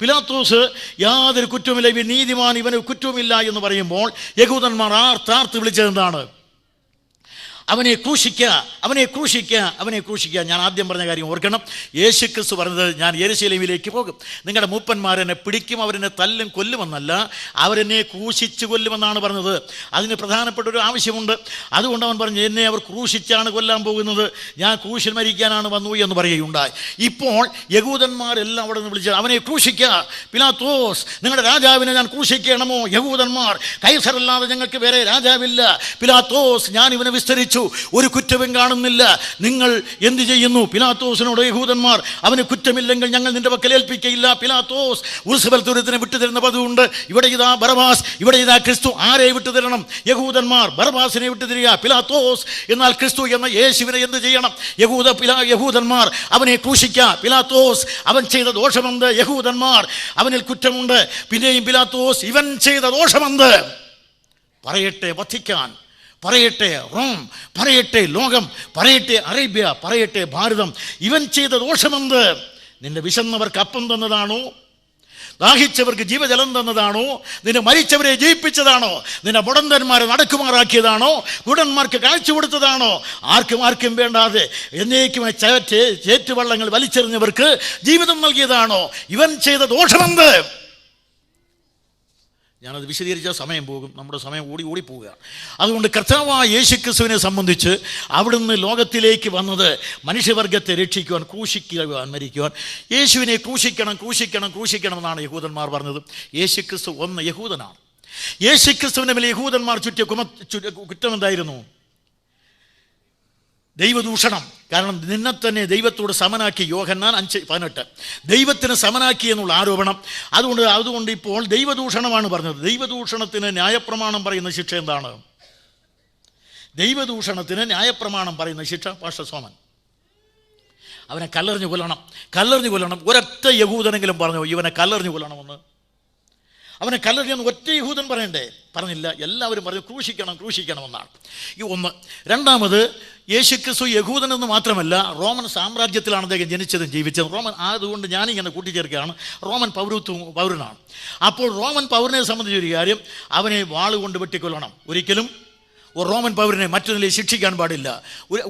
പിലാത്തോസ് യാതൊരു കുറ്റവുമില്ല, ഇവൻ നീതിമാൻ, ഇവന് കുറ്റവുമില്ല എന്ന് പറയുമ്പോൾ യഹൂദന്മാർ ആർത്താർത്ത് വിളിച്ചതെന്താണ്? അവനെ ക്രൂശിക്കുക, അവനെ ക്രൂശിക്കുക, അവനെ ക്രൂശിക്കുക. ഞാൻ ആദ്യം പറഞ്ഞ കാര്യം ഓർക്കണം. യേശുക്രിസ്തു പറഞ്ഞത്, ഞാൻ യെരൂശലേമിലേക്ക് പോകും, നിങ്ങളുടെ മൂപ്പന്മാരെന്നെ പിടിക്കും, അവരെന്നെ തല്ലും കൊല്ലുമെന്നല്ല, അവരെന്നെ ക്രൂശിച്ച് കൊല്ലുമെന്നാണ് പറഞ്ഞത്. അതിന് പ്രധാനപ്പെട്ട ഒരു ആവശ്യമുണ്ട്. അതുകൊണ്ട് അവൻ പറഞ്ഞു, എന്നെ അവർ ക്രൂശിച്ചാണ് കൊല്ലാൻ പോകുന്നത്, ഞാൻ ക്രൂശിൽ മരിക്കാനാണ് വന്നു എന്ന് പറയുകയുണ്ടായി. ഇപ്പോൾ യഹൂദന്മാരെല്ലാം അവിടെ നിന്ന് വിളിച്ചത്, അവനെ ക്രൂശിക്കുക. പിലാത്തോസ്, നിങ്ങളുടെ രാജാവിനെ ഞാൻ ക്രൂശിക്കണമോ? യഹൂദന്മാർ, കൈസറല്ലാതെ ഞങ്ങൾക്ക് വേറെ രാജാവില്ല. പിലാത്തോസ്, ഞാൻ ഇവനെ വിസ്തരിച്ചു, വിസ്തരിച്ചു, ഒരു കുറ്റവും കാണുന്നില്ല. നിങ്ങൾ എന്ത് ചെയ്യുന്നു? പിലാത്തോസിനോട് യഹൂദന്മാർ, അവന് കുറ്റമില്ലെങ്കിൽ ഞങ്ങൾ നിന്റെ പക്കൽ ഏൽപ്പിക്കയില്ല. പിലാത്തോസ് ഉത്സവത്തിന് വിട്ടുതരുന്ന പതിവുണ്ട്. ഇവിടെ ഇതാ ബറബാസ്, ഇവിടെ ഇതാ ക്രിസ്തു. ആരെ വിട്ടുതരണം? യഹൂദന്മാർ ബറബാസിനെ വിട്ടുതരിക. പിലാത്തോസ് എന്നാൽ ക്രിസ്തു എന്ന യേശുവിനെ എന്ത് ചെയ്യണം? യഹൂദന്മാർ അവനെ ക്രൂശിക്കുക. പിലാത്തോസ് അവൻ ചെയ്ത ദോഷമെന്ത്? യഹൂദന്മാർ അവനിൽ കുറ്റമുണ്ട്. പിന്നെയും പിലാത്തോസ് ഇവൻ ചെയ്ത ദോഷമെന്ത്? പറയട്ടെ വത്തിക്കാൻ, പറയട്ടെ റോം, പറയട്ടെ ലോകം, പറയട്ടെ അറേബ്യ, പറയട്ടെ ഭാരതം, ഇവൻ ചെയ്ത ദോഷമെന്ത്? നിന്റെ വിശന്നവർക്ക് അപ്പം തന്നതാണോ? ദാഹിച്ചവർക്ക് ജീവജലം തന്നതാണോ? നിന്നെ മരിച്ചവരെ ജീവിപ്പിച്ചതാണോ? നിന്നെ മുടന്തന്മാരെ നടക്കുമാറാക്കിയതാണോ? കുടന്മാർക്ക് കാഴ്ച കൊടുത്തതാണോ? ആർക്കും വേണ്ടാതെ എന്നേക്കുമായി ചേറ്റുവള്ളങ്ങൾ വലിച്ചെറിഞ്ഞവർക്ക് ജീവിതം നൽകിയതാണോ? ഇവൻ ചെയ്ത ദോഷമെന്ത്? ഞാനത് വിശദീകരിച്ച സമയം പോകും, നമ്മുടെ സമയം ഓടിപ്പോവുക. അതുകൊണ്ട് കർത്താവായ യേശുക്രിസ്തുവിനെ സംബന്ധിച്ച് അവിടുന്ന് ലോകത്തിലേക്ക് വന്നത് മനുഷ്യവർഗത്തെ രക്ഷിക്കുവാൻ, ക്രൂശിക്കുവാൻ, മരിക്കുവാൻ. യേശുവിനെ ക്രൂശിക്കണം എന്നാണ് യഹൂദന്മാർ പറഞ്ഞത്. യേശുക്രിസ്തു ഒന്ന് യഹൂദനാണ്. യേശുക്രിസ്തുവിൻ്റെ മേലെ യഹൂദന്മാർ ചുറ്റിയ കുറ്റം എന്തായിരുന്നു? ദൈവദൂഷണം. കാരണം നിന്നെ തന്നെ ദൈവത്തോട് സമനാക്കി, യോഹന്നാൻ 5:18, ദൈവത്തിന് സമനാക്കി എന്നുള്ള ആരോപണം. അതുകൊണ്ട് ഇപ്പോൾ ദൈവദൂഷണമാണ് പറഞ്ഞത്. ദൈവദൂഷണത്തിന് ന്യായപ്രമാണം പറയുന്ന ശിക്ഷ എന്താണ്? ദൈവദൂഷണത്തിന് ന്യായപ്രമാണം പറയുന്ന ശിക്ഷ പാസ്റ്റർ സോമൻ, അവനെ കല്ലെറിഞ്ഞു കൊല്ലണം. ഒരൊറ്റ യഹൂദനെങ്കിലും പറഞ്ഞു ഇവനെ കല്ലെറിഞ്ഞു കൊല്ലണമെന്ന്? അവനെ കല്ലെറിഞ്ഞെന്ന് ഒറ്റ യഹൂദൻ പറഞ്ഞില്ല. എല്ലാവരും പറഞ്ഞു ക്രൂശിക്കണമെന്നാണ്. ഈ ഒന്ന്. രണ്ടാമത്, യേശുക്രിസ്തു യഹൂദനെന്ന് മാത്രമല്ല, റോമൻ സാമ്രാജ്യത്തിലാണ് അദ്ദേഹം ജനിച്ചതും ജീവിച്ചതും. റോമൻ അതുകൊണ്ട് ഞാനിങ്ങനെ കൂട്ടിച്ചേർക്കുകയാണ്, റോമൻ പൗരനാണ്. അപ്പോൾ റോമൻ പൗരനെ സംബന്ധിച്ചൊരു കാര്യം, അവനെ വാളുകൊണ്ട് വെട്ടിക്കൊല്ലണം. ഒരിക്കലും ഒരു റോമൻ പൗരനെ മറ്റു നിലയിൽ ശിക്ഷിക്കാൻ പാടില്ല.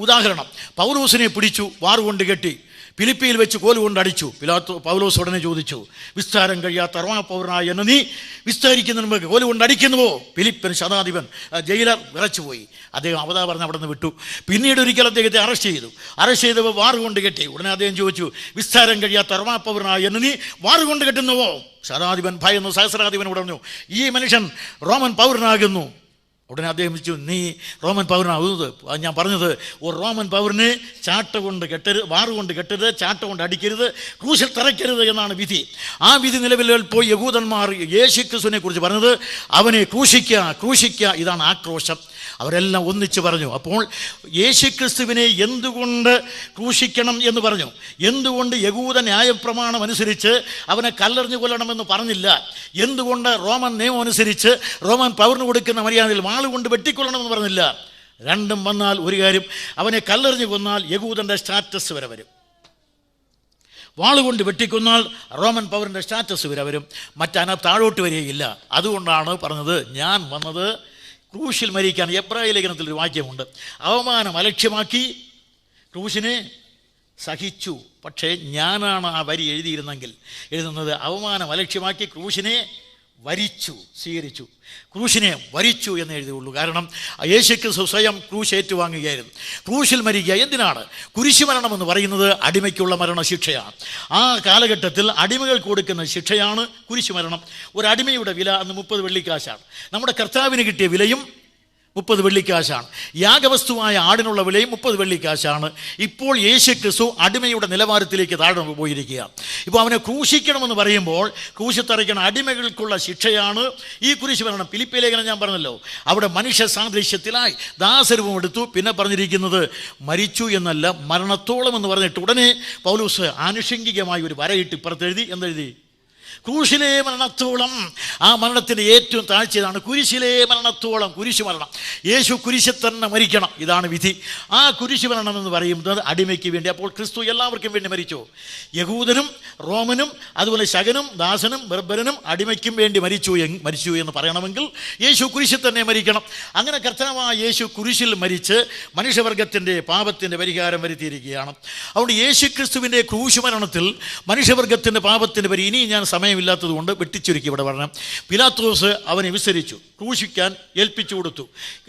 ഉദാഹരണം, പൗലോസിനെ പിടിച്ചു, വാറുകൊണ്ട് കെട്ടി, ഫിലിപ്പിയിൽ വെച്ച് കോലുകൊണ്ട് അടിച്ചു. പൗലോസ് ഉടനെ ചോദിച്ചു, വിസ്താരം കഴിയാത്ത റോമ പൗരനായ എന്നെ നീ വിസ്താരിക്കുന്നതിന് മുമ്പ് കോലുകൊണ്ട് അടിക്കുന്നുവോ? ഫിലിപ്പിന് ശതാധിപൻ ജയിലർ വിറച്ചുപോയി. അദ്ദേഹം അവതാപറഞ്ഞ് അവിടെ നിന്ന് വിട്ടു. പിന്നീട് ഒരിക്കൽ അദ്ദേഹത്തെ അറസ്റ്റ് ചെയ്തപ്പോൾ വാറുകൊണ്ട് കെട്ടി. ഉടനെ അദ്ദേഹം ചോദിച്ചു, വിസ്താരം കഴിയാത്ത റോമ പൗരനായ എന്നെ നീ വാറുകൊണ്ട് കെട്ടുന്നുവോ? ശതാധിപൻ ഭയന്നു. സഹസ്രാധിപൻ പറഞ്ഞു, ഈ മനുഷ്യൻ റോമൻ പൗരനാകുന്നു. ഉടനെ അദ്ദേഹം വെച്ചു, നീ റോമൻ പൗരനാകുന്നത് ഞാൻ പറഞ്ഞത്, ഒരു റോമൻ പൗരനെ വാറുകൊണ്ട് കെട്ടരുത്, ചാട്ട കൊണ്ട് അടിക്കരുത്, ക്രൂശിൽ തറയ്ക്കരുത് എന്നാണ് വിധി. ആ വിധി നിലവിൽ പോയി യഹൂദന്മാർ യേശുക്രിസ്തുവിനെ കുറിച്ച് പറഞ്ഞത് അവനെ ക്രൂശിക്കുക, ഇതാണ് ആക്രോശം. അവരെല്ലാം ഒന്നിച്ച് പറഞ്ഞു. അപ്പോൾ യേശുക്രിസ്തുവിനെ എന്തുകൊണ്ട് ക്രൂശിക്കണം എന്ന് പറഞ്ഞു? എന്തുകൊണ്ട് യഹൂദ ന്യായപ്രമാണം അനുസരിച്ച് അവനെ കല്ലെറിഞ്ഞു കൊല്ലണമെന്ന് പറഞ്ഞില്ല? എന്തുകൊണ്ട് റോമൻ നിയമം അനുസരിച്ച് റോമൻ പൗരന് കൊടുക്കുന്ന മര്യാദയിൽ വാളുകൊണ്ട് വെട്ടിക്കൊള്ളണമെന്ന് പറഞ്ഞില്ല? രണ്ടും വന്നാൽ ഒരു കാര്യം, അവനെ കല്ലെറിഞ്ഞു കൊന്നാൽ യഹൂദൻ്റെ സ്റ്റാറ്റസ് വരെ വരും. വാളുകൊണ്ട് വെട്ടിക്കൊന്നാൽ റോമൻ പൗരൻ്റെ സ്റ്റാറ്റസ് വരെ വരും, താഴോട്ട് വരികയില്ല. അതുകൊണ്ടാണ് പറഞ്ഞത്, ഞാൻ വന്നത് ക്രൂശിൽ മരിക്കാൻ. എബ്രായ ലേഖനത്തിൽ ഒരു വാക്യമുണ്ട്, അവമാനം അലക്ഷ്യമാക്കി ക്രൂശിനെ സഹിച്ചു. പക്ഷേ ഞാനാണ് ആ വരി എഴുതുന്നത് അവമാനം അലക്ഷ്യമാക്കി ക്രൂശിനെ സ്വീകരിച്ചു, ക്രൂശിനെ വരിച്ചു എന്ന് എഴുതിയുള്ളൂ. കാരണം യേശുക്രിസ്തു സ്വയം ക്രൂശ് ഏറ്റുവാങ്ങുകയായിരുന്നു. ക്രൂശിൽ മരിക്കുക എന്തിനാണ്? കുരിശുമരണം എന്ന് പറയുന്നത് അടിമയ്ക്കുള്ള മരണശിക്ഷയാണ്. ആ കാലഘട്ടത്തിൽ അടിമകൾക്ക് കൊടുക്കുന്ന ശിക്ഷയാണ് കുരിശുമരണം. ഒരു അടിമയുടെ വില അന്ന് 30 വെള്ളിക്കാശാണ്. നമ്മുടെ കർത്താവിന് കിട്ടിയ വിലയും 30 വെള്ളിക്കാശാണ്. യാഗവസ്തുവായ ആടിനുള്ള വിലയും 30 വെള്ളിക്കാശാണ്. ഇപ്പോൾ യേശുക്രിസ്തു അടിമയുടെ നിലവാരത്തിലേക്ക് താഴ്ന്നു പോയിരിക്കുക. ഇപ്പോൾ അവനെ ക്രൂശിക്കണമെന്ന് പറയുമ്പോൾ ക്രൂശിത്തറയ്ക്കണ അടിമകൾക്കുള്ള ശിക്ഷയാണ് ഈ കുരിശുമരണം. ഫിലിപ്പി ലേഖനം ഞാൻ പറഞ്ഞല്ലോ, അവിടെ മനുഷ്യ സാദൃശ്യത്തിലായി ദാസരൂപം എടുത്തു. പിന്നെ പറഞ്ഞിരിക്കുന്നത് മരിച്ചു എന്നല്ല, മരണത്തോളം എന്ന് പറഞ്ഞിട്ട് ഉടനെ പൗലോസ് ആനുഷംഗികമായി ഒരു വരയിട്ട് ഇപ്പുറത്തെഴുതി. എന്തെഴുതി? ക്രൂശിലെ മരണത്തോളം. ആ മരണത്തിൻ്റെ ഏറ്റവും താഴ്ചയാണ് കുരിശിലെ മരണത്തോളം, കുരിശുമരണം. യേശു കുരിശിൽ തന്നെ മരിക്കണം, ഇതാണ് വിധി. ആ കുരിശുമരണം എന്ന് പറയുന്നത് അടിമയ്ക്ക് വേണ്ടി. അപ്പോൾ ക്രിസ്തു എല്ലാവർക്കും വേണ്ടി മരിച്ചു. യഹൂദനും റോമനും അതുപോലെ ശകനും ദാസനും ബർബരനും അടിമയ്ക്കും വേണ്ടി മരിച്ചു എന്ന് പറയണമെങ്കിൽ യേശു കുരിശിൽ തന്നെ മരിക്കണം. അങ്ങനെ കർത്താവായ യേശു കുരിശിൽ മരിച്ച് മനുഷ്യവർഗത്തിൻ്റെ പാപത്തിൻ്റെ പരിഹാരം വരുത്തിയിരിക്കുകയാണ്. അതുകൊണ്ട് യേശു ക്രിസ്തുവിൻ്റെ ക്രൂശുമരണത്തിൽ മനുഷ്യവർഗത്തിൻ്റെ പാപത്തിൻ്റെ ഇനി ഞാൻ സമയമില്ലാത്തത് കൊണ്ട് വെട്ടിച്ചുരുക്കി ഇവിടെ പറഞ്ഞു. പിലാത്തോസ് അവനെ വിസ്തരിച്ചു, ക്രൂശിക്കാൻ ഏൽപ്പിച്ചു കൊടുത്തു.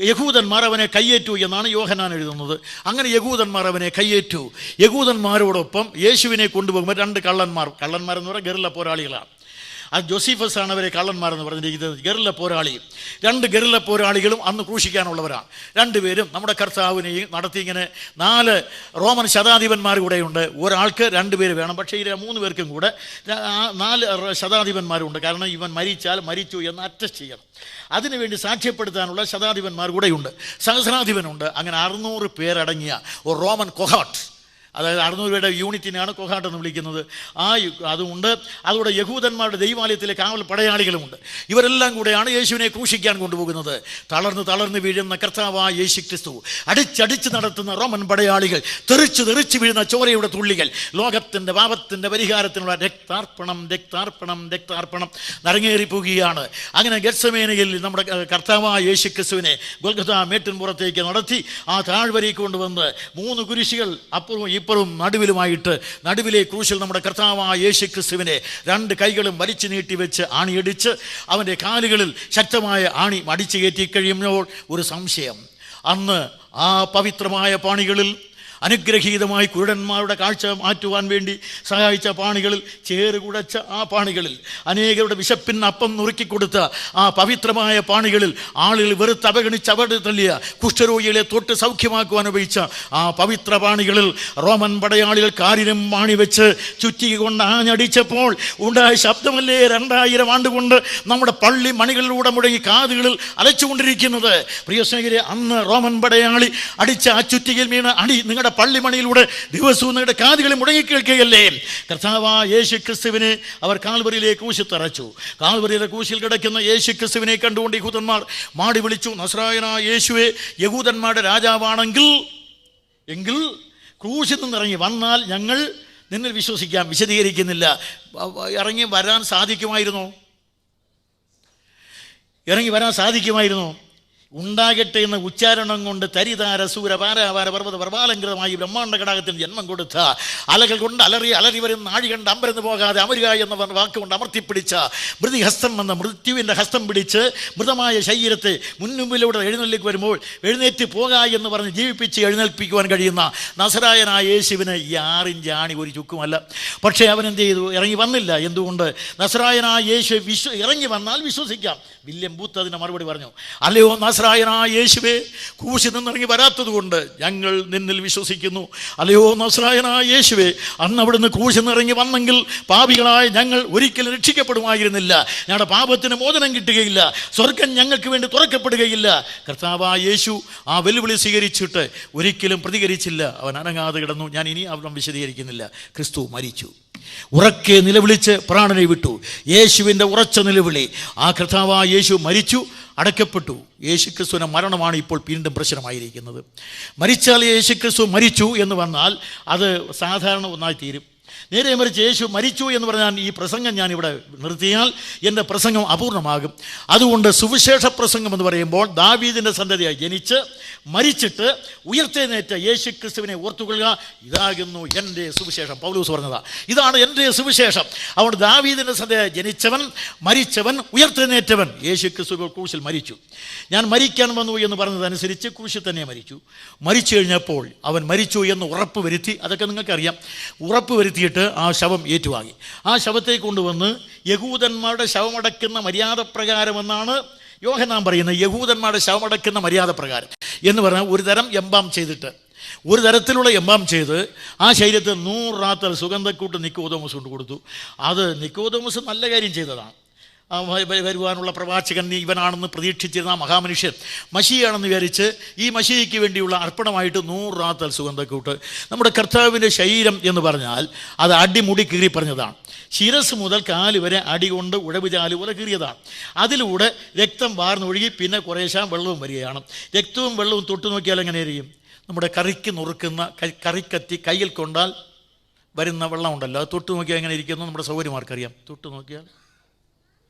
യഹൂദന്മാർ അവനെ കയ്യേറ്റു എന്നാണ് യോഹന്നാൻ എഴുതുന്നത്. അങ്ങനെ യഹൂദന്മാർ അവനെ കയ്യേറ്റു. യഹൂദന്മാരോടൊപ്പം യേശുവിനെ കൊണ്ടുപോകുമ്പോൾ 2 കള്ളന്മാരെന്ന് പറഞ്ഞാൽ ഗറില്ല പോരാളികളാണ്. അത് ജോസീഫസ് ആണ് അവരെ കള്ളന്മാരെന്ന് പറഞ്ഞിരിക്കുന്നത്. ഗറില്ല പോരാളി, 2 ഗറില്ല പോരാളികളും അന്ന് ക്രൂശിക്കാനുള്ളവരാണ്. 2 പേരും നമ്മുടെ കർത്താവിനെയും നടത്തി. ഇങ്ങനെ 4 റോമൻ ശതാധിപന്മാർ കൂടെയുണ്ട്. ഒരാൾക്ക് 2 പേര് വേണം. പക്ഷേ 3 പേർക്കും കൂടെ 4 ശതാധിപന്മാരുണ്ട്. കാരണം ഇവൻ മരിച്ചാൽ മരിച്ചു എന്ന് അറ്റസ്റ്റ് ചെയ്യണം. അതിനുവേണ്ടി സാക്ഷ്യപ്പെടുത്താനുള്ള ശതാധിപന്മാർ കൂടെയുണ്ട്, സഹസ്രാധിപനുണ്ട്. അങ്ങനെ 600 പേരടങ്ങിയ ഒരു റോമൻ കൊഹാട്ട്, അതായത് 600 പേരുടെ യൂണിറ്റിനാണ് കൊഹാട്ട് എന്ന് വിളിക്കുന്നത്. അതുകൊണ്ട് അതുകൂടെ യഹൂദന്മാരുടെ ദൈവാലയത്തിലെ കാവൽ പടയാളികളുമുണ്ട്. ഇവരെല്ലാം കൂടെയാണ് യേശുവിനെ ക്രൂശിക്കാൻ കൊണ്ടുപോകുന്നത്. തളർന്ന് വീഴുന്ന കർത്താവായ യേശു ക്രിസ്തു, അടിച്ചടിച്ച് നടത്തുന്ന റോമൻ പടയാളികൾ, തെറിച്ച് വീഴുന്ന ചോരയുടെ തുള്ളികൾ, ലോകത്തിൻ്റെ പാപത്തിൻ്റെ പരിഹാരത്തിനുള്ള രക്താർപ്പണം നരങ്ങേറിപ്പോകുകയാണ്. അങ്ങനെ ഗെത്സമേനയിൽ നമ്മുടെ കർത്താവായ യേശു ക്രിസ്തുവിനെ ഗൊൽഗൊഥാ മേട്ടിൻപുറത്തേക്ക് നടത്തി ആ താഴ്വരയിൽ കൊണ്ടുവന്ന് 3 കുരിശുകൾ അപ്പുറവും ഇപ്പുറവും നടുവിലുമായിട്ട്, നടുവിലെ ക്രൂശിൽ നമ്മുടെ കർത്താവായ യേശു ക്രിസ്തുവിനെ 2 കൈകളും വലിച്ചു നീട്ടി വെച്ച് ആണിയടിച്ച് അവൻ്റെ കാലുകളിൽ ശക്തമായ ആണി അടിച്ചു കയറ്റി കഴിയുമ്പോൾ ഒരു സംശയം. അന്ന് ആ പവിത്രമായ പാണികളിൽ, അനുഗ്രഹീതമായി കുരുടന്മാരുടെ കാഴ്ച മാറ്റുവാൻ വേണ്ടി സഹായിച്ച പാണികളിൽ, ചേറുകുടച്ച ആ പാണികളിൽ, അനേകരുടെ വിശപ്പിന് അപ്പം നുറുക്കിക്കൊടുത്ത ആ പവിത്രമായ പാണികളിൽ, ആളുകൾ വെറുത്ത് അവഗണിച്ച് അവിടെ തള്ളിയ കുഷ്ഠരോഗികളെ തൊട്ട് സൗഖ്യമാക്കുവാൻ ഉപയോഗിച്ച ആ പവിത്ര പാണികളിൽ റോമൻ പടയാളികൾ കാരിലും പാണി വെച്ച് ചുറ്റിക കൊണ്ട് ആഞ്ഞടിച്ചപ്പോൾ ഉണ്ടായ ശബ്ദമല്ലേ 2000 ആണ്ടുകൊണ്ട് നമ്മുടെ പള്ളി മണികളിലൂടെ മുടങ്ങി കാതുകളിൽ അലച്ചുകൊണ്ടിരിക്കുന്നത്. പ്രിയ സ്നേഹിതരെ, അന്ന് റോമൻ പടയാളി അടിച്ച ആ ചുറ്റികയിൽ വീണ അടി നിങ്ങളുടെ പള്ളിമണിയിലൂടെ ദിവസവും നിങ്ങളുടെ കാതുകളിൽ മുടങ്ങിക്കേൾക്കുകയല്ലേ. കർത്താവായ യേശു ക്രിസ്തുവിനെ അവർ കാൽവരിയിലെ ക്രൂശിൽ തറച്ചു. കാൽവരിയിലെ ക്രൂശിൽ കിടക്കുന്ന യേശു ക്രിസ്തുവിനെ കണ്ടുകൊണ്ട് യഹൂദന്മാർ മാടി വിളിച്ചു, നസ്രായനായ യേശുവേ, യഹൂദന്മാരുടെ രാജാവാണെങ്കിൽ എങ്കിൽ ക്രൂശിൽ നിന്നിറങ്ങി വന്നാൽ ഞങ്ങൾ നിന്നിൽ വിശ്വസിക്കാം. വിശദീകരിക്കുന്നില്ല. ഇറങ്ങി വരാൻ സാധിക്കുമായിരുന്നോ? ഉണ്ടാകട്ടെ എന്ന ഉച്ചാരണം കൊണ്ട് തരിതാര സൂര പാരാവാര പർവ്വത പർവാലങ്കൃതമായി ബ്രഹ്മാണ്ഡ ഘടകത്തിന് ജന്മം കൊടുത്ത, അലകൾ കൊണ്ട് അലറി വരുന്ന ആഴി കണ്ട് അമ്പരന്ന് പോകാതെ അമരുക എന്ന വാക്കുകൊണ്ട് അമർത്തിപ്പിടിച്ച, മൃതിഹസ്തം എന്ന മൃത്യുവിൻ്റെ ഹസ്തം പിടിച്ച് മൃതമായ ശരീരത്തെ മുൻപിലൂടെ എഴുന്നള്ളിക്ക് വരുമ്പോൾ എഴുന്നേറ്റ് പോക എന്ന് പറഞ്ഞ് ജീവിപ്പിച്ച് എഴുന്നേൽപ്പിക്കുവാൻ കഴിയുന്ന നസറായനായ യേശുവിന് ഈ 6 ഇഞ്ച് ആണി ഒരു ചുക്കുമല്ല. പക്ഷേ അവൻ എന്ത് ചെയ്തു? ഇറങ്ങി വന്നില്ല. എന്തുകൊണ്ട്? നസറായനായ യേശു ഇറങ്ങി വന്നാൽ വിശ്വസിക്കാം. വില്യം ബൂത്ത് അതിന് മറുപടി പറഞ്ഞു, അല്ലയോ നസ്രായനായ യേശുവേ, ക്രൂശിൽ നിന്നിറങ്ങി വരാത്തത് കൊണ്ട് ഞങ്ങൾ നിന്നിൽ വിശ്വസിക്കുന്നു. അല്ലയോ നസ്രായനായ യേശുവേ, അന്ന് അവിടുന്ന് ക്രൂശിൽ നിന്നിറങ്ങി വന്നെങ്കിൽ പാപികളായ ഞങ്ങൾ ഒരിക്കലും രക്ഷിക്കപ്പെടുമായിരുന്നില്ല. ഞങ്ങളുടെ പാപത്തിന് മോചനം കിട്ടുകയില്ല, സ്വർഗം ഞങ്ങൾക്ക് വേണ്ടി തുറക്കപ്പെടുകയില്ല. കർത്താവായ യേശു ആ വെല്ലുവിളി സ്വീകരിച്ചിട്ട് ഒരിക്കലും പ്രതികരിച്ചില്ല. അവൻ അനങ്ങാതെ കിടന്നു. ഞാൻ ഇനി അവൻ വിശദീകരിക്കുന്നില്ല. ക്രിസ്തു മരിച്ചു. ഉറക്കെ നിലവിളിച്ച് പ്രാണനെ വിട്ടു. യേശുവിൻ്റെ ഉറച്ച നിലവിളി. ആ കർത്താവായ യേശു മരിച്ചു, അടക്കപ്പെട്ടു. യേശുക്രിസ്തുവിൻ്റെ മരണമാണ് ഇപ്പോൾ വീണ്ടും പ്രശ്നമായിരിക്കുന്നത്. മരിച്ചാൽ യേശുക്രിസ്തു മരിച്ചു എന്ന് വന്നാൽ അത് സാധാരണ ഒന്നായി തീരും. നേരെ മറിച്ച് യേശു മരിച്ചു എന്ന് പറഞ്ഞാൽ ഈ പ്രസംഗം ഞാനിവിടെ നിർത്തിയാൽ എൻ്റെ പ്രസംഗം അപൂർണമാകും. അതുകൊണ്ട് സുവിശേഷ പ്രസംഗം എന്ന് പറയുമ്പോൾ ദാവീദിൻ്റെ സന്തതിയായി ജനിച്ച് മരിച്ചിട്ട് ഉയർത്തെഴുന്നേറ്റ യേശു ക്രിസ്തുവിനെ ഓർത്തുകൊള്ളുക, ഇതാകുന്നു എൻ്റെ സുവിശേഷം. പൗലോസ് പറഞ്ഞതാ, ഇതാണ് എൻ്റെ സുവിശേഷം. അതുകൊണ്ട് ദാവീദിൻ്റെ സന്തതിയായി ജനിച്ചവൻ, മരിച്ചവൻ, ഉയർത്തെഴുന്നേറ്റവൻ യേശു ക്രിസ്തു ക്രൂശിൽ മരിച്ചു. ഞാൻ മരിക്കാൻ വന്നു എന്ന് പറഞ്ഞതനുസരിച്ച് ക്രൂശിൽ തന്നെ മരിച്ചു കഴിഞ്ഞപ്പോൾ അവൻ മരിച്ചു എന്ന് ഉറപ്പ് വരുത്തി. അതൊക്കെ നിങ്ങൾക്കറിയാം. ഉറപ്പ് വരുത്തിയിട്ട് ആ ശവം ഏറ്റുവാങ്ങി. ആ ശവത്തെ കൊണ്ടുവന്ന് യഹൂദന്മാരുടെ ശവമടക്കുന്ന മര്യാദ പ്രകാരമെന്നാണ് യോഹന്നാൻ പറയുന്നത്. യഹൂദന്മാരുടെ ശവമടക്കുന്ന മര്യാദ പ്രകാരം എന്ന് പറഞ്ഞാൽ ഒരു തരത്തിലുള്ള എംബാം ചെയ്ത് ആ ശരീരത്തിൽ 100 റാത്തൽ സുഗന്ധക്കൂട്ട് നിക്കോദോമസ് കൊണ്ട് കൊടുത്തു. അത് നിക്കോദോമസ് നല്ല കാര്യം ചെയ്തതാണ്. വരുവാനുള്ള പ്രവാചകൻ ഇവനാണെന്ന് പ്രതീക്ഷിച്ചിരുന്ന മഹാമനുഷ്യൻ മശിയാണെന്ന് വിചാരിച്ച് ഈ മശിക്ക് വേണ്ടിയുള്ള അർപ്പണമായിട്ട് 100 റാത്തൽ സുഗന്ധക്കൂട്ട്. നമ്മുടെ കർത്താവിൻ്റെ ശരീരം എന്ന് പറഞ്ഞാൽ അത് അടിമുടി കീറി പറഞ്ഞതാണ്. ശിരസ് മുതൽ കാല് വരെ അടി കൊണ്ട് ഉഴവുചാല് പോലെ കീറിയതാണ്. അതിലൂടെ രക്തം വാർന്നൊഴുകി പിന്നെ കുറേശ്ശെ വെള്ളവും വരികയാണ്. രക്തവും വെള്ളവും തൊട്ട് നോക്കിയാൽ എങ്ങനെ ഇരിക്കും? നമ്മുടെ കറിക്ക് നുറുക്കുന്ന കറിക്കത്തി കയ്യിൽ കൊണ്ടാൽ വരുന്ന വെള്ളം ഉണ്ടല്ലോ, അത് തൊട്ട് നോക്കിയാൽ എങ്ങനെ ഇരിക്കുന്നു നമ്മുടെ സൗകര്യമാർക്കറിയാം. തൊട്ട് നോക്കിയാൽ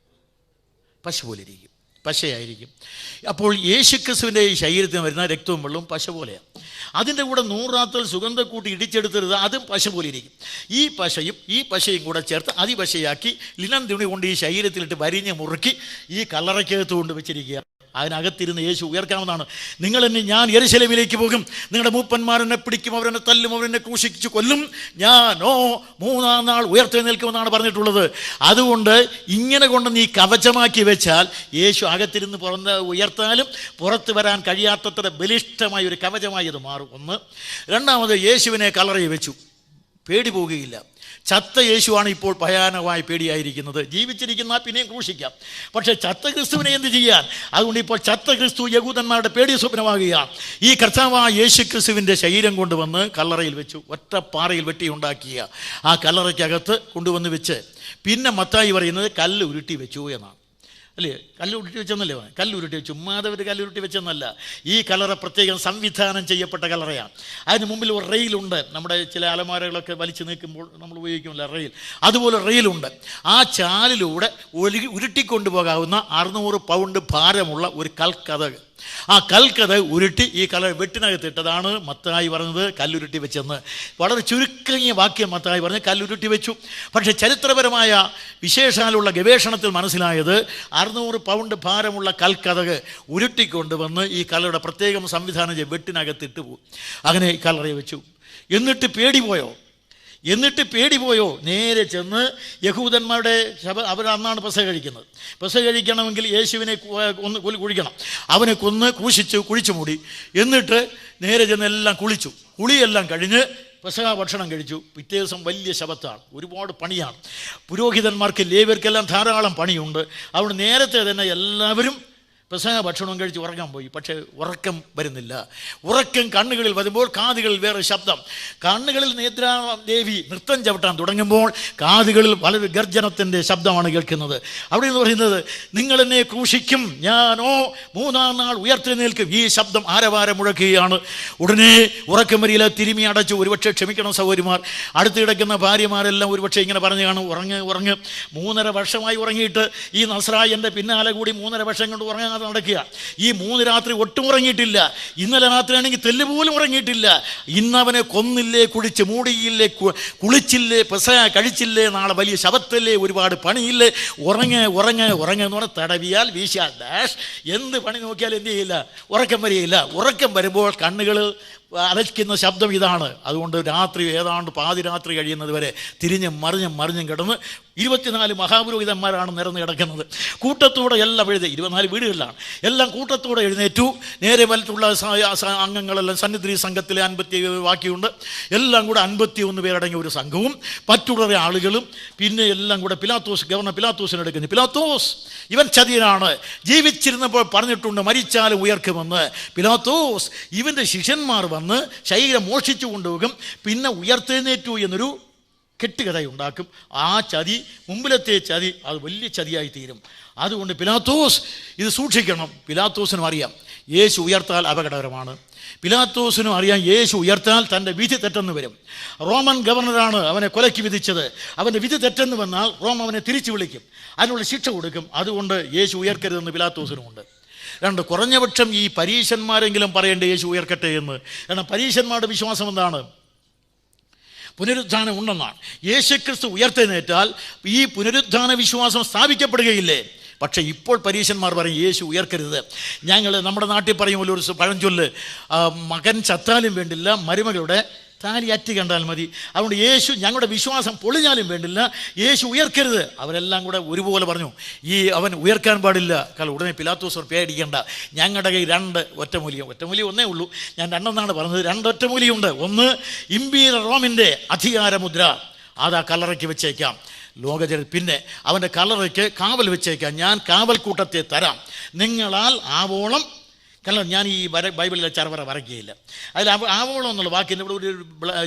പശ പോലെ ഇരിക്കും, പശയായിരിക്കും. അപ്പോൾ യേശുക്രിസ്തുവിൻ്റെ ഈ ശരീരത്തിന് വരുന്ന രക്തവും വെള്ളവും പശ പോലെയാണ്. അതിൻ്റെ കൂടെ 100 റാത്തൽ സുഗന്ധക്കൂട്ടി ഇടിച്ചെടുത്തരുത്, അതും പശ പോലെ ഇരിക്കും. ഈ പശയും കൂടെ ചേർത്ത് അതിപശയാക്കി ലിനൻ തുണി കൊണ്ട് ഈ ശരീരത്തിലിട്ട് വരിഞ്ഞ് മുറുക്കി ഈ കല്ലറയ്ക്കകത്ത് കൊണ്ട് വെച്ചിരിക്കുക. അതിനകത്തിരുന്ന് യേശു ഉയർക്കാമെന്നാണ്. ഞാൻ യെരുശലേമിലേക്ക് പോകും, നിങ്ങളുടെ മൂപ്പന്മാരെന്നെ പിടിക്കും, അവരെന്നെ തല്ലും, അവരെന്നെ ക്രൂശിച്ചു കൊല്ലും, ഞാനോ 3-ാം നാൾ ഉയർത്തെഴുന്നേൽക്കുമെന്നാണ് പറഞ്ഞിട്ടുള്ളത്. അതുകൊണ്ട് ഇങ്ങനെ കൊണ്ട് നീ കവചമാക്കി വെച്ചാൽ യേശു അകത്തിരുന്ന് ഉയർത്താലും പുറത്ത് വരാൻ കഴിയാത്തത്ര ബലിഷ്ഠമായ ഒരു കവചമായി അത് മാറും. ഒന്ന്. രണ്ടാമത്, യേശുവിനെ കല്ലറയിൽ വെച്ചു, പേടി പോവുകയില്ല. ചത്ത യേശുവാണ് ഇപ്പോൾ ഭയാനകമായി പേടിയായിരിക്കുന്നത്. ജീവിച്ചിരിക്കുന്ന പിന്നെയും ക്രൂശിക്കാം, പക്ഷേ ചത്ത ക്രിസ്തുവിനെ എന്ത് ചെയ്യാൻ? അതുകൊണ്ട് ഇപ്പോൾ ചത്ത ക്രിസ്തു യഹൂദന്മാരുടെ പേടി സ്വപ്നമാകുകയാണ്. ഈ കർത്താവായ യേശു ക്രിസ്തുവിൻ്റെ ശരീരം കൊണ്ടുവന്ന് കല്ലറയിൽ വെച്ചു, ഒറ്റ പാറയിൽ വെട്ടിയുണ്ടാക്കിയ ആ കല്ലറയ്ക്കകത്ത് കൊണ്ടുവന്ന് വെച്ച്, പിന്നെ മത്തായി പറയുന്നത് കല്ല് ഉരുട്ടി വെച്ചു എന്നാണ്. അല്ലേ? കല്ലുരുട്ടി വെച്ചെന്നല്ലേ പറയാം. കല്ലുരുട്ടി വെച്ചു, ചുമ്മാതെ ഒരു കല്ലുരുട്ടി വെച്ചെന്നല്ല. ഈ കല്ലറ പ്രത്യേകം സംവിധാനം ചെയ്യപ്പെട്ട കല്ലറയാണ്. അതിന് മുമ്പിൽ ഒരു റെയിലുണ്ട്. നമ്മുടെ ചില അലമാരകളൊക്കെ വലിച്ചു നീക്കുമ്പോൾ നമ്മൾ ഉപയോഗിക്കുമല്ലോ റെയിൽ, അതുപോലെ റെയിലുണ്ട്. ആ ചാലിലൂടെ ഉരുട്ടിക്കൊണ്ടുപോകാവുന്ന 600 പൗണ്ട് ഭാരമുള്ള ഒരു കൽക്കഥക്. ആ കൽക്കഥ ഉരുട്ടി ഈ വെട്ടിനകത്തിട്ടതാണ് മത്തായി പറഞ്ഞത് കല്ലുരുട്ടി വെച്ചെന്ന്. വളരെ ചുരുങ്ങിയ വാക്യം മത്തായി പറഞ്ഞ് കല്ലുരുട്ടി വെച്ചു. പക്ഷേ ചരിത്രപരമായ വിശേഷാലുള്ള ഗവേഷണത്തിൽ മനസ്സിലായത് 600 പൗണ്ട് ഭാരമുള്ള കൽക്കഥക് ഉരുട്ടിക്കൊണ്ടുവന്ന് ഈ കല്ലറയുടെ പ്രത്യേകം സംവിധാനം ചെയ്ത് വെട്ടിനകത്തിട്ട് പോകും. അങ്ങനെ ഈ കല്ലറയെ വെച്ചു. എന്നിട്ട് പേടി പോയോ? നേരെ ചെന്ന് യഹൂദന്മാരുടെ അവർ അന്നാണ് പെസഹ കഴിക്കുന്നത്. പെസഹ കഴിക്കണമെങ്കിൽ യേശുവിനെ കുഴിക്കണം. അവനെ കൊന്ന് കുഴിച്ചു മൂടി. എന്നിട്ട് നേരെ ചെന്ന് എല്ലാം കുളിയെല്ലാം കഴിഞ്ഞ് പെസഹ ഭക്ഷണം കഴിച്ചു. പിറ്റേ ദിവസം വലിയ ശബത്താണ്, ഒരുപാട് പണിയാണ്. പുരോഹിതന്മാർക്ക് ലേവ്യർക്കെല്ലാം ധാരാളം പണിയുണ്ട്. അതുകൊണ്ട് നേരത്തെ തന്നെ എല്ലാവരും പെസഹ ഭക്ഷണം കഴിച്ച് ഉറങ്ങാൻ പോയി. പക്ഷേ ഉറക്കം വരുന്നില്ല. ഉറക്കം കണ്ണുകളിൽ വരുമ്പോൾ കാതുകളിൽ വേറെ ശബ്ദം. കണ്ണുകളിൽ നേത്രാദേവി നൃത്തം ചവിട്ടാൻ തുടങ്ങുമ്പോൾ കാതുകളിൽ വളരെ ഗർജനത്തിൻ്റെ ശബ്ദമാണ് കേൾക്കുന്നത്. അവിടെ എന്ന് പറയുന്നത്, നിങ്ങൾ എന്നെ ക്രൂശിക്കും, ഞാനോ 3-ാം നാൾ ഉയർത്തെഴുന്നേൽക്കും. ഈ ശബ്ദം ആരവാരം മുഴക്കുകയാണ്. ഉടനെ ഉറക്കം വരിയില്ല, തിരുമി അടച്ചു. ഒരുപക്ഷെ ക്ഷമിക്കണം സഹോദരിമാർ, അടുത്ത് കിടക്കുന്ന ഭാര്യമാരെല്ലാം ഒരുപക്ഷെ ഇങ്ങനെ പറഞ്ഞു കാണും, ഉറങ്ങ് 3.5 വർഷമായി ഉറങ്ങിയിട്ട് ഈ നസ്രായൻ്റെ പിന്നാലെ കൂടി 3.5 വർഷം കൊണ്ട് ഉറങ്ങാൻ നടക്കുക. ഈ 3 രാത്രി ഒട്ടും ഉറങ്ങിയിട്ടില്ല. ഇന്നലെ രാത്രിയാണെങ്കിൽ തെല്ലുപോലും ഉറങ്ങിയിട്ടില്ല. ഇന്നവനെ കൊന്നില്ലേ, കുഴിച്ച് മൂടിയില്ലേ, കുളിച്ചില്ലേ, പെസഹ കഴിച്ചില്ലേ, നാളെ വലിയ ശബത്തല്ലേ, ഒരുപാട് പണിയില്ലേ, ഉറങ്ങ് എന്ന് പറഞ്ഞാൽ തടവിയാൽ വീശാൽ ഡാഷ് എന്ത് പണി നോക്കിയാൽ എന്ത് ചെയ്യില്ല, ഉറക്കം വരികയില്ല. ഉറക്കം വരുമ്പോൾ കണ്ണുകൾ അലയ്ക്കുന്ന ശബ്ദം ഇതാണ്. അതുകൊണ്ട് രാത്രി ഏതാണ്ട് പാതിരാത്രി കഴിയുന്നത് വരെ തിരിഞ്ഞും മറിഞ്ഞും കിടന്ന് 24 മഹാപുരോഹിതന്മാരാണ് നിരന്ന് കിടക്കുന്നത്. കൂട്ടത്തോടെ എല്ലാം 24 വീടുകളിലാണ്. എല്ലാം കൂട്ടത്തോടെ എഴുന്നേറ്റു. നേരെ വലത്തുള്ള അംഗങ്ങളെല്ലാം സന്നിധി സംഘത്തിലെ 50 ബാക്കിയുണ്ട്. എല്ലാം കൂടെ 51 പേരടങ്ങിയ ഒരു സംഘവും മറ്റുള്ള ആളുകളും. പിന്നെ എല്ലാം കൂടെ ഗവർണർ പിലാത്തോസിനെ എടുക്കുന്നു. പിലാത്തോസ് ഇവൻ ചതിയനാണ്, ജീവിച്ചിരുന്നപ്പോൾ പറഞ്ഞിട്ടുണ്ട് മരിച്ചാലും ഉയർക്കുമെന്ന്. പിലാത്തോസ് ഇവൻ്റെ ശിഷ്യന്മാർ വന്ന് ശരീരം മോഷിച്ചു കൊണ്ടുപോകും, പിന്നെ ഉയർത്തെഴുന്നേറ്റു എന്നൊരു കെട്ടുകഥയുണ്ടാക്കും. ആ ചതി, മുമ്പിലത്തെ ചതി, അത് വലിയ ചതിയായി തീരും. അതുകൊണ്ട് പിലാത്തോസ് ഇത് സൂക്ഷിക്കണം. പിലാത്തോസിനും അറിയാം യേശു ഉയർത്താൽ അപകടകരമാണ്. പിലാത്തോസിനും അറിയാം യേശു ഉയർത്താൽ തൻ്റെ വിധി തെറ്റെന്ന് വരും. റോമൻ ഗവർണറാണ് അവനെ കൊലയ്ക്ക് വിധിച്ചത്. അവൻ്റെ വിധി തെറ്റെന്ന് വന്നാൽ റോം അവനെ തിരിച്ചു വിളിക്കും, അതിനുള്ള ശിക്ഷ കൊടുക്കും. അതുകൊണ്ട് യേശു ഉയർക്കരുതെന്ന് പിലാത്തോസിനുമുണ്ട്. 2, കുറഞ്ഞപക്ഷം ഈ പരീശന്മാരെങ്കിലും പറയേണ്ട യേശു ഉയർക്കട്ടെ എന്ന്. കാരണം പരീശന്മാരുടെ വിശ്വാസം എന്താണ്? പുനരുത്ഥാനം ഉണ്ടെന്നാണ്. യേശുക്രിസ്തു ഉയർത്തെഴുന്നേറ്റാൽ ഈ പുനരുത്ഥാന വിശ്വാസം സ്ഥാപിക്കപ്പെടുകയില്ലേ? പക്ഷേ ഇപ്പോൾ പരീശന്മാർ പറയും യേശു ഉയർക്കരുത്. നമ്മുടെ നാട്ടിൽ പറയുമ്പോൾ ഒരു പഴഞ്ചൊല്ല്, മകൻ ചത്താലും വേണ്ടില്ല, മരുമകളുടെ താലി അറ്റി കണ്ടാൽ മതി. അതുകൊണ്ട് യേശു ഞങ്ങളുടെ വിശ്വാസം പൊളിഞ്ഞാലും വേണ്ടില്ല, യേശു ഉയർക്കരുത്. അവരെല്ലാം കൂടെ ഒരുപോലെ പറഞ്ഞു അവൻ ഉയർക്കാൻ പാടില്ല. കാരണം ഉടനെ പിലാത്തോസ് പേടിക്കേണ്ട, ഞങ്ങളുടെ കയ്യിൽ 2 ഒറ്റമൂലി ഒന്നേ ഉള്ളൂ. ഞാൻ 2 പറഞ്ഞത്. 2 ഒറ്റമൂലിയുണ്ട്. ഒന്ന് ഇമ്പീരിയൽ റോമിൻ്റെ അധികാരമുദ്ര, അത് ആ കല്ലറയ്ക്ക് വെച്ചേക്കാം പിന്നെ അവൻ്റെ കല്ലറയ്ക്ക് കാവൽ വെച്ചേക്കാം. ഞാൻ കാവൽക്കൂട്ടത്തെ തരാം, നിങ്ങളാൽ ആവോളം. കാരണം ഞാൻ ഈ ബൈബിളിലെ ചർവറ വരയ്ക്കുകയില്ല. അതിൽ ആവോളം എന്നുള്ള വാക്കിൻ്റെ ഇവിടെ ഒരു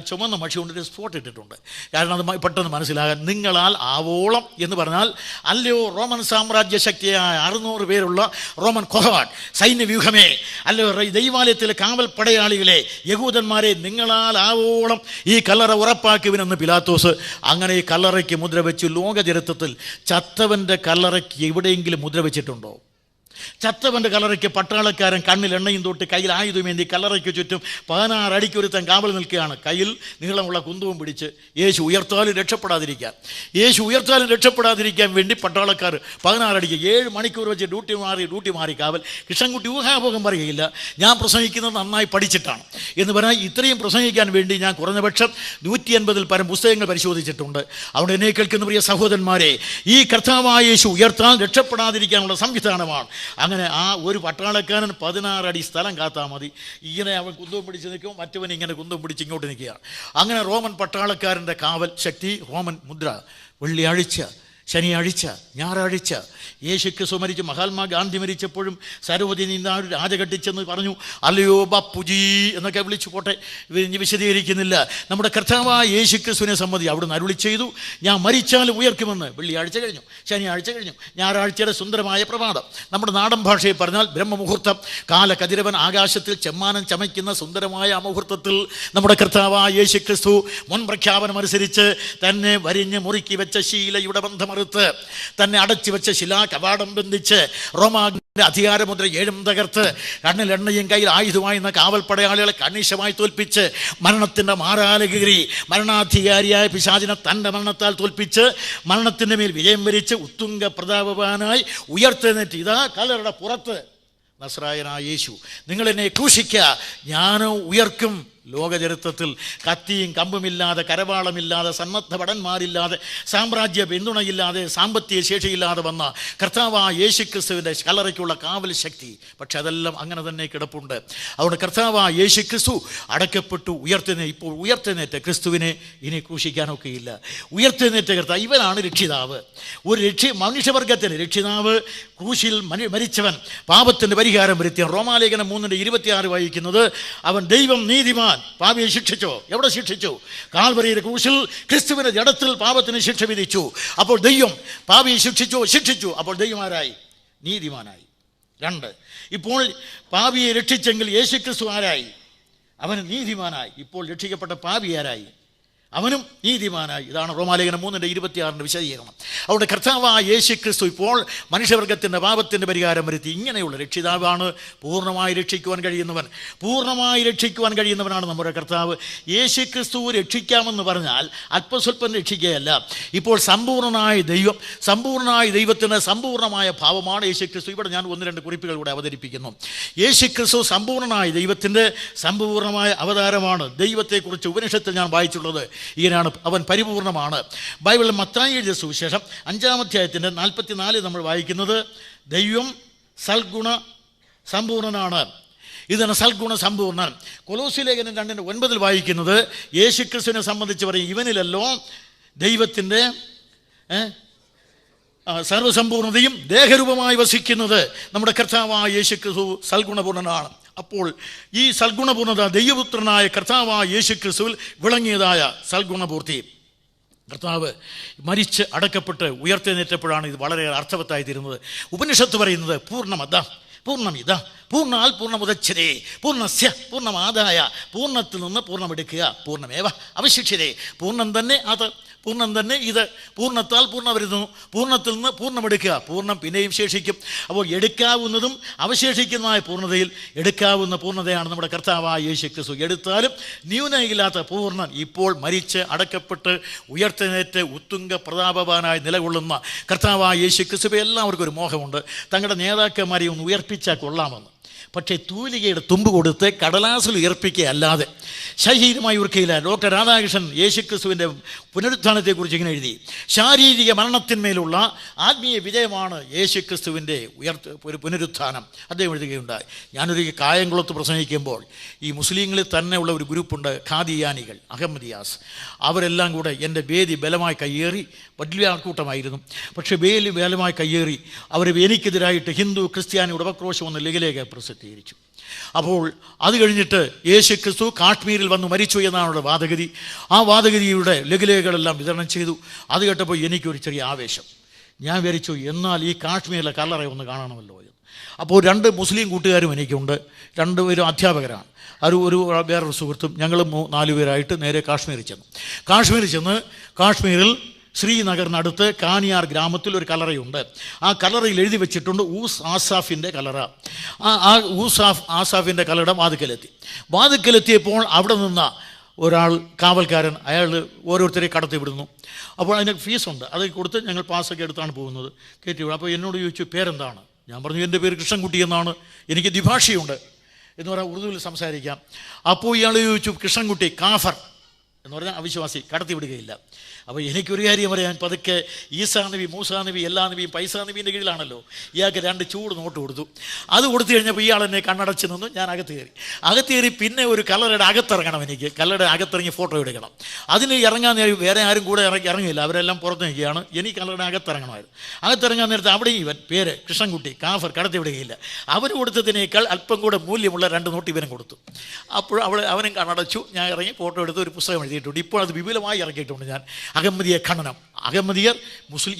ചുമന്ന മഷി കൊണ്ടൊരു സ്പോട്ട് ഇട്ടിട്ടുണ്ട്. കാരണം അത് പെട്ടെന്ന് മനസ്സിലാകാൻ. നിങ്ങളാൽ ആവോളം എന്ന് പറഞ്ഞാൽ, അല്ലയോ റോമൻ സാമ്രാജ്യ ശക്തിയായ 600 പേരുള്ള റോമൻ കൊഹാട്ട് സൈന്യവ്യൂഹമേ, അല്ലയോ ദൈവാലയത്തിലെ കാവൽ പടയാളികളെ, യഹൂദന്മാരെ, നിങ്ങളാൽ ആവോളം ഈ കല്ലറ ഉറപ്പാക്കുവിനെന്ന് പിലാത്തോസ്. അങ്ങനെ ഈ കല്ലറയ്ക്ക് മുദ്ര വെച്ചു. ലോക ചരിത്രത്തിൽ ചത്തവൻ്റെ കല്ലറയ്ക്ക് എവിടെയെങ്കിലും മുദ്ര വെച്ചിട്ടുണ്ടോ? ചത്തവൻ്റെ കല്ലറയ്ക്ക് പട്ടാളക്കാരൻ കണ്ണിൽ എണ്ണയും തൊട്ട് കയ്യിൽ ആയുധമേന്തി കല്ലറയ്ക്ക് ചുറ്റും 16 അടിക്കൊരുത്തൻ കാവൽ നിൽക്കുകയാണ്, കയ്യിൽ നീളമുള്ള കുന്തവും പിടിച്ച്. യേശു ഉയർത്താലും രക്ഷപ്പെടാതിരിക്കാൻ വേണ്ടി പട്ടാളക്കാർ 16 അടിക്ക് 7 മണിക്കൂർ വെച്ച് ഡ്യൂട്ടി മാറി കാവൽ. കൃഷ്ണൻകുട്ടി ഊഹാഭോഗം പറയുകയില്ല, ഞാൻ പ്രസംഗിക്കുന്നത് നന്നായി പഠിച്ചിട്ടാണ് എന്ന് പറഞ്ഞാൽ ഇത്രയും പ്രസംഗിക്കാൻ വേണ്ടി ഞാൻ കുറഞ്ഞപക്ഷം 150-ൽ പരം പുസ്തകങ്ങൾ പരിശോധിച്ചിട്ടുണ്ട്. അവിടെ എന്നെ കേൾക്കുന്ന പ്രിയ സഹോദരന്മാരെ, ഈ കർത്താവായ യേശു ഉയർത്താൻ രക്ഷപ്പെടാതിരിക്കാനുള്ള സംവിധാനമാണ്. അങ്ങനെ ആ ഒരു പട്ടാളക്കാരൻ 16 അടി സ്ഥലം കാത്താൽ മതി. ഇങ്ങനെ അവൻ കുന്തവും പിടിച്ച് നിൽക്കും, മറ്റവൻ ഇങ്ങനെ കുന്തവും പിടിച്ച് ഇങ്ങോട്ട് നിൽക്കുകയാണ്. അങ്ങനെ റോമൻ പട്ടാളക്കാരൻ്റെ കാവൽ ശക്തി, റോമൻ മുദ്ര. വെള്ളിയാഴ്ച, ശനിയാഴ്ച, ഞായറാഴ്ച യേശുക്രിസ്തു മരിച്ചു. മഹാത്മാഗാന്ധി മരിച്ചപ്പോഴും സരോജിനി നീന്താൻ രാജകെട്ടിച്ചെന്ന് പറഞ്ഞു, അല്ലയോ ബാപ്പുജി എന്നൊക്കെ വിളിച്ചു. പോട്ടെ, വിശദീകരിക്കുന്നില്ല. നമ്മുടെ കർത്താവായ യേശുക്രിസ്തുവിനെ സംബന്ധിച്ച് അവിടുന്ന് അരുളി ചെയ്തു, ഞാൻ മരിച്ചാലും ഉയർക്കുമെന്ന്. വെള്ളിയാഴ്ച കഴിഞ്ഞു, ശനിയാഴ്ച കഴിഞ്ഞു, ഞായറാഴ്ചയുടെ സുന്ദരമായ പ്രഭാതം. നമ്മുടെ നാടൻ ഭാഷയിൽ പറഞ്ഞാൽ ബ്രഹ്മമുഹൂർത്തം. കാലകതിരവൻ ആകാശത്തിൽ ചെമ്മാനം ചമയ്ക്കുന്ന സുന്ദരമായ ആ മുഹൂർത്തത്തിൽ നമ്മുടെ കർത്താവായ യേശുക്രിസ്തു മുൻ പ്രഖ്യാപനം അനുസരിച്ച് തന്നെ വരിഞ്ഞ് മുറുക്കി വെച്ച ശീലയുടെ ബന്ധമറുത്ത്, തന്നെ അടച്ചു വെച്ച ശിലാ കവാടം ബന്ധിച്ച്, റോമാന്റെ അധികാരമുദ്ര 7 തകർത്ത്, കണ്ണിൽ എണ്ണയും കയ്യിൽ ആയുധമായി എന്ന കാവൽ പടയാളികളെ കണിശമായി തോൽപ്പിച്ച്, മരണത്തിൻ്റെ മാറാല കീറി മരണാധികാരിയായ പിശാചിനെ തൻ്റെ മരണത്താൽ തോൽപ്പിച്ച്, മരണത്തിൻ്റെ മേൽ വിജയം വരിച്ച് ഉത്തുംഗ പ്രതാപവാനായി ഉയർത്തെഴുന്നേറ്റ് ഇതാ കല്ലറയുടെ പുറത്ത് നസ്രായനായ യേശു, നിങ്ങളെന്നെ ക്രൂശിക്കുക, ഞാൻ ഉയർക്കും. ലോകചരിത്രത്തിൽ കത്തിയും കമ്പുമില്ലാതെ, കരവാളമില്ലാതെ, സന്നദ്ധ ഭടന്മാരില്ലാതെ, സാമ്രാജ്യ പിന്തുണയില്ലാതെ, സാമ്പത്തിക ശേഷിയില്ലാതെ വന്ന കർത്താവായ യേശുക്രിസ്തുവിൻ്റെ കല്ലറയ്ക്കുള്ള കാവൽ ശക്തി. പക്ഷെ അതെല്ലാം അങ്ങനെ തന്നെ കിടപ്പുണ്ട്. അതുകൊണ്ട് കർത്താവായ യേശുക്രിസ്തു അടക്കപ്പെട്ടു, ഇപ്പോൾ ഉയർത്തെഴുന്നേറ്റ ക്രിസ്തുവിനെ ഇനി ക്രൂശിക്കാനൊക്കെയില്ല. ഉയർത്തെഴുന്നേറ്റ കർത്താവ് ഇവനാണ് രക്ഷിതാവ്. മനുഷ്യവർഗത്തിന് രക്ഷിതാവ്, ക്രൂശിൽ മരിച്ചവൻ, പാപത്തിൻ്റെ പരിഹാരം വരുത്തിയ. റോമാലേഖനം 3:26 വായിക്കുന്നത്, അവൻ ദൈവം നീതിമാൻ, പാപിയെ ശിക്ഷിച്ചോ? എവിടെ ശിക്ഷിച്ചു? കാൽവരിയുടെ ക്രൂശിൽ ക്രിസ്തുവിന്റെ ജഡത്തിൽ പാപത്തിന് ശിക്ഷ വിധിച്ചു. അപ്പോൾ ദൈവം പാപിയെ ശിക്ഷിച്ചു. അപ്പോൾ ദൈവം ആരായി? നീതിമാനായി. 2, ഇപ്പോൾ പാപിയെ രക്ഷിച്ചെങ്കിൽ യേശുക്രിസ്തു ആരായി? അവന് നീതിമാനായി. ഇപ്പോൾ രക്ഷിക്കപ്പെട്ട പാപി ആരായി? അവനും നീതിമാനായി. ഇതാണ് റോമാലേഖനം 3:26 വിശദീകരണം. അതുകൊണ്ട് കർത്താവായ യേശുക്രിസ്തു ഇപ്പോൾ മനുഷ്യവർഗത്തിൻ്റെ പാപത്തിൻ്റെ പരിഹാരം വരുത്തി. ഇങ്ങനെയുള്ള രക്ഷിതാവാണ്. പൂർണ്ണമായി രക്ഷിക്കുവാൻ കഴിയുന്നവനാണ് നമ്മുടെ കർത്താവ്. യേശുക്രിസ്തു രക്ഷിക്കാമെന്ന് പറഞ്ഞാൽ അല്പസ്വല്പം രക്ഷിക്കുകയല്ല. ഇപ്പോൾ സമ്പൂർണ്ണനായ ദൈവത്തിന് സമ്പൂർണ്ണമായ ഭാവമാണ് യേശുക്രിസ്തു. ഇവിടെ ഞാൻ 1-2 കുറിപ്പുകൾ കൂടെ അവതരിപ്പിക്കുന്നു. യേശുക്രിസ്തു സമ്പൂർണ്ണനായ ദൈവത്തിൻ്റെ സമ്പൂർണ്ണമായ അവതാരമാണ്. ദൈവത്തെക്കുറിച്ച് ഉപനിഷത്തിൽ ഞാൻ വായിച്ചുള്ളത് ഇങ്ങനെയാണ്, അവൻ പരിപൂർണമാണ്. ബൈബിളിൽ മത്തായി എഴുതിയ സുവിശേഷം 5-ാം അധ്യായത്തിൻ്റെ 44 നമ്മൾ വായിക്കുന്നത്, ദൈവം സൽഗുണ സമ്പൂർണനാണ്. ഇതാണ് സൽഗുണ സമ്പൂർണ്ണൻ. കൊലോസ്യ ലേഖനം 2:9 വായിക്കുന്നത്, യേശുക്രിസ്തുവിനെ സംബന്ധിച്ച് പറയും, ഇവനിലല്ലോ ദൈവത്തിൻ്റെ സർവ്വസമ്പൂർണതയും ദേഹരൂപമായി വസിക്കുന്നത്. നമ്മുടെ കർത്താവായ യേശുക്രിസ്തു സൽഗുണപൂർണനാണ്. അപ്പോൾ ഈ സൽഗുണപൂർണത ദൈവപുത്രനായ കർത്താവായ യേശുക്രിസ്തുവിൽ വിളങ്ങിയതായ സൽഗുണപൂർത്തി. കർത്താവ് മരിച്ച് അടക്കപ്പെട്ട് ഉയർത്തെഴുന്നേറ്റപ്പോഴാണ് ഇത് വളരെ അർത്ഥവത്തായി തീരുന്നത്. ഉപനിഷത്ത് പറയുന്നത് പൂർണ്ണമിത പൂർണ്ണാൽ പൂർണ്ണമുദച്ഛതേ പൂർണ്ണസ്യ പൂർണ്ണമാദായ, പൂർണ്ണത്തിൽ നിന്ന് പൂർണ്ണമെടുക്കുക, പൂർണ്ണമേവ അവശിഷ്യതേ, പൂർണ്ണം തന്നെ ഇത്, പൂർണ്ണത്താൽ പൂർണ്ണം വരുന്നു, പൂർണ്ണത്തിൽ നിന്ന് പൂർണ്ണമെടുക്കുക, പൂർണ്ണം പിന്നെയും ശേഷിക്കും. അപ്പോൾ എടുക്കാവുന്നതും അവശേഷിക്കുന്നതായ പൂർണ്ണതയിൽ എടുക്കാവുന്ന പൂർണ്ണതയാണ് നമ്മുടെ കർത്താവായ യേശുക്രിസ്തു. എടുത്താലും ന്യൂനയില്ലാത്ത പൂർണ്ണൻ, ഇപ്പോൾ മരിച്ച് അടക്കപ്പെട്ട് ഉയർത്തെഴുന്നേറ്റ് ഉത്തുംഗ പ്രതാപവാനായി നിലകൊള്ളുന്ന കർത്താവായ യേശുക്രിസ്തു. എല്ലാവർക്കും ഒരു മോഹമുണ്ട്, തങ്ങളുടെ നേതാക്കന്മാരെ ഒന്ന് ഉയർപ്പിച്ചാൽ കൊള്ളാമെന്ന്. പക്ഷേ തൂലികയുടെ തുമ്പ് കൊടുത്ത് കടലാസിൽ ഉയർപ്പിക്കുക അല്ലാതെ ശരീരമായി ഉയർക്കയില്ല. ഡോക്ടർ രാധാകൃഷ്ണൻ യേശുക്രിസ്തുവിൻ്റെ പുനരുത്ഥാനത്തെക്കുറിച്ച് ഇങ്ങനെ എഴുതി, ശാരീരിക മരണത്തിന്മേലുള്ള ആത്മീയ വിജയമാണ് യേശുക്രിസ്തുവിൻ്റെ ഒരു പുനരുത്ഥാനം. അദ്ദേഹം എഴുതുകയുണ്ടായി. ഞാനൊരു കായംകുളത്ത് പ്രസംഗിക്കുമ്പോൾ ഈ മുസ്ലിങ്ങളിൽ തന്നെ ഉള്ള ഒരു ഗ്രൂപ്പുണ്ട്, ഖാദിയാനികൾ, അഹമ്മദിയാസ്. അവരെല്ലാം കൂടെ എൻ്റെ വേദി ബലമായി കയ്യേറി, വലിയ ആൾക്കൂട്ടമായിരുന്നു. പക്ഷേ ബലമായി കയ്യേറി അവർ എനിക്കെതിരായിട്ട് ഹിന്ദു ക്രിസ്ത്യാനി ഉപക്രോശം എന്ന ലേഖിലേക്ക് പ്രസിദ്ധീകരിച്ചു. അപ്പോൾ അത് കഴിഞ്ഞിട്ട് യേശുക്രിസ്തു കാശ്മീരിൽ വന്ന് മരിച്ചു എന്നാണ് വാദഗതി. ആ വാദഗതിയുടെ ലഘുലേഖകളെല്ലാം വിതരണം ചെയ്തു. അത് കേട്ടപ്പോൾ എനിക്കൊരു ചെറിയ ആവേശം. ഞാൻ വിചാരിച്ചു, എന്നാൽ ഈ കാശ്മീരിലെ കല്ലറ ഒന്ന് കാണണമല്ലോ എന്ന്. അപ്പോൾ 2 മുസ്ലിം കൂട്ടുകാരും എനിക്കുണ്ട്, 2 പേരും അധ്യാപകരാണ്. വേറൊരു സുഹൃത്തും, ഞങ്ങൾ 4 പേരായിട്ട് നേരെ കാശ്മീരിൽ ചെന്നു. കാശ്മീരിൽ ശ്രീനഗറിനടുത്ത് കാനിയാർ ഗ്രാമത്തിൽ ഒരു കല്ലറയുണ്ട്. ആ കല്ലറയിൽ എഴുതി വെച്ചിട്ടുണ്ട് ഊസ് ആസാഫിൻ്റെ കല്ലറ. ആ ആസാഫിൻ്റെ കല്ലറ വാതിക്കലെത്തിയപ്പോൾ അവിടെ നിന്ന ഒരാൾ കാവൽക്കാരൻ അയാൾ ഓരോരുത്തരെ കടത്തി വിടുന്നു. അപ്പോൾ അതിന് ഫീസുണ്ട്, അത് കൊടുത്ത് ഞങ്ങൾ പാസ്സൊക്കെ എടുത്താണ് പോകുന്നത്, കയറ്റി വിടും. അപ്പോൾ എന്നോട് ചോദിച്ചു പേരെന്താണ്? ഞാൻ പറഞ്ഞു എൻ്റെ പേര് കൃഷ്ണൻകുട്ടി എന്നാണ്, എനിക്ക് ദ്വിഭാഷയുണ്ട് എന്ന് പറഞ്ഞാൽ ഉറുദുവിൽ സംസാരിക്കാം. അപ്പോൾ ഇയാൾ ചോദിച്ചു കൃഷ്ണൻകുട്ടി കാഫർ എന്ന് പറഞ്ഞാൽ അവിശ്വാസി, കടത്തി വിടുകയില്ല. അപ്പോൾ എനിക്കൊരു കാര്യം പറയാൻ, പതുക്കെ ഈസാ നബി, മൂസാ നബി, എല്ലാ നബിയും പൈസാ നബീൻ്റെ കീഴിലാണല്ലോ. ഇയാൾക്ക് 2 ചൂട് നോട്ട് കൊടുത്തു. അത് കൊടുത്തു കഴിഞ്ഞപ്പോൾ ഇയാൾ എന്നെ കണ്ണടച്ച് നിന്നു. ഞാൻ അകത്ത് കയറി. പിന്നെ ഒരു കല്ലറയുടെ അകത്തിറങ്ങണം, എനിക്ക് കല്ലറയുടെ അകത്തിറങ്ങി ഫോട്ടോ എടുക്കണം. അതിന് ഇറങ്ങാൻ വേറെ ആരും കൂടെ ഇറങ്ങിയില്ല, അവരെല്ലാം പുറത്ത് നിൽക്കുകയാണ്. എനിക്ക് കല്ലറയുടെ അകത്തിറങ്ങണമായിരുന്നു. അകത്തിറങ്ങാൻ നേരത്തെ അവിടെ ഇവൻ പേര് കൃഷ്ണൻകുട്ടി കാഫർ, കടത്തി വിടുകയില്ല. അവന് കൊടുത്തതിനേക്കാൾ അല്പം കൂടെ മൂല്യമുള്ള 2 നോട്ട് ഇവനും കൊടുത്തു. അപ്പോൾ അവനും കണ്ണടച്ചു. ഞാൻ ഇറങ്ങി ഫോട്ടോ എടുത്ത് ഒരു പുസ്തകം എഴുതിയിട്ടുണ്ട്. ഇപ്പോൾ അത് വിപുലമായി ഇറക്കിയിട്ടുണ്ട് ഞാൻ. അഹമ്മദിയ ഖണ്ഡനം. അഹമ്മദിയർ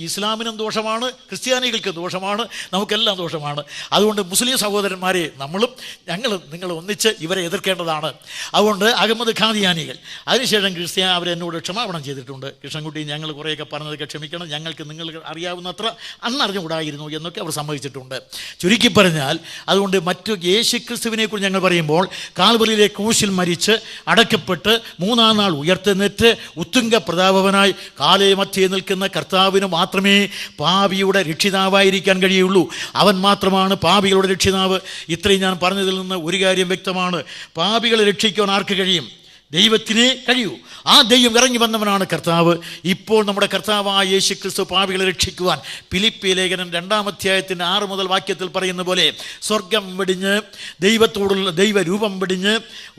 ഇസ്ലാമിനും ദോഷമാണ്, ക്രിസ്ത്യാനികൾക്ക് ദോഷമാണ്, നമുക്കെല്ലാം ദോഷമാണ്. അതുകൊണ്ട് മുസ്ലിം സഹോദരന്മാരെ നിങ്ങൾ ഒന്നിച്ച് ഇവരെ എതിർക്കേണ്ടതാണ്. അതുകൊണ്ട് അഹമ്മദ് ഖാദിയാനികൾ, അതിനുശേഷം അവരെന്നോട് ക്ഷമാപണം ചെയ്തിട്ടുണ്ട്. കൃഷ്ണൻകുട്ടി, ഞങ്ങൾ കുറേയൊക്കെ പറഞ്ഞതൊക്കെ ക്ഷമിക്കണം, ഞങ്ങൾക്ക് നിങ്ങൾ അറിയാവുന്നത്ര അന്നറിഞ്ഞുകൂടായിരുന്നു എന്നൊക്കെ അവർ സമ്മതിച്ചിട്ടുണ്ട്. ചുരുക്കി പറഞ്ഞാൽ, അതുകൊണ്ട് മറ്റു യേശുക്രിസ്തുവിനെക്കുറിച്ച് ഞങ്ങൾ പറയുമ്പോൾ കാൽവറിയിലെ ക്രൂശിൽ മരിച്ച് അടക്കപ്പെട്ട് 3-ാം നാൾ ഉയർത്തെഴുന്നേറ്റ് ഉത്തുംഗ പ്രതാപവനായി കാലേ മധ്യേ നിൽക്കുന്ന കർത്താവിന് മാത്രമേ പാപിയുടെ രക്ഷിതാവായിരിക്കാൻ കഴിയുള്ളൂ. അവൻ മാത്രമാണ് പാപികളുടെ രക്ഷിതാവ്. ഇത്രയും ഞാൻ പറഞ്ഞതിൽ നിന്ന് ഒരു കാര്യം വ്യക്തമാണ്, പാപികളെ രക്ഷിക്കാൻ ആർക്ക് കഴിയും? ദൈവത്തിനേ കഴിയൂ. ആ ദൈവം ഇറങ്ങി വന്നവനാണ് കർത്താവ്. ഇപ്പോൾ നമ്മുടെ കർത്താവായ യേശു ക്രിസ്തു പാപികളെ രക്ഷിക്കുവാൻ ഫിലിപ്പി ലേഖനം 2-ാം അധ്യായത്തിൻ്റെ 6 മുതൽ വാക്യത്തിൽ പറയുന്ന പോലെ സ്വർഗം വെടിഞ്ഞ് ദൈവത്തോടുള്ള ദൈവരൂപം വെടിഞ്ഞ്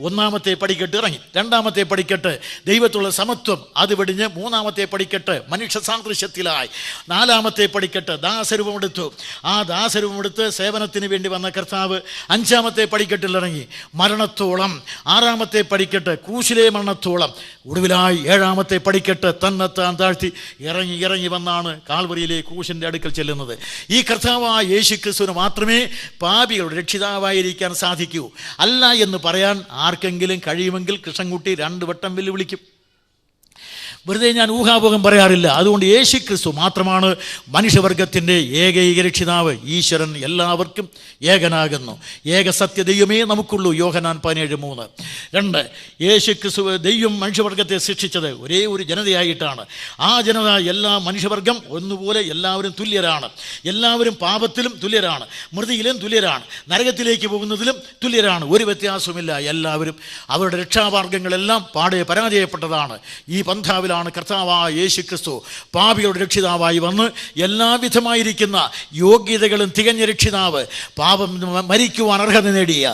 1-ാമത്തെ പടിക്കെട്ട് ഇറങ്ങി. 2-ാമത്തെ പടിക്കെട്ട് ദൈവത്തോടുള്ള സമത്വം അത് വെടിഞ്ഞ് 3-ാമത്തെ പടിക്കെട്ട് മനുഷ്യ സാദൃശ്യത്തിലായി. 4-ാമത്തെ പടിക്കെട്ട് ദാസരൂപമെടുത്തു. ആ ദാസരൂപമെടുത്ത് സേവനത്തിന് വേണ്ടി വന്ന കർത്താവ് 5-ാമത്തെ പടിക്കെട്ടിൽ ഇറങ്ങി മരണത്തോളം. 6-ാമത്തെ പടിക്കെട്ട് ക്രൂശിലെ മരണത്തോളം. ഒടുവിലായി 7-ാമത്തെ പടിക്കെട്ട് തന്നെത്താൻ താഴ്ത്തി ഇറങ്ങി വന്നാണ് കാൽവറിയിലെ ക്രൂശിൻ്റെ അടുക്കൽ ചെല്ലുന്നത്. ഈ കർത്താവായ യേശു ക്രിസ്തുവിന് മാത്രമേ പാപികളുടെ രക്ഷിതാവായിരിക്കാൻ സാധിക്കൂ. അല്ല എന്ന് പറയാൻ ആർക്കെങ്കിലും കഴിയുമെങ്കിൽ കൃഷ്ണൻകുട്ടി 2 വട്ടം വെല്ലുവിളിക്കും. വെറുതെ ഞാൻ ഊഹാപോഹം പറയാറില്ല. അതുകൊണ്ട് യേശു ക്രിസ്തു മാത്രമാണ് മനുഷ്യവർഗത്തിൻ്റെ ഏകൈക രക്ഷിതാവ്. ഈശ്വരൻ എല്ലാവർക്കും ഏകനാകുന്നു. ഏക സത്യ ദൈവമേ നമുക്കുള്ളൂ. യോഹന്നാൻ 17:3. 2, യേശു ക്രിസ്തു ദൈവം മനുഷ്യവർഗത്തെ സൃഷ്ടിച്ചത് ഒരേ ഒരു ജനതയായിട്ടാണ്. ആ ജനത എല്ലാ മനുഷ്യവർഗം ഒന്നുപോലെ എല്ലാവരും തുല്യരാണ്. എല്ലാവരും പാപത്തിലും തുല്യരാണ്, മൃതിയിലും തുല്യരാണ്, നരകത്തിലേക്ക് പോകുന്നതിലും തുല്യരാണ്. ഒരു വ്യത്യാസവുമില്ല. എല്ലാവരും അവരുടെ രക്ഷാമാർഗങ്ങളെല്ലാം പാടെ പരാജയപ്പെട്ടതാണ്. ഈ പന്ഥാവിൽ കർത്താവായ യേശു ക്രിസ്തു പാപികളുടെ രക്ഷിതാവായി വന്ന് എല്ലാവിധമായിരിക്കുന്ന യോഗ്യതകളും തികഞ്ഞ രക്ഷിതാവ്, പാപം മരിക്കുവാൻ അർഹത നേടിയ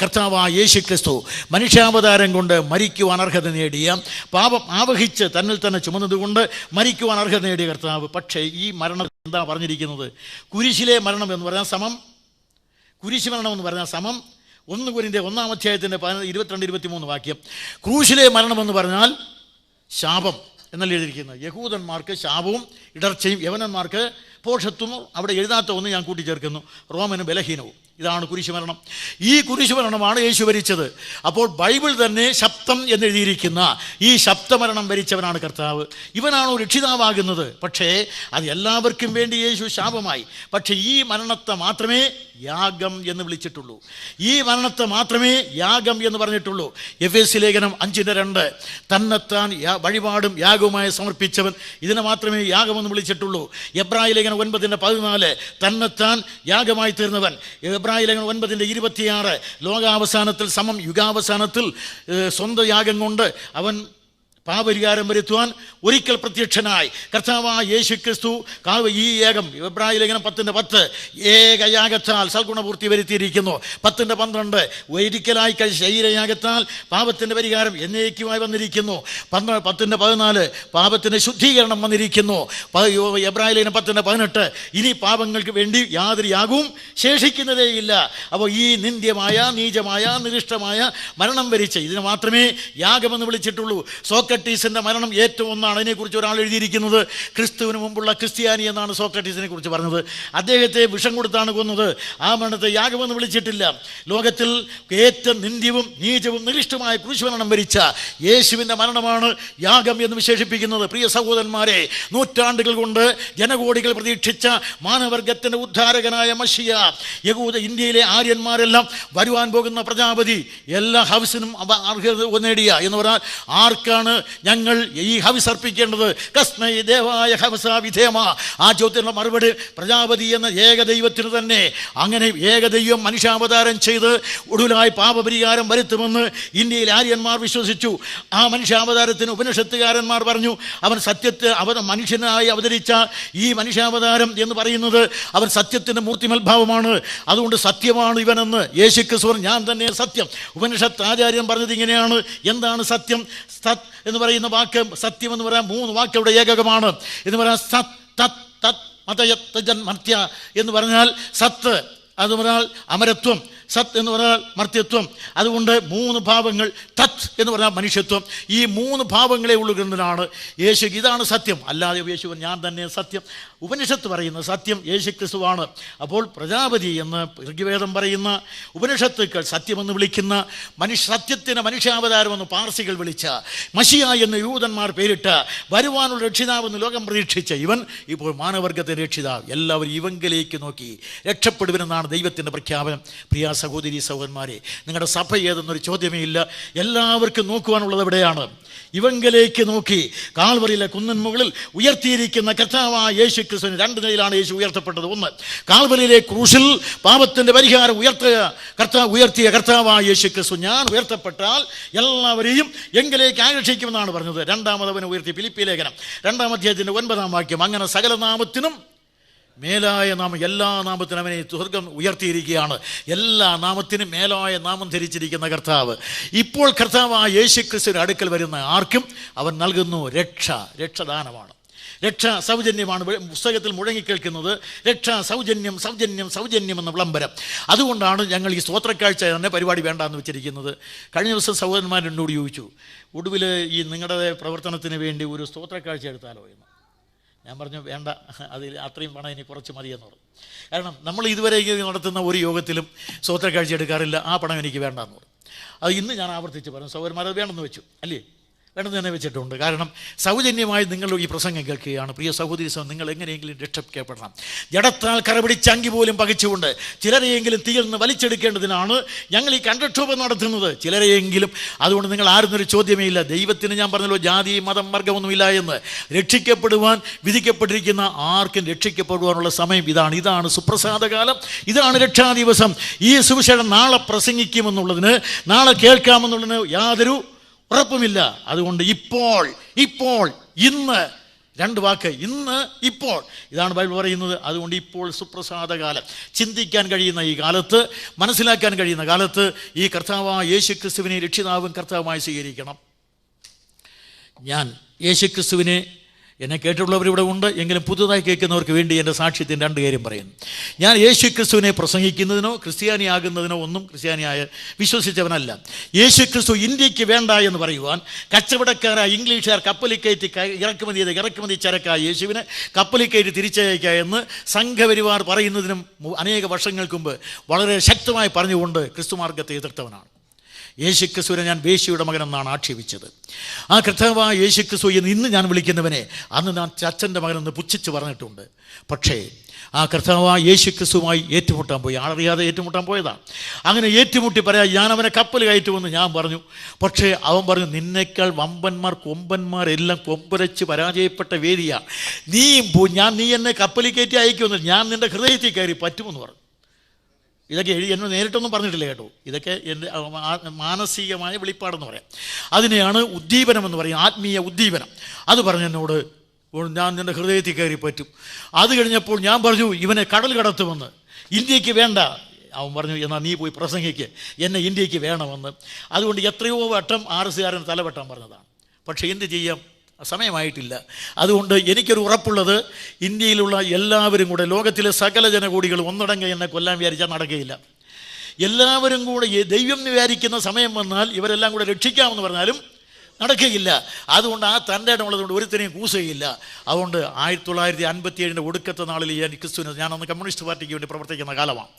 കർത്താവായ യേശു ക്രിസ്തു മനുഷ്യാവതാരം കൊണ്ട് മരിക്കുവാൻ അർഹത നേടിയ, പാപം ആവഹിച്ച് തന്നിൽ തന്നെ ചുമന്നതുകൊണ്ട് മരിക്കുവാൻ അർഹത നേടിയ കർത്താവ്. പക്ഷേ ഈ മരണം എന്താ പറഞ്ഞിരിക്കുന്നത്? കുരിശിലെ മരണം എന്ന് പറഞ്ഞാൽ സമം, കുരിശ് മരണം എന്ന് പറഞ്ഞാൽ സമം 1 കൊരിന്ത്യർ 1-ാം അധ്യായത്തിൻ്റെ 22-23 വാക്യം. ക്രൂശിലെ മരണമെന്ന് പറഞ്ഞാൽ ശാപം എന്നല്ല എഴുതിയിരിക്കുന്നത്. യഹൂദന്മാർക്ക് ശാപവും ഇടർച്ചയും, യവനന്മാർക്ക് പോഷത്വം. അവിടെ എഴുതാത്ത ഒന്ന് ഞാൻ കൂട്ടിച്ചേർക്കുന്നു, റോമനും ബലഹീനവും. ഇതാണ് കുരിശുമരണം. ഈ കുരിശുമരണമാണ് യേശു വരിച്ചത്. അപ്പോൾ ബൈബിൾ തന്നെ ശബ്ദം എന്നെഴുതിയിരിക്കുന്ന ഈ ശബ്ദമരണം വരിച്ചവനാണ് കർത്താവ്. ഇവനാണോ രക്ഷിതാവാകുന്നത്? പക്ഷേ അത് എല്ലാവർക്കും വേണ്ടി യേശു ശാപമായി. പക്ഷേ ഈ മരണത്തെ മാത്രമേ യാഗം എന്ന് വിളിച്ചിട്ടുള്ളൂ. ഈ മരണത്തെ മാത്രമേ യാഗം എന്ന് പറഞ്ഞിട്ടുള്ളൂ. എഫേസ്യ ലേഖനം 5:2 തന്നെത്താൻ വഴിപാടും യാഗവുമായി സമർപ്പിച്ചവൻ, ഇതിനെ മാത്രമേ യാഗമെന്ന് വിളിച്ചിട്ടുള്ളൂ. എബ്രായ ലേഖനം 9:14 തന്നെത്താൻ യാഗമായി തീർന്നവൻ. എബ്രായ ലേഖനം 9:26 ലോകാവസാനത്തിൽ സമം യുഗാവസാനത്തിൽ സ്വന്തം യാഗം കൊണ്ട് അവൻ പാപരിഹാരം വരുത്തുവാൻ ഒരിക്കൽ പ്രത്യക്ഷനായി കർത്താവായ യേശു ക്രിസ്തു ഈ ഏകം. എബ്രായ ലേഖനം 10:10 ഏകയാഗത്താൽ സൽഗുണപൂർത്തി വരുത്തിയിരിക്കുന്നു. 10:12 ഒരിക്കലായി ശരീരയാഗത്താൽ പാപത്തിൻ്റെ പരിഹാരം എന്നേക്കുമായി വന്നിരിക്കുന്നു. 10:14 പാപത്തിൻ്റെ ശുദ്ധീകരണം വന്നിരിക്കുന്നു. എബ്രായ ലേഖനം 10:18 ഇനി പാപങ്ങൾക്ക് വേണ്ടി യാതൊരു യാഗവും ശേഷിക്കുന്നതേയില്ല. അപ്പോൾ ഈ നിന്ദ്യമായ, നീചമായ, നികൃഷ്ടമായ മരണം വരിച്ച ഇതിനെ മാത്രമേ യാഗമെന്ന് വിളിച്ചിട്ടുള്ളൂ. സോക്രട്ടീസ് സോക്രട്ടീസിൻ്റെ മരണം ഏറ്റവും ഒന്നാണ്. അതിനെക്കുറിച്ച് ഒരാൾ എഴുതിയിരിക്കുന്നത് ക്രിസ്തുവിന് മുമ്പുള്ള ക്രിസ്ത്യാനി എന്നാണ് സോക്രട്ടീസിനെ കുറിച്ച് പറഞ്ഞത്. അദ്ദേഹത്തെ വിഷം കൊടുത്താണ് കൊന്നത്. ആ മരണത്തെ യാഗമെന്ന് വിളിച്ചിട്ടില്ല. ലോകത്തിൽ ഏറ്റവും നിന്ദ്യവും നീചവും നികൃഷ്ടമായ ക്രൂശുമരണം വരിച്ച യേശുവിൻ്റെ മരണമാണ് യാഗം എന്ന് വിശേഷിപ്പിക്കുന്നത്. പ്രിയ സഹോദരന്മാരെ, നൂറ്റാണ്ടുകൾ കൊണ്ട് ജനകോടികൾ പ്രതീക്ഷിച്ച മാനവർഗത്തിൻ്റെ ഉദ്ധാരകനായ മശിയ, യഹൂദ ഇന്ത്യയിലെ ആര്യന്മാരെല്ലാം വരുവാൻ പോകുന്ന പ്രജാപതി, എല്ലാ ഹവിസിനും അർഹത നേടിയ എന്ന് പറഞ്ഞാൽ ആർക്കാണ് ഞങ്ങൾ ഈ ഹവിസ് അർപ്പിക്കേണ്ടത്? കസ്മൈ ദേവായ ഹവസ വിധേമ. ആ ചോദ്യത്തിനുള്ള മറുപടി പ്രജാപതി എന്ന ഏകദൈവത്തിന് തന്നെ. അങ്ങനെ ഏകദൈവം മനുഷ്യാവതാരം ചെയ്ത് ഒടുവിലായി പാപപരിഹാരം വരുത്തുമെന്ന് ഇന്ത്യയിൽ ആര്യന്മാർ വിശ്വസിച്ചു. ആ മനുഷ്യാവതാരത്തിന് ഉപനിഷത്തുകാരന്മാർ പറഞ്ഞു, അവൻ മനുഷ്യനായി അവതരിച്ച ഈ മനുഷ്യാവതാരം എന്ന് പറയുന്നത് അവൻ സത്യത്തിൻ്റെ മൂർത്തിമൽഭാവമാണ്, അതുകൊണ്ട് സത്യമാണ് ഇവനെന്ന്. യേശുക്രിസ്തു ഞാൻ തന്നെ സത്യം. ഉപനിഷത്ത് ആചാര്യൻ പറഞ്ഞത് ഇങ്ങനെയാണ്. എന്താണ് സത്യം? സത് എന്ന് പറയുന്ന വാക്ക്, സത്യം എന്ന് പറയാൻ 3 വാക്കുകളുടെ ഏകകമാണ്. എന്ന് പറയാൻ സത് തത് തത് മതയത്ത് മർത്യ എന്ന് പറഞ്ഞാൽ സത്ത്, അത് പറഞ്ഞാൽ അമരത്വം, സത് എന്ന് പറഞ്ഞാൽ മർത്യത്വം. അതുകൊണ്ട് 3 ഭാവങ്ങൾ. തത് എന്ന് പറഞ്ഞാൽ മനുഷ്യത്വം. ഈ 3 ഭാവങ്ങളെ ഉള്ളുകൊണ്ടതാണ് യേശു. ഇതാണ് സത്യം. അല്ലാതെ യേശു ഞാൻ തന്നെ സത്യം. ഉപനിഷത്ത് പറയുന്ന സത്യം യേശു ക്രിസ്തുവാണ്. അപ്പോൾ പ്രജാപതി എന്ന് ഋഗ്വേദം പറയുന്ന, ഉപനിഷത്തുക്കൾ സത്യമെന്ന് വിളിക്കുന്ന, സത്യത്തിന് മനുഷ്യാവതാരമെന്ന് പാർസികൾ വിളിച്ച, മശിയ എന്ന് യൂതന്മാർ പേരിട്ട, വരുവാനുള്ള രക്ഷിതാവെന്ന് ലോകം പ്രതീക്ഷിച്ച ഇവൻ ഇപ്പോൾ മാനവർഗത്തെ രക്ഷിതാവ്. എല്ലാവരും ഇവങ്കിലേക്ക് നോക്കി രക്ഷപ്പെടുവനെന്നാണ് ദൈവത്തിൻ്റെ പ്രഖ്യാപനം. പ്രിയ സഹോദരി സഹോദരന്മാരെ, നിങ്ങളുടെ സഭ ഏതെന്നൊരു ചോദ്യമേ ഇല്ല. എല്ലാവർക്കും നോക്കുവാനുള്ളത് എവിടെയാണ്? ഇവങ്കിലേക്ക് നോക്കി. കാൽവറിയിലെ കുന്നിൻ മുകളിൽ ഉയർത്തിയിരിക്കുന്ന കർത്താവായ യേശു ക്രിസ്തുവിന് 2 നിലയിലാണ് യേശു ഉയർത്തപ്പെട്ടത്. ഒന്ന്, കാൽവറിയിലെ ക്രൂശിൽ പാപത്തിൻ്റെ പരിഹാരം ഉയർത്തിയ കർത്താവായ യേശു ക്രിസ്തു ഞാൻ ഉയർത്തപ്പെട്ടാൽ എല്ലാവരെയും എങ്കിലേക്ക് ആകർഷിക്കുമെന്നാണ് പറഞ്ഞത്. 2ാമത് അവനെ ഉയർത്തി. ഫിലിപ്പി ലേഖനം 2-ാം അധ്യായത്തിൻ്റെ 9-ാം വാക്യം. അങ്ങനെ സകല നാമത്തിനും മേലായ നാമം, എല്ലാ നാമത്തിനും അവനെ സ്വർഗം ഉയർത്തിയിരിക്കുകയാണ്. എല്ലാ നാമത്തിനും മേലായ നാമം ധരിച്ചിരിക്കുന്ന കർത്താവ്. ഇപ്പോൾ കർത്താവ് ആ യേശു ക്രിസ്തുവിന്റെ അടുക്കൽ വരുന്ന ആർക്കും അവൻ നൽകുന്നു രക്ഷദാനമാണ്. രക്ഷ സൗജന്യമാണ്. പുസ്തകത്തിൽ മുഴങ്ങിക്കേൾക്കുന്നത് രക്ഷ സൗജന്യം സൗജന്യം സൗജന്യം എന്ന വിളംബരം. അതുകൊണ്ടാണ് ഞങ്ങൾ ഈ സ്തോത്രക്കാഴ്ച തന്നെ പരിപാടി വേണ്ടാന്ന് വെച്ചിരിക്കുന്നത്. കഴിഞ്ഞ ദിവസം സഹോദരന്മാരെന്നോട് ചോദിച്ചു, ഒടുവിൽ ഈ നിങ്ങളുടെ പ്രവർത്തനത്തിന് വേണ്ടി ഒരു സ്തോത്രക്കാഴ്ച എടുത്താലോ എന്ന്. ഞാൻ പറഞ്ഞു വേണ്ട, അതിൽ അത്രയും പണം ഇനി കുറച്ച് മതിയെന്ന് പറഞ്ഞു. കാരണം നമ്മൾ ഇതുവരെ നടത്തുന്ന ഒരു യോഗത്തിലും സ്തോത്രക്കാഴ്ച എടുക്കാറില്ല. ആ പണം എനിക്ക് വേണ്ടെന്ന് പറഞ്ഞു. അത് ഇന്ന് ഞാൻ ആവർത്തിച്ച് പറഞ്ഞു. സഹോദരന്മാർ അത് വേണമെന്ന് വെച്ചു അല്ലേ? വേണമെന്ന് തന്നെ വെച്ചിട്ടുണ്ട്. കാരണം സൗജന്യമായി നിങ്ങൾ ഈ പ്രസംഗം കേൾക്കുകയാണ്. പ്രിയ സഹോദരി നിങ്ങൾ എങ്ങനെയെങ്കിലും രക്ഷപ്പെടണം. ജഡത്താൽ കറപിടിച്ച അങ്കി പോലും പകച്ചുകൊണ്ട് ചിലരെയെങ്കിലും തീയിൽ നിന്ന് വലിച്ചെടുക്കേണ്ടതിനാണ് ഞങ്ങൾ ഈ കണ്ടക്ഷോഭം നടത്തുന്നത്. ചിലരെയെങ്കിലും. അതുകൊണ്ട് നിങ്ങൾ ആരുന്നൊരു ചോദ്യമേ ഇല്ല. ദൈവത്തിന് ഞാൻ പറഞ്ഞല്ലോ ജാതി മതം വർഗമൊന്നുമില്ല എന്ന്. രക്ഷിക്കപ്പെടുവാൻ വിധിക്കപ്പെട്ടിരിക്കുന്ന ആർക്കും രക്ഷിക്കപ്പെടുവാനുള്ള സമയം ഇതാണ് സുപ്രസാദകാലം, ഇതാണ് രക്ഷാദിവസം. ഈ സുവിശേഷം നാളെ പ്രസംഗിക്കുമെന്നുള്ളതിന്, നാളെ കേൾക്കാമെന്നുള്ളതിന് യാതൊരു ഉറപ്പുമില്ല. അതുകൊണ്ട് ഇപ്പോൾ ഇന്ന്, 2 വാക്ക്, ഇന്ന് ഇപ്പോൾ, ഇതാണ് ബൈബിൾ പറയുന്നത്. അതുകൊണ്ട് ഇപ്പോൾ സുപ്രസാദകാലം. ചിന്തിക്കാൻ കഴിയുന്ന ഈ കാലത്ത്, മനസ്സിലാക്കാൻ കഴിയുന്ന കാലത്ത് ഈ കർത്താവായ യേശു ക്രിസ്തുവിനെ രക്ഷിതാവും കർത്താവുമായി സ്വീകരിക്കണം. ഞാൻ യേശു ക്രിസ്തുവിനെ, എന്നെ കേട്ടുള്ളവരിവിടെ ഉണ്ട് എങ്കിലും പുതുതായി കേൾക്കുന്നവർക്ക് വേണ്ടി എൻ്റെ സാക്ഷ്യത്തിന് 2 കാര്യം പറയുന്നു. ഞാൻ യേശു ക്രിസ്തുവിനെ പ്രസംഗിക്കുന്നതിനോ ക്രിസ്ത്യാനിയാകുന്നതിനോ ഒന്നും ക്രിസ്ത്യാനിയായ വിശ്വസിച്ചവനല്ല. യേശു ക്രിസ്തു ഇന്ത്യക്ക് വേണ്ട എന്ന് പറയുവാൻ കച്ചവടക്കാരായ ഇംഗ്ലീഷുകാർ കപ്പലിൽ കയറ്റി ഇറക്കുമതി ചരക്കായ യേശുവിനെ കപ്പലിൽ കയറ്റി തിരിച്ചയക്കുക എന്ന് സംഘപരിവാർ പറയുന്നതിനും അനേക വർഷങ്ങൾക്ക് മുമ്പ് വളരെ ശക്തമായി പറഞ്ഞുകൊണ്ട് ക്രിസ്തുമാർഗത്തെ എതിർത്തവനാണ്. യേശു ക്രിസ്തുവിനെ ഞാൻ വേശ്യയുടെ മകനെന്നാണ് ആക്ഷേപിച്ചത്. ആ കർത്താവായ യേശു ക്രിസ്തു എന്ന് ഇന്ന് ഞാൻ വിളിക്കുന്നവനെ അന്ന് ഞാൻ അച്ഛൻ്റെ മകനെന്ന് പുച്ഛിച്ച് പറഞ്ഞിട്ടുണ്ട്. പക്ഷേ ആ കർത്താവായ യേശു ക്രിസ്തുവുമായി ഏറ്റുമുട്ടാൻ പോയി. ആളറിയാതെ ഏറ്റുമുട്ടാൻ പോയതാണ്. അങ്ങനെ ഏറ്റുമുട്ടി പറയാം, ഞാൻ അവനെ കപ്പൽ കയറ്റുമെന്ന് ഞാൻ പറഞ്ഞു. പക്ഷേ അവൻ പറഞ്ഞു, നിന്നേക്കാൾ വമ്പന്മാർ കൊമ്പന്മാരെല്ലാം കൊമ്പരച്ച് പരാജയപ്പെട്ട വേദിയാണ്. നീ എന്നെ കപ്പലിൽ കയറ്റി അയക്കുമെന്ന്, ഞാൻ നിൻ്റെ ഹൃദയത്തിൽ കയറി പറ്റുമെന്ന് പറഞ്ഞു. ഇതൊക്കെ എന്നോട് നേരിട്ടൊന്നും പറഞ്ഞിട്ടില്ല കേട്ടോ. ഇതൊക്കെ എൻ്റെ മാനസികമായ വെളിപ്പാടെന്ന് പറയാം. അതിനെയാണ് ഉദ്ദീപനം എന്ന് പറയും, ആത്മീയ ഉദ്ദീപനം. അത് പറഞ്ഞെന്നോട്, ഞാൻ നിൻ്റെ ഹൃദയത്തിൽ കയറി പറ്റും. അത് കഴിഞ്ഞപ്പോൾ ഞാൻ പറഞ്ഞു, ഇവനെ കടൽ കടത്തുമെന്ന്, ഇന്ത്യക്ക് വേണ്ട. അവൻ പറഞ്ഞു, എന്നാൽ നീ പോയി പ്രസംഗിക്ക്, എന്നെ ഇന്ത്യക്ക് വേണമെന്ന്. അതുകൊണ്ട് എത്രയോ വട്ടം RS-കാരൻ തലവെട്ടാൻ പറഞ്ഞതാണ്. പക്ഷേ എന്ത് ചെയ്യാം, സമയമായിട്ടില്ല. അതുകൊണ്ട് എനിക്കൊരു ഉറപ്പുള്ളത്, ഇന്ത്യയിലുള്ള എല്ലാവരും കൂടെ, ലോകത്തിലെ സകല ജനകൂടികൾ ഒന്നടങ്ക എന്നെ കൊല്ലാൻ വിചാരിച്ചാൽ നടക്കുകയില്ല. എല്ലാവരും കൂടെ ദൈവം വിചാരിക്കുന്ന സമയം വന്നാൽ ഇവരെല്ലാം കൂടെ രക്ഷിക്കാമെന്ന് പറഞ്ഞാലും നടക്കുകയില്ല. അതുകൊണ്ട് ആ തൻ്റെ ഇടമുള്ളതുകൊണ്ട് ഒരുത്തനെയും കൂസുകയില്ല. അതുകൊണ്ട് 1957 ഒടുക്കത്തെ നാളിൽ ഞാനന്ന് കമ്മ്യൂണിസ്റ്റ് പാർട്ടിക്ക് വേണ്ടി പ്രവർത്തിക്കുന്ന കാലമാണ്.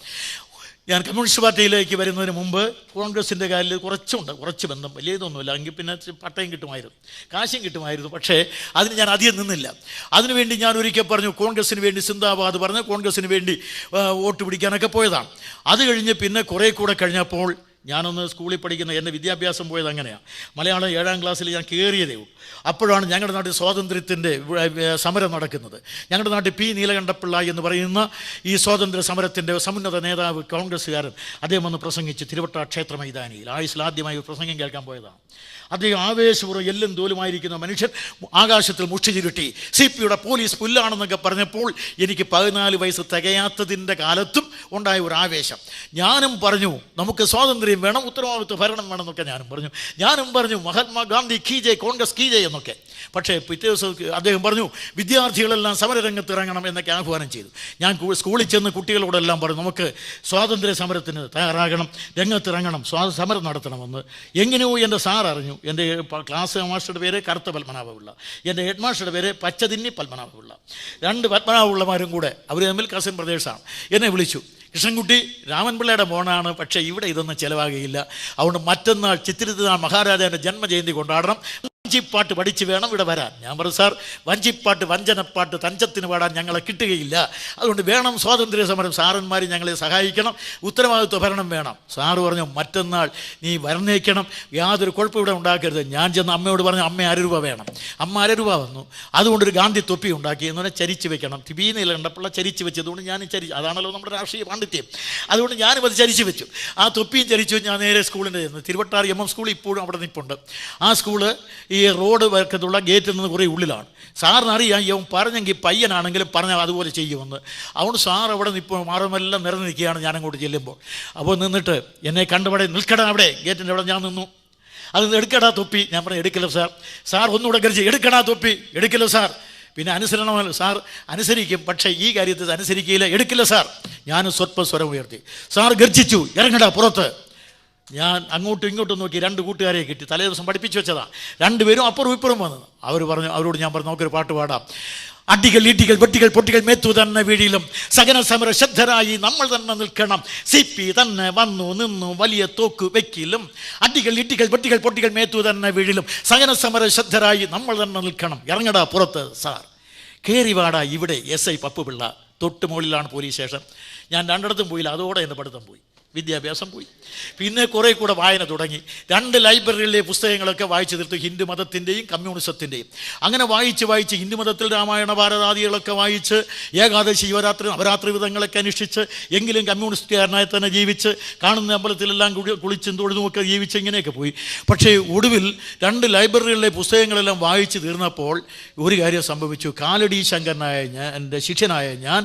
ഞാൻ കമ്മ്യൂണിസ്റ്റ് പാർട്ടിയിലേക്ക് വരുന്നതിന് മുമ്പ് കോൺഗ്രസിൻ്റെ കാലിൽ കുറച്ച് ബന്ധം, വലിയ ഇതൊന്നുമില്ല. എങ്കിൽ പിന്നെ പട്ടയം കിട്ടുമായിരുന്നു, കാശും കിട്ടുമായിരുന്നു. പക്ഷേ അതിന് ഞാൻ അധികം നിന്നില്ല. അതിനുവേണ്ടി ഞാൻ ഒരിക്കൽ പറഞ്ഞു കോൺഗ്രസ്സിന് വേണ്ടി സിന്ദാബാദ് പറഞ്ഞ് കോൺഗ്രസ്സിന് വേണ്ടി വോട്ട് പിടിക്കാനൊക്കെ പോയതാണ്. അത് കഴിഞ്ഞ് പിന്നെ കുറേ കൂടെ കഴിഞ്ഞപ്പോൾ ഞാനൊന്ന് സ്കൂളിൽ പഠിക്കുന്ന എൻ്റെ വിദ്യാഭ്യാസം പോയത് അങ്ങനെയാണ്. മലയാളം 7ാം ക്ലാസ്സിൽ ഞാൻ കയറിയതേ ഉള്ളൂ. അപ്പോഴാണ് ഞങ്ങളുടെ നാട്ടിൽ സ്വാതന്ത്ര്യത്തിൻ്റെ സമരം നടക്കുന്നത്. ഞങ്ങളുടെ നാട്ടിൽ പി നീലകണ്ഠപിള്ള എന്ന് പറയുന്ന ഈ സ്വാതന്ത്ര്യ സമരത്തിൻ്റെ സമുന്നത നേതാവ് കോൺഗ്രസ്സുകാരൻ, അദ്ദേഹം വന്ന് പ്രസംഗിച്ച് തിരുവട്ട ക്ഷേത്ര മൈതാനിയിൽ ആയുസ്സിൽ ആദ്യമായി പ്രസംഗം കേൾക്കാൻ പോയതാണ്. അദ്ദേഹം ആവേശപൂർവ്വം എല്ലും തോലുമായിരിക്കുന്ന മനുഷ്യൻ ആകാശത്തിൽ മുഷ്ടി ചുരുട്ടി CP-യുടെ പോലീസ് പുല്ലാണെന്നൊക്കെ പറഞ്ഞപ്പോൾ എനിക്ക് 14 വയസ്സ് തികയാത്തതിൻ്റെ കാലത്തും ഉണ്ടായ ഒരു ആവേശം. ഞാനും പറഞ്ഞു നമുക്ക് സ്വാതന്ത്ര്യം വേണം, ഉത്തരവാദിത്വ ഭരണം വേണമെന്നൊക്കെ ഞാനും പറഞ്ഞു മഹാത്മാഗാന്ധി കീജെ, കോൺഗ്രസ് കീജെ എന്നൊക്കെ. പക്ഷേ പിറ്റേ ദിവസം അദ്ദേഹം പറഞ്ഞു വിദ്യാർത്ഥികളെല്ലാം സമരരംഗത്ത് ഇറങ്ങണം എന്നൊക്കെ ആഹ്വാനം ചെയ്തു. ഞാൻ സ്കൂളിൽ ചെന്ന് കുട്ടികളോടെല്ലാം പറഞ്ഞു നമുക്ക് സ്വാതന്ത്ര്യ സമരത്തിന് തയ്യാറാകണം, രംഗത്തിറങ്ങണം, സമരം നടത്തണമെന്ന്. എങ്ങനെയോ എൻ്റെ സാർ അറിഞ്ഞു. എൻ്റെ ക്ലാസ് മാസ്റ്ററുടെ പേര് കറുത്ത പത്മനാഭപിള്ള, എൻ്റെ ഹെഡ് മാസ്റ്ററുടെ പേര് പച്ചതിന്നി പത്മനാഭപിള്ള. 2 പത്മനാഭപിള്ളമാരും കൂടെ അവർ തമ്മിൽ കസിൻ ബ്രദേഴ്സാണ്. എന്നെ വിളിച്ചു, കൃഷ്ണൻകുട്ടി രാമൻപിള്ളയുടെ മോനാണ്, പക്ഷേ ഇവിടെ ഇതൊന്നും ചിലവാകുകയില്ല. അതുകൊണ്ട് മറ്റന്നാൾ ചിത്തിരത്തിനാൾ മഹാരാജാവിൻ്റെ ജന്മജയന്തി കൊണ്ടാടണം, വഞ്ചിപ്പാട്ട് പഠിച്ച് വേണം ഇവിടെ വരാൻ. ഞാൻ പറഞ്ഞു സാർ വഞ്ചിപ്പാട്ട് വഞ്ചനപ്പാട്ട് തഞ്ചത്തിന് പാടാൻ ഞങ്ങളെ കിട്ടുകയില്ല, അതുകൊണ്ട് വേണം സ്വാതന്ത്ര്യ സമരം, സാറന്മാർ ഞങ്ങളെ സഹായിക്കണം, ഉത്തരവാദിത്വ ഭരണം വേണം. സാറ് പറഞ്ഞു മറ്റന്നാൾ നീ വരണേക്കണം, യാതൊരു കുഴപ്പം ഇവിടെ ഉണ്ടാക്കരുത്. ഞാൻ ചെന്ന് അമ്മയോട് പറഞ്ഞു അമ്മ 1 രൂപ വേണം. അമ്മ 1 രൂപ വന്നു. അതുകൊണ്ടൊരു ഗാന്ധി തൊപ്പി ഉണ്ടാക്കി. എന്ന് പറഞ്ഞാൽ ചരിച്ച് വെക്കണം. പി നീലകണ്ഠപിള്ള ചരിച്ച് വെച്ചതുകൊണ്ട് ഞാനും അതാണല്ലോ നമ്മുടെ രാഷ്ട്രീയ പാണ്ഡിത്യം. അതുകൊണ്ട് ഞാനും അത് ചരിച്ച് വെച്ചു. ആ തൊപ്പിയും ചരിച്ചു. ഞാൻ നേരെ സ്കൂളിൻ്റെ ചെന്ന് തിരുവട്ടാർ MM സ്കൂൾ ഇപ്പോഴും അവിടെ നിൽപ്പുണ്ട്. ആ സ്കൂള് ഈ റോഡ് വർക്കത്തുള്ള ഗേറ്റിൽ നിന്ന് കുറേ ഉള്ളിലാണ്. സാറിനറിയാം ഇവൻ പറഞ്ഞെങ്കിൽ പയ്യനാണെങ്കിലും പറഞ്ഞാൽ അതുപോലെ ചെയ്യുമെന്ന്. അതുകൊണ്ട് സാർ അവിടെ ഇപ്പോൾ മാറുമെല്ലാം നിറഞ്ഞു നിൽക്കുകയാണ്. ഞാനങ്ങോട്ട് ചെല്ലുമ്പോൾ അപ്പോൾ നിന്നിട്ട് എന്നെ കണ്ടവിടെ നിൽക്കട, അവിടെ ഗേറ്റിൻ്റെ അവിടെ ഞാൻ നിന്നു. അത് എടുക്കടാ തൊപ്പി. ഞാൻ പറഞ്ഞു എടുക്കല്ലോ സാർ. സാർ ഒന്നുകൂടെ ഗർജിച്ച് എടുക്കടാ തൊപ്പി, എടുക്കല്ലോ സാർ. പിന്നെ അനുസരണമല്ലോ സാർ, അനുസരിക്കും, പക്ഷേ ഈ കാര്യത്തിൽ അനുസരിക്കുകയില്ല, എടുക്കില്ല സാർ. ഞാനും സ്വല്പം സ്വരം ഉയർത്തി. സാർ ഗർജിച്ചു ഇറങ്ങടാ പുറത്ത്. ഞാൻ അങ്ങോട്ടും ഇങ്ങോട്ടും നോക്കി 2 കൂട്ടുകാരെ കിട്ടി. തലേ ദിവസം പഠിപ്പിച്ചു വെച്ചതാണ്. 2 പേരും അപ്പുറം ഇപ്പുറം വന്നത്. അവരോട് ഞാൻ പറഞ്ഞു നമുക്കൊരു പാട്ട് പാടാം. അടികൾ ഇടികൾ വെട്ടികൾ പൊട്ടികൾ മേത്തു തന്നെ വീഴിലും സകന സമര ശ്രദ്ധരായി നമ്മൾ തന്നെ നിൽക്കണം, CP തന്നെ വന്നു നിന്നു വലിയ തോക്ക് വെക്കിലും. അടികൾ ഇടികൾ വെട്ടികൾ പൊട്ടികൾ മേത്തു തന്നെ വീഴിലും സകന സമര ശ്രദ്ധരായി നമ്മൾ തന്നെ നിൽക്കണം, ഇറങ്ങടാ പുറത്ത് സാർ. കയറി വാടാ ഇവിടെ. SI പപ്പുപിള്ള. തൊട്ട് മുകളിലാണ് പോലീസ് സ്റ്റേഷൻ. ഞാൻ 2 പോയില്ല. അതോടെ എൻ്റെ പഠിത്തം പോയി, വിദ്യാഭ്യാസം പോയി. പിന്നെ കുറേ കൂടെ വായന തുടങ്ങി. 2 ലൈബ്രറിയിലെ പുസ്തകങ്ങളൊക്കെ വായിച്ചു തീർത്തു, ഹിന്ദു മതത്തിൻ്റെയും കമ്മ്യൂണിസത്തിൻ്റെയും. അങ്ങനെ വായിച്ച് ഹിന്ദു മതത്തിൽ രാമായണ ഭാരതാദികളൊക്കെ വായിച്ച് ഏകാദശി ശിവരാത്രി നവരാത്രി വിധങ്ങളൊക്കെ അനുഷ്ഠിച്ച് എങ്കിലും കമ്മ്യൂണിസ്റ്റുകാരനായി തന്നെ ജീവിച്ച് കാണുന്ന അമ്പലത്തിലെല്ലാം കുളിച്ചും തൊഴുതുമൊക്കെ ജീവിച്ച് ഇങ്ങനെയൊക്കെ പോയി. പക്ഷേ ഒടുവിൽ 2 ലൈബ്രറികളിലെ പുസ്തകങ്ങളെല്ലാം വായിച്ച് തീർന്നപ്പോൾ ഒരു കാര്യം സംഭവിച്ചു. കാലടി ശങ്കരനായ എൻ്റെ ശിഷ്യനായ ഞാൻ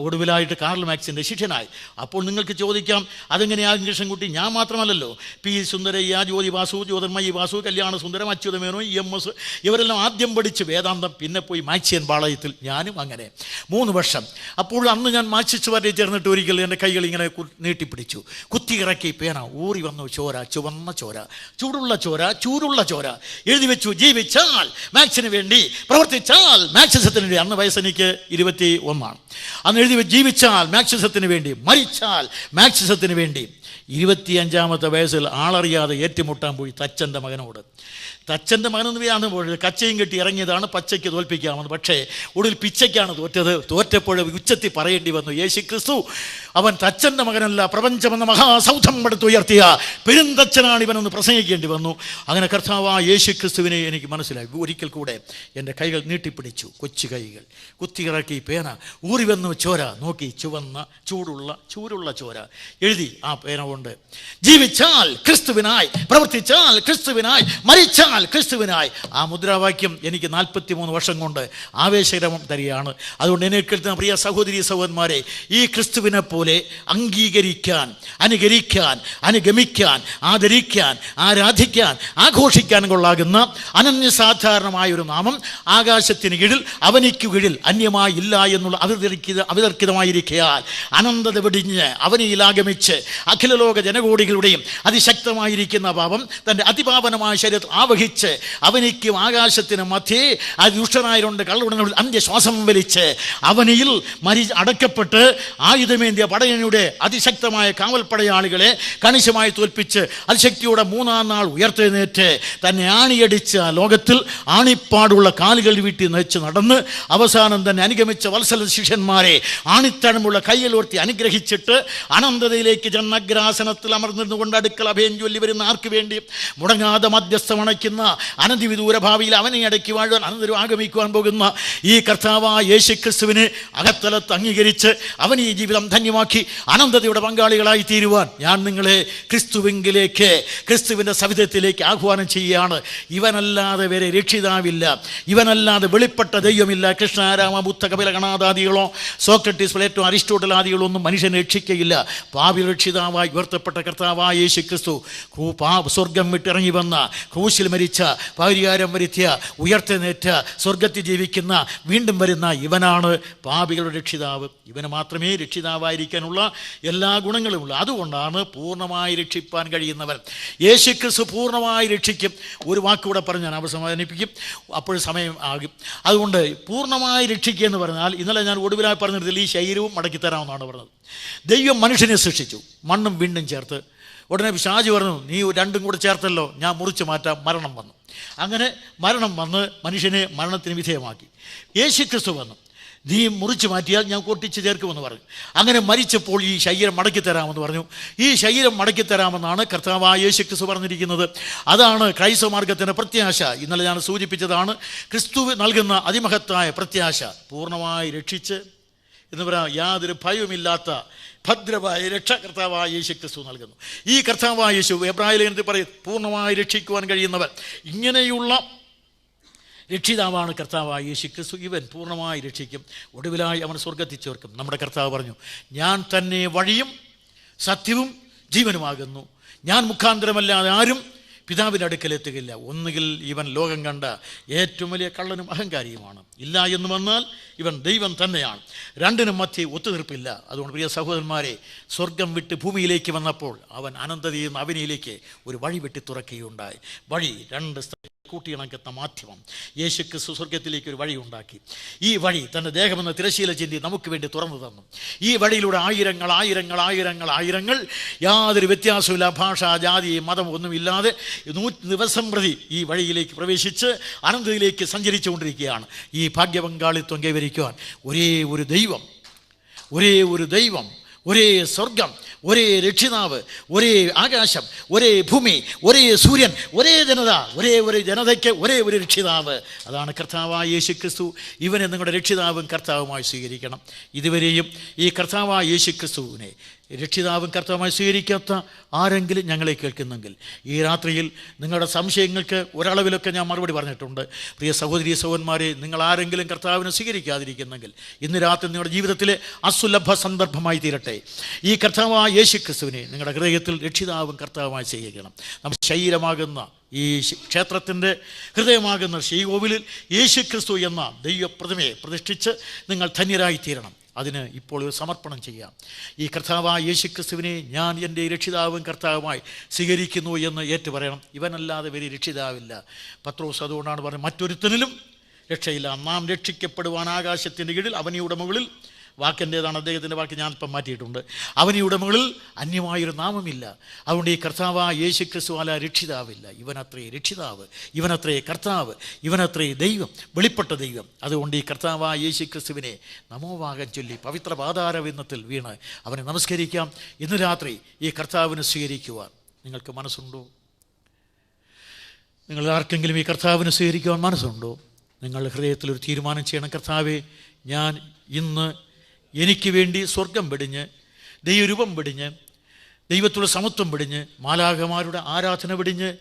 ഒടുവിലായിട്ട് കാർൽ മാർക്സിൻ്റെ ശിഷ്യനായി. അപ്പോൾ നിങ്ങൾക്ക് ചോദിക്കാം അതെങ്ങനെയാകും കൃഷ്ണൻകുട്ടി? ഞാൻ മാത്രമല്ലല്ലോ, P സുന്ദരയ്യ, ജ്യോതി വാസു, ജ്യോതിർമയി വാസു, കല്യാണ സുന്ദരം, അച്യുതമേനോ, EMS ഇവരെല്ലാം ആദ്യം പഠിച്ച് വേദാന്തം, പിന്നെ പോയി മാക്സിയൻ പാളയത്തിൽ. ഞാനും അങ്ങനെ 3 വർഷം. അപ്പോൾ അന്ന് ഞാൻ മാർക്സിസ്റ്റ് പാർട്ടിയിൽ ചേർന്നിട്ട് ഒരിക്കൽ എൻ്റെ കൈകൾ ഇങ്ങനെ നീട്ടിപ്പിടിച്ചു. കുത്തി ഇറക്കി പേന ഊറി വന്നു ചോര, ചുവന്ന ചോര, ചൂടുള്ള ചോര, ചൂടുള്ള ചോര. എഴുതി വെച്ചു ജീവിച്ചാൽ മാക്സിന് വേണ്ടി, പ്രവർത്തിച്ചാൽ മാർക്സിസത്തിന് വേണ്ടി. അന്ന് വയസ്സെനിക്ക് 21. അന്ന് എഴുതി വെച്ച് ജീവിച്ചാൽ മാർക്സിസത്തിന് വേണ്ടി, മരിച്ചാൽ മാർക്സിസത്തിന് വേണ്ടി. 25-ാമത്തെ വയസ്സിൽ ആളറിയാതെ ഏറ്റുമുട്ടാൻ പോയി തച്ചൻ്റെ മകനോട്. തച്ചൻ്റെ മകനൊന്നും വ്യാന്ന് പോയത്, കച്ചയും കെട്ടി ഇറങ്ങിയതാണ് പച്ചയ്ക്ക് തോൽപ്പിക്കാമെന്ന്. പക്ഷേ ഒടുവിൽ പിച്ചയ്ക്കാണ് തോറ്റത്. തോറ്റപ്പോൾ ഉച്ചത്തിൽ പറയേണ്ടി വന്നു യേശു ക്രിസ്തു അവൻ തച്ചൻ്റെ മകനല്ല, പ്രപഞ്ചമെന്ന മഹാസൗധം എടുത്തുയർത്തിയ പെരുന്തച്ചനാണ് ഇവനെന്ന് പ്രസംഗിക്കേണ്ടി വന്നു. അങ്ങനെ കർത്താവ് യേശു ക്രിസ്തുവിനെ എനിക്ക് മനസ്സിലായി. ഒരിക്കൽ കൂടെ എൻ്റെ കൈകൾ നീട്ടിപ്പിടിച്ചു, കൊച്ചു കൈകൾ. കുത്തിയിറക്കി പേന ഊറി വന്നു ചോര, നോക്കി ചുവന്ന ചൂടുള്ള ചോര. എഴുതി ആ പേന കൊണ്ട് ജീവിച്ചാൽ ക്രിസ്തുവിനായി, പ്രവർത്തിച്ചാൽ ക്രിസ്തുവിനായി, മരിച്ചാൽ ക്രിസ്തുവിനായി. ആ മുദ്രാവാക്യം എനിക്ക് 43 വർഷം കൊണ്ട് ആവേശകരം തരികയാണ്. അതുകൊണ്ട് എന്നെ കേൾക്കുന്ന പ്രിയ സഹോദരി സഹോദരന്മാരെ, ഈ ക്രിസ്തുവിനെ പോലെ അംഗീകരിക്കാൻ, അനുകരിക്കാൻ, അനുഗമിക്കാൻ, ആദരിക്കാൻ, ആരാധിക്കാൻ, ആഘോഷിക്കാൻ കൊള്ളാകുന്ന അനന്യസാധാരണമായൊരു നാമം ആകാശത്തിന് കീഴിൽ അവനിക്ക് കീഴിൽ അന്യമായി ഇല്ല എന്നുള്ള അവിതർക്കിതമായിരിക്കയാൽ അനന്തത വെടിഞ്ഞ് അവനിലാഗമിച്ച് അഖിലലോക ജനകോടികളുടെയും അതിശക്തമായിരിക്കുന്ന പാപം തൻ്റെ അതിപാവനമായ ശരീരത്തിൽ ആവഹിച്ച് ആരോഹിച്ച് അവനിക്കും ആകാശത്തിന് മധ്യേ ആ ദുഷ്ടനായരുണ്ട് കള്ളുടനോട് അന്ത്യശ്വാസം വലിച്ച് അവനിൽ അടക്കപ്പെട്ട് ആയുധമേന്തിയ പടയണിയുടെ അതിശക്തമായ കാവൽപ്പടയാളികളെ കണിശമായി തോൽപ്പിച്ച് അതിശക്തിയോടെ മൂന്നാം നാൾ ഉയർത്തെഴുന്നേറ്റ് തന്നെ ആണിയടിച്ച ലോകത്തിൽ ആണിപ്പാടുള്ള കാലുകൾ വീട്ടി നയിച്ച് നടന്ന് അവസാനം തന്നെ അനുഗമിച്ച വത്സല ശിഷ്യന്മാരെ ആണിത്തഴമുള്ള കയ്യിലോർത്തി അനുഗ്രഹിച്ചിട്ട് അനന്തതയിലേക്ക് ജന്മഗ്രാസനത്തിൽ അമർന്നിരുന്നുകൊണ്ട് അടുക്കൽ അഭയം ചൊല്ലി വരുന്ന ആർക്ക് വേണ്ടി മുടങ്ങാതെ മധ്യസ്ഥമണയ്ക്കുന്ന അനധിവിദൂര ഭാവിയിൽ അവനെ അടക്കി വാഴുവാൻ അനന്തരം ആഗമിക്കുവാൻ പോകുന്ന ഈ കർത്താവായ യേശുക്രിസ്തുവിനെ അകത്തലത്ത് അംഗീകരിച്ച് അവൻ ഈ ജീവിതം ധന്യമാക്കി അനന്തതയുടെ പങ്കാളികളായി തീരുവാൻ ഞാൻ നിങ്ങളെ ക്രിസ്തുവിലേക്ക്, ക്രിസ്തുവിൻ്റെ സവിധത്തിലേക്ക് ആഹ്വാനം ചെയ്യുകയാണ്. ഇവനല്ലാതെ വേറെ രക്ഷിതാവില്ല, ഇവനല്ലാതെ വെളിപ്പെട്ട ദൈവമില്ല. കൃഷ്ണ, രാമ, ബുദ്ധ, കപില, ഗണാദാദികളോ സോക്രട്ടീസ്, പ്ലേറ്റോ, അരിസ്റ്റോട്ടൽ ആദികളോ ഒന്നും മനുഷ്യനെ രക്ഷിക്കയില്ല. പാപി രക്ഷിതാവായി ഉയർത്തപ്പെട്ട കർത്താവായ യേശു ക്രിസ്തു സ്വർഗം വിട്ടിറങ്ങി വന്ന, ക്രൂശിൽ മരിച്ച, പരിഹാരം വരുത്തിയ, ഉയർത്തെഴുന്നേറ്റ, സ്വർഗത്തിൽ ജീവിക്കുന്ന, വീണ്ടും വരുന്ന ഇവനാണ് പാപികളുടെ രക്ഷിതാവ്. ഇവന് മാത്രമേ രക്ഷിതാവായിരിക്കാനുള്ള എല്ലാ ഗുണങ്ങളുമുള്ളൂ. അതുകൊണ്ടാണ് പൂർണ്ണമായി രക്ഷിപ്പാൻ കഴിയുന്നവൻ. യേശു ക്രിസ്തു പൂർണ്ണമായി രക്ഷിക്കും. ഒരു വാക്കുകൂടെ പറഞ്ഞ് ഞാൻ അവസാനിപ്പിക്കും, അപ്പോൾ സമയം ആകും. അതുകൊണ്ട് പൂർണ്ണമായി രക്ഷിക്കുക എന്ന് പറഞ്ഞാൽ, ഇന്നലെ ഞാൻ ഒടുവിലായി പറഞ്ഞതിൽ ഈ ശരീരവും മടക്കി തരാമെന്നാണ് പറഞ്ഞത്. ദൈവം മനുഷ്യനെ സൃഷ്ടിച്ചു, മണ്ണും വിണ്ണും ചേർത്ത്. ഉടനെ പിശാച് പറഞ്ഞു, നീ രണ്ടും കൂടെ ചേർത്തല്ലോ, ഞാൻ മുറിച്ച് മാറ്റാം. മരണം വന്നു. അങ്ങനെ മരണം വന്ന് മനുഷ്യനെ മരണത്തിന് വിധേയമാക്കി. യേശു ക്രിസ്തു വന്നു, നീ മുറിച്ച് മാറ്റിയാൽ ഞാൻ കൊട്ടിച്ച് ചേർക്കുമെന്ന് പറഞ്ഞു. അങ്ങനെ മരിച്ചപ്പോൾ ഈ ശരീരം മടക്കി തരാമെന്ന് പറഞ്ഞു. ഈ ശരീരം മടക്കി തരാമെന്നാണ് കർത്താവായ യേശു ക്രിസ്തു പറഞ്ഞിരിക്കുന്നത്. അതാണ് ക്രൈസ്തവ മാർഗത്തിൻ്റെ പ്രത്യാശ. ഇന്നലെ ഞാൻ സൂചിപ്പിച്ചതാണ് ക്രിസ്തു നൽകുന്ന അതിമഹത്തായ പ്രത്യാശ. പൂർണ്ണമായി രക്ഷിച്ച് എന്ന് പറയാം, യാതൊരു ഭയവുമില്ലാത്ത ഭദ്രമായ രക്ഷ കർത്താവായ യേശു ക്രിസ്തു നൽകുന്നു. ഈ കർത്താവായ യേശു എബ്രായ ലേഖനത്തിൽ പറയും, പൂർണ്ണമായി രക്ഷിക്കുവാൻ കഴിയുന്നവൻ. ഇങ്ങനെയുള്ള രക്ഷിതാവാണ് കർത്താവായ യേശു ക്രിസ്തു. ഇവൻ പൂർണ്ണമായി രക്ഷിക്കും, ഒടുവിലായി അവൻ സ്വർഗ്ഗത്തിൽ ചേർക്കും. നമ്മുടെ കർത്താവ് പറഞ്ഞു, ഞാൻ തന്നെ വഴിയും സത്യവും ജീവനുമാകുന്നു, ഞാൻ മുഖാന്തരമല്ലാതെ ആരും പിതാവിൻ്റെ അടുക്കലെത്തുകയില്ല. ഒന്നുകിൽ ഇവൻ ലോകം കണ്ട ഏറ്റവും വലിയ കള്ളനും അഹങ്കാരിയുമാണ്, ഇല്ല എന്ന് വന്നാൽ ഇവൻ ദൈവം തന്നെയാണ്. രണ്ടിനും മധ്യേ ഒത്തുതീർപ്പില്ല. അതുകൊണ്ട് പ്രിയ സഹോദരന്മാരെ, സ്വർഗം വിട്ട് ഭൂമിയിലേക്ക് വന്നപ്പോൾ അവൻ അനന്തതയിൽ നിന്ന് അവനിലേക്ക് ഒരു വഴി വെട്ടി തുറക്കുകയുണ്ടായി. വഴി രണ്ട് കൂട്ടിയിണക്കുന്ന മാധ്യമം. യേശു ക്രിസ്തു സ്വർഗത്തിലേക്ക് ഒരു വഴി ഉണ്ടാക്കി. ഈ വഴി തൻ്റെ ദേഹമെന്ന തിരശീല ചിന്തി നമുക്ക് വേണ്ടി തുറന്നു തന്നു. ഈ വഴിയിലൂടെ ആയിരങ്ങൾ ആയിരങ്ങൾ ആയിരങ്ങൾ ആയിരങ്ങൾ യാതൊരു വ്യത്യാസമില്ല, ഭാഷ, ജാതി, മതം ഒന്നുമില്ലാതെ 100 ദിവസം പ്രതി ഈ വഴിയിലേക്ക് പ്രവേശിച്ച് അനന്തതയിലേക്ക് സഞ്ചരിച്ചു കൊണ്ടിരിക്കുകയാണ്. ഈ ഭാഗ്യപങ്കാളിത്വം കൈവരിക്കുവാൻ ഒരേ ഒരു ദൈവം, ഒരേ ഒരു ദൈവം, ഒരേ സ്വർഗം, ഒരേ രക്ഷിതാവ്, ഒരേ ആകാശം, ഒരേ ഭൂമി, ഒരേ സൂര്യൻ, ഒരേ ജനത, ഒരേ ഒരു ജനതയ്ക്ക് ഒരേ ഒരു രക്ഷിതാവ്. അതാണ് കർത്താവായ യേശു ക്രിസ്തു. ഇവനെ നിങ്ങളുടെ രക്ഷിതാവും കർത്താവുമായി സ്വീകരിക്കണം. ഇതുവരെയും ഈ കർത്താവായ യേശു ക്രിസ്തുവിനെ രക്ഷിതാവും കർത്താവുമായി സ്വീകരിക്കാത്ത ആരെങ്കിലും ഞങ്ങളെ കേൾക്കുന്നെങ്കിൽ ഈ രാത്രിയിൽ നിങ്ങളുടെ സംശയങ്ങൾക്ക് ഒരളവിലൊക്കെ ഞാൻ മറുപടി പറഞ്ഞിട്ടുണ്ട്. പ്രിയ സഹോദരി സഹോദരന്മാരെ, നിങ്ങൾ ആരെങ്കിലും കർത്താവിനെ സ്വീകരിക്കാതിരിക്കുന്നെങ്കിൽ ഇന്ന് രാത്രി നിങ്ങളുടെ ജീവിതത്തിലെ അസുലഭ സന്ദർഭമായി തീരട്ടെ. ഈ കർത്താവായ യേശു ക്രിസ്തുവിനെ നിങ്ങളുടെ ഹൃദയത്തിൽ രക്ഷിതാവും കർത്താവുമായി സ്വീകരിക്കണം. നമ്മുടെ ശരീരമാകുന്ന ഈ ക്ഷേത്രത്തിൻ്റെ ഹൃദയമാകുന്ന ശ്രീകോവിലിൽ യേശു ക്രിസ്തു എന്ന ദൈവപ്രതിമയെ പ്രതിഷ്ഠിച്ച് നിങ്ങൾ ധന്യരായി തീരണം. അതിന് ഇപ്പോൾ ഒരു സമർപ്പണം ചെയ്യാം. ഈ കർത്താവായ യേശു ക്രിസ്തുവിനെ ഞാൻ എൻ്റെ രക്ഷിതാവും കർത്താവുമായി സ്വീകരിക്കുന്നു എന്ന് ഏറ്റുപറയണം. ഇവനല്ലാതെ വരെ രക്ഷിതാവില്ല. പത്രോസ് അതുകൊണ്ടാണ് പറയുന്നത്, മറ്റൊരുത്തനിലും രക്ഷയില്ല. നാം രക്ഷിക്കപ്പെടുവാൻ ആകാശത്തിൻ്റെ കീഴിൽ അവനിയുടെ മുകളിൽ, വാക്കിൻ്റേതാണ് അദ്ദേഹത്തിൻ്റെ വാക്ക്, ഞാനിപ്പം മാറ്റിയിട്ടുണ്ട്, അവനിയുടെ മുകളിൽ അന്യമായൊരു നാമമില്ല. അതുകൊണ്ട് ഈ കർത്താവായ യേശു ക്രിസ്തു അല്ല രക്ഷിതാവില്ല. ഇവനത്രേ രക്ഷിതാവ്, ഇവനത്രേ കർത്താവ്, ഇവനത്രേ ദൈവം, വെളിപ്പെട്ട ദൈവം. അതുകൊണ്ട് ഈ കർത്താവായ യേശു ക്രിസ്തുവിനെ നമോവാകം ചൊല്ലി പവിത്ര പാതാരവിന്ദത്തിൽ വീണ് അവനെ നമസ്കരിക്കാം. ഇന്ന് രാത്രി ഈ കർത്താവിനെ സ്വീകരിക്കുവാൻ നിങ്ങൾക്ക് മനസ്സുണ്ടോ? നിങ്ങൾ ആർക്കെങ്കിലും ഈ കർത്താവിനെ സ്വീകരിക്കുവാൻ മനസ്സുണ്ടോ? നിങ്ങളുടെ ഹൃദയത്തിലൊരു തീരുമാനം ചെയ്യണം. കർത്താവേ, ഞാൻ ഇന്ന് എനിക്ക് വേണ്ടി സ്വർഗം വെടിഞ്ഞ്, ദൈവരൂപം വെടിഞ്ഞ്, ദൈവത്തോട് സമത്വം വെടിഞ്ഞ്, മാലാഖമാരുടെ ആരാധന വെടിഞ്ഞ്,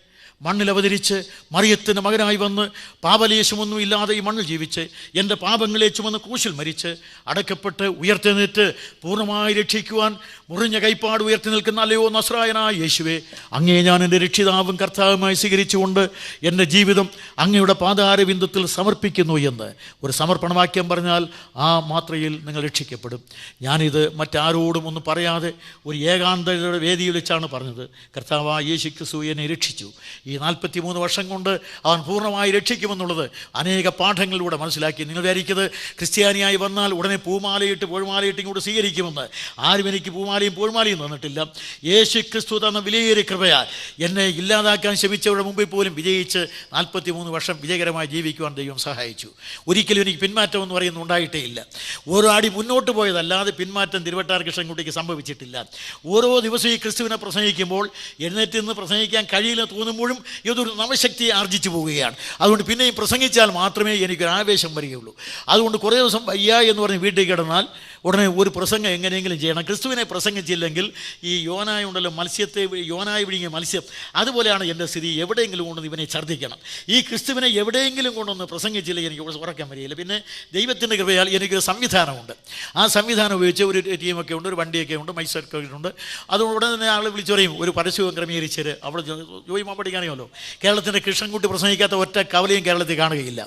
മണ്ണിൽ അവതരിച്ച് മറിയത്തിൻ്റെ മകനായി വന്ന് പാപലേശമൊന്നും ഇല്ലാതെ ഈ മണ്ണിൽ ജീവിച്ച് എൻ്റെ പാപങ്ങളെ ചുമന്ന് ക്രൂശിൽ മരിച്ച് അടക്കപ്പെട്ട് ഉയർത്തെഴുന്നേറ്റ് പൂർണ്ണമായി രക്ഷിക്കുവാൻ മുറിഞ്ഞ കൈപ്പാട് ഉയർത്തി നിൽക്കുന്ന അല്ലയോ നസ്രായനായ യേശുവേ, അങ്ങയെ ഞാൻ എൻ്റെ രക്ഷിതാവും കർത്താവുമായി സ്വീകരിച്ചുകൊണ്ട് എൻ്റെ ജീവിതം അങ്ങയുടെ പാതാരവിന്ദത്തിൽ സമർപ്പിക്കുന്നു എന്ന് ഒരു സമർപ്പണവാക്യം പറഞ്ഞാൽ ആ മാത്രയിൽ നിങ്ങൾ രക്ഷിക്കപ്പെടും. ഞാനിത് മറ്റാരോടും ഒന്നും പറയാതെ ഒരു ഏകാന്തതയുടെ വേദിയിൽ വെച്ചാണ് പറഞ്ഞത്. കർത്താവായ യേശു ക്രിസ്തു എന്നെ രക്ഷിച്ചു. ഈ 43 വർഷം കൊണ്ട് അവൻ പൂർണ്ണമായി രക്ഷിക്കുമെന്നുള്ളത് അനേക പാഠങ്ങളിലൂടെ മനസ്സിലാക്കി. നിങ്ങൾ വിചാരിക്കുന്നത് ക്രിസ്ത്യാനിയായി വന്നാൽ ഉടനെ പൂമാലയിട്ട് പൂഴ്മാലയിട്ട് ഇങ്ങോട്ട് സ്വീകരിക്കുമെന്ന്. ആരും എനിക്ക് പൂമാലയും പൂഴ്മാലയും തന്നിട്ടില്ല. യേശു ക്രിസ്തു തന്ന വിലയേറിയ കൃപയാൽ എന്നെ ഇല്ലാതാക്കാൻ ശ്രമിച്ചവരുടെ മുമ്പിൽ പോലും വിജയിച്ച് 43 വർഷം വിജയകരമായി ജീവിക്കുവാൻ ദൈവം സഹായിച്ചു. ഒരിക്കലും എനിക്ക് പിന്മാറ്റം എന്ന് പറയുന്നത് ഉണ്ടായിട്ടേ ഇല്ല. ഓരോ അടി മുന്നോട്ട് പോയതല്ലാതെ പിന്മാറ്റം തിരുവട്ടാർ കൃഷ്ണൻകുട്ടിക്ക് സംഭവിച്ചിട്ടില്ല. ഓരോ ദിവസവും ഈ ക്രിസ്തുവിനെ പ്രസംഗിക്കുമ്പോൾ എഴുന്നേറ്റ് നിന്ന് പ്രസംഗിക്കാൻ കഴിയില്ല തോന്നുമ്പോഴും ഇതൊരു നവശക്തിയെ ആർജിച്ചു പോവുകയാണ്. അതുകൊണ്ട് പിന്നെയും പ്രസംഗിച്ചാൽ മാത്രമേ എനിക്കൊരു ആവേശം വരികയുള്ളൂ. അതുകൊണ്ട് കുറേ ദിവസം വയ്യ എന്ന് പറഞ്ഞ് വീട്ടിൽ കിടന്നാൽ ഉടനെ ഒരു പ്രസംഗം എങ്ങനെയെങ്കിലും ചെയ്യണം. ക്രിസ്തുവിനെ പ്രസംഗിച്ചില്ലെങ്കിൽ ഈ യോനായ ഉണ്ടല്ലോ, മത്സ്യത്തെ യോനായി വിഴുങ്ങിയ മത്സ്യം, അതുപോലെയാണ് എൻ്റെ സ്ഥിതി. എവിടെയെങ്കിലും കൊണ്ടുവന്ന് ഇവനെ ഛർദ്ദിക്കണം. ഈ ക്രിസ്തുവിനെ എവിടെയെങ്കിലും കൊണ്ടുവന്ന് പ്രസംഗിച്ചില്ലെങ്കിൽ എനിക്ക് ഉറക്കാൻ വരികയില്ല. പിന്നെ ദൈവത്തിൻ്റെ കൃപയാൽ എനിക്കൊരു സംവിധാനമുണ്ട്. ആ സംവിധാനം ഉപയോഗിച്ച് ഒരു ടീമൊക്കെ ഉണ്ട്, ഒരു വണ്ടിയൊക്കെ ഉണ്ട്, മൈസൊക്കെ ഉണ്ട്. അതുകൊണ്ട് ഉടനെ തന്നെ ആൾ വിളിച്ചു പറയും ഒരു പരസ്യവും ക്രമീകരിച്ച് അവിടെ ജോയിമാൻ പഠിക്കാനോ. കേരളത്തിൻ്റെ കൃഷ്ണൻകുട്ടി പ്രസംഗിക്കാത്ത ഒറ്റ കവലയും കേരളത്തിൽ കാണുകയില്ല.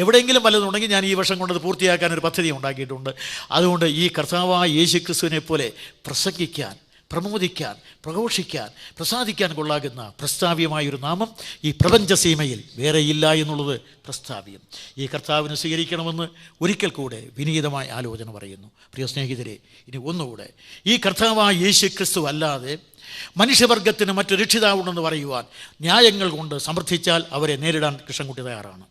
എവിടെയെങ്കിലും വല്ലതുണ്ടെങ്കിൽ ഞാൻ ഈ വർഷം കൊണ്ടത് പൂർത്തിയാക്കാൻ ഒരു പദ്ധതി ഉണ്ടാക്കിയിട്ടുണ്ട്. അതുകൊണ്ട് ഈ കർത്താവായ യേശു ക്രിസ്തുവിനെ പോലെ പ്രസംഗിക്കാൻ, പ്രമോദിക്കാൻ, പ്രഘോഷിക്കാൻ, പ്രസാദിക്കാൻ കൊള്ളാകുന്ന പ്രസ്താവ്യമായൊരു നാമം ഈ പ്രപഞ്ചസീമയിൽ വേറെയില്ല എന്നുള്ളത് പ്രസ്താവ്യം. ഈ കർത്താവിനെ സ്വീകരിക്കണമെന്ന് ഒരിക്കൽ കൂടെ വിനീതമായ ആലോചന പറയുന്നു. പ്രിയ സ്നേഹിതരെ, ഇനി ഒന്നുകൂടെ, ഈ കർത്താവായ യേശു ക്രിസ്തു അല്ലാതെ മനുഷ്യവർഗത്തിന് മറ്റു രക്ഷിതാവുണ്ടെന്ന് പറയുവാൻ ന്യായങ്ങൾ കൊണ്ട് സമർത്ഥിച്ചാൽ അവരെ നേരിടാൻ കൃഷ്ണൻകുട്ടി തയ്യാറാണ്.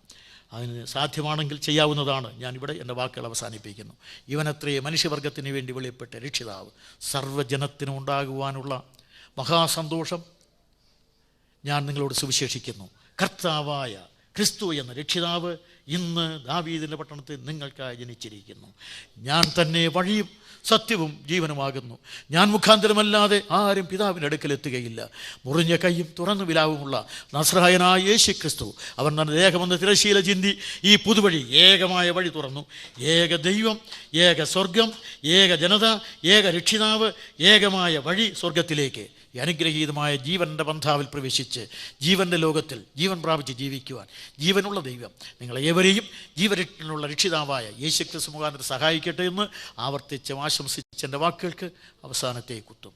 അതിന് സാധ്യമാണെങ്കിൽ ചെയ്യാവുന്നതാണ്. ഞാനിവിടെ എൻ്റെ വാക്കുകൾ അവസാനിപ്പിക്കുന്നു. ഇവനത്രേ മനുഷ്യവർഗത്തിന് വേണ്ടി വെളിപ്പെട്ട രക്ഷിതാവ്. സർവ്വജനത്തിനും ഉണ്ടാകുവാനുള്ള മഹാസന്തോഷം ഞാൻ നിങ്ങളോട് സുവിശേഷിക്കുന്നു. കർത്താവായ ക്രിസ്തു എന്ന രക്ഷിതാവ് ഇന്ന് ദാവീദിൻ്റെ പട്ടണത്തിൽ നിങ്ങൾക്കായി ജനിച്ചിരിക്കുന്നു. ഞാൻ തന്നെ വഴിയും സത്യവും ജീവനുമാകുന്നു. ഞാൻ മുഖാന്തരമല്ലാതെ ആരും പിതാവിൻ്റെ അടുക്കൽ എത്തുകയില്ല. മുറിഞ്ഞ കൈയും തുറന്നു വിലാവുമുള്ള നസ്രായനായ യേശു ക്രിസ്തു അവൻ തൻ്റെ ദേഹമെന്ന തിരശ്ശീല ചിന്തി ഈ പുതുവഴി, ഏകമായ വഴി തുറന്നു. ഏക ദൈവം, ഏക സ്വർഗം, ഏക ജനത, ഏക രക്ഷിതാവ്, ഏകമായ വഴി സ്വർഗത്തിലേക്ക് ഈ അനുഗ്രഹീതമായ ജീവൻ്റെ പന്ഥാവിൽ പ്രവേശിച്ച് ജീവൻ്റെ ലോകത്തിൽ ജീവൻ പ്രാപിച്ച് ജീവിക്കുവാൻ ജീവനുള്ള ദൈവം നിങ്ങളെ ഏവരെയും ജീവനുള്ള രക്ഷിതാവായ യേശു ക്രിസ്തു മുഖാന്തരം സഹായിക്കട്ടെ എന്ന് ആവർത്തിച്ച് ആശംസിച്ച് എൻ്റെ വാക്കുകൾക്ക് അവസാനത്തെ കുത്തും.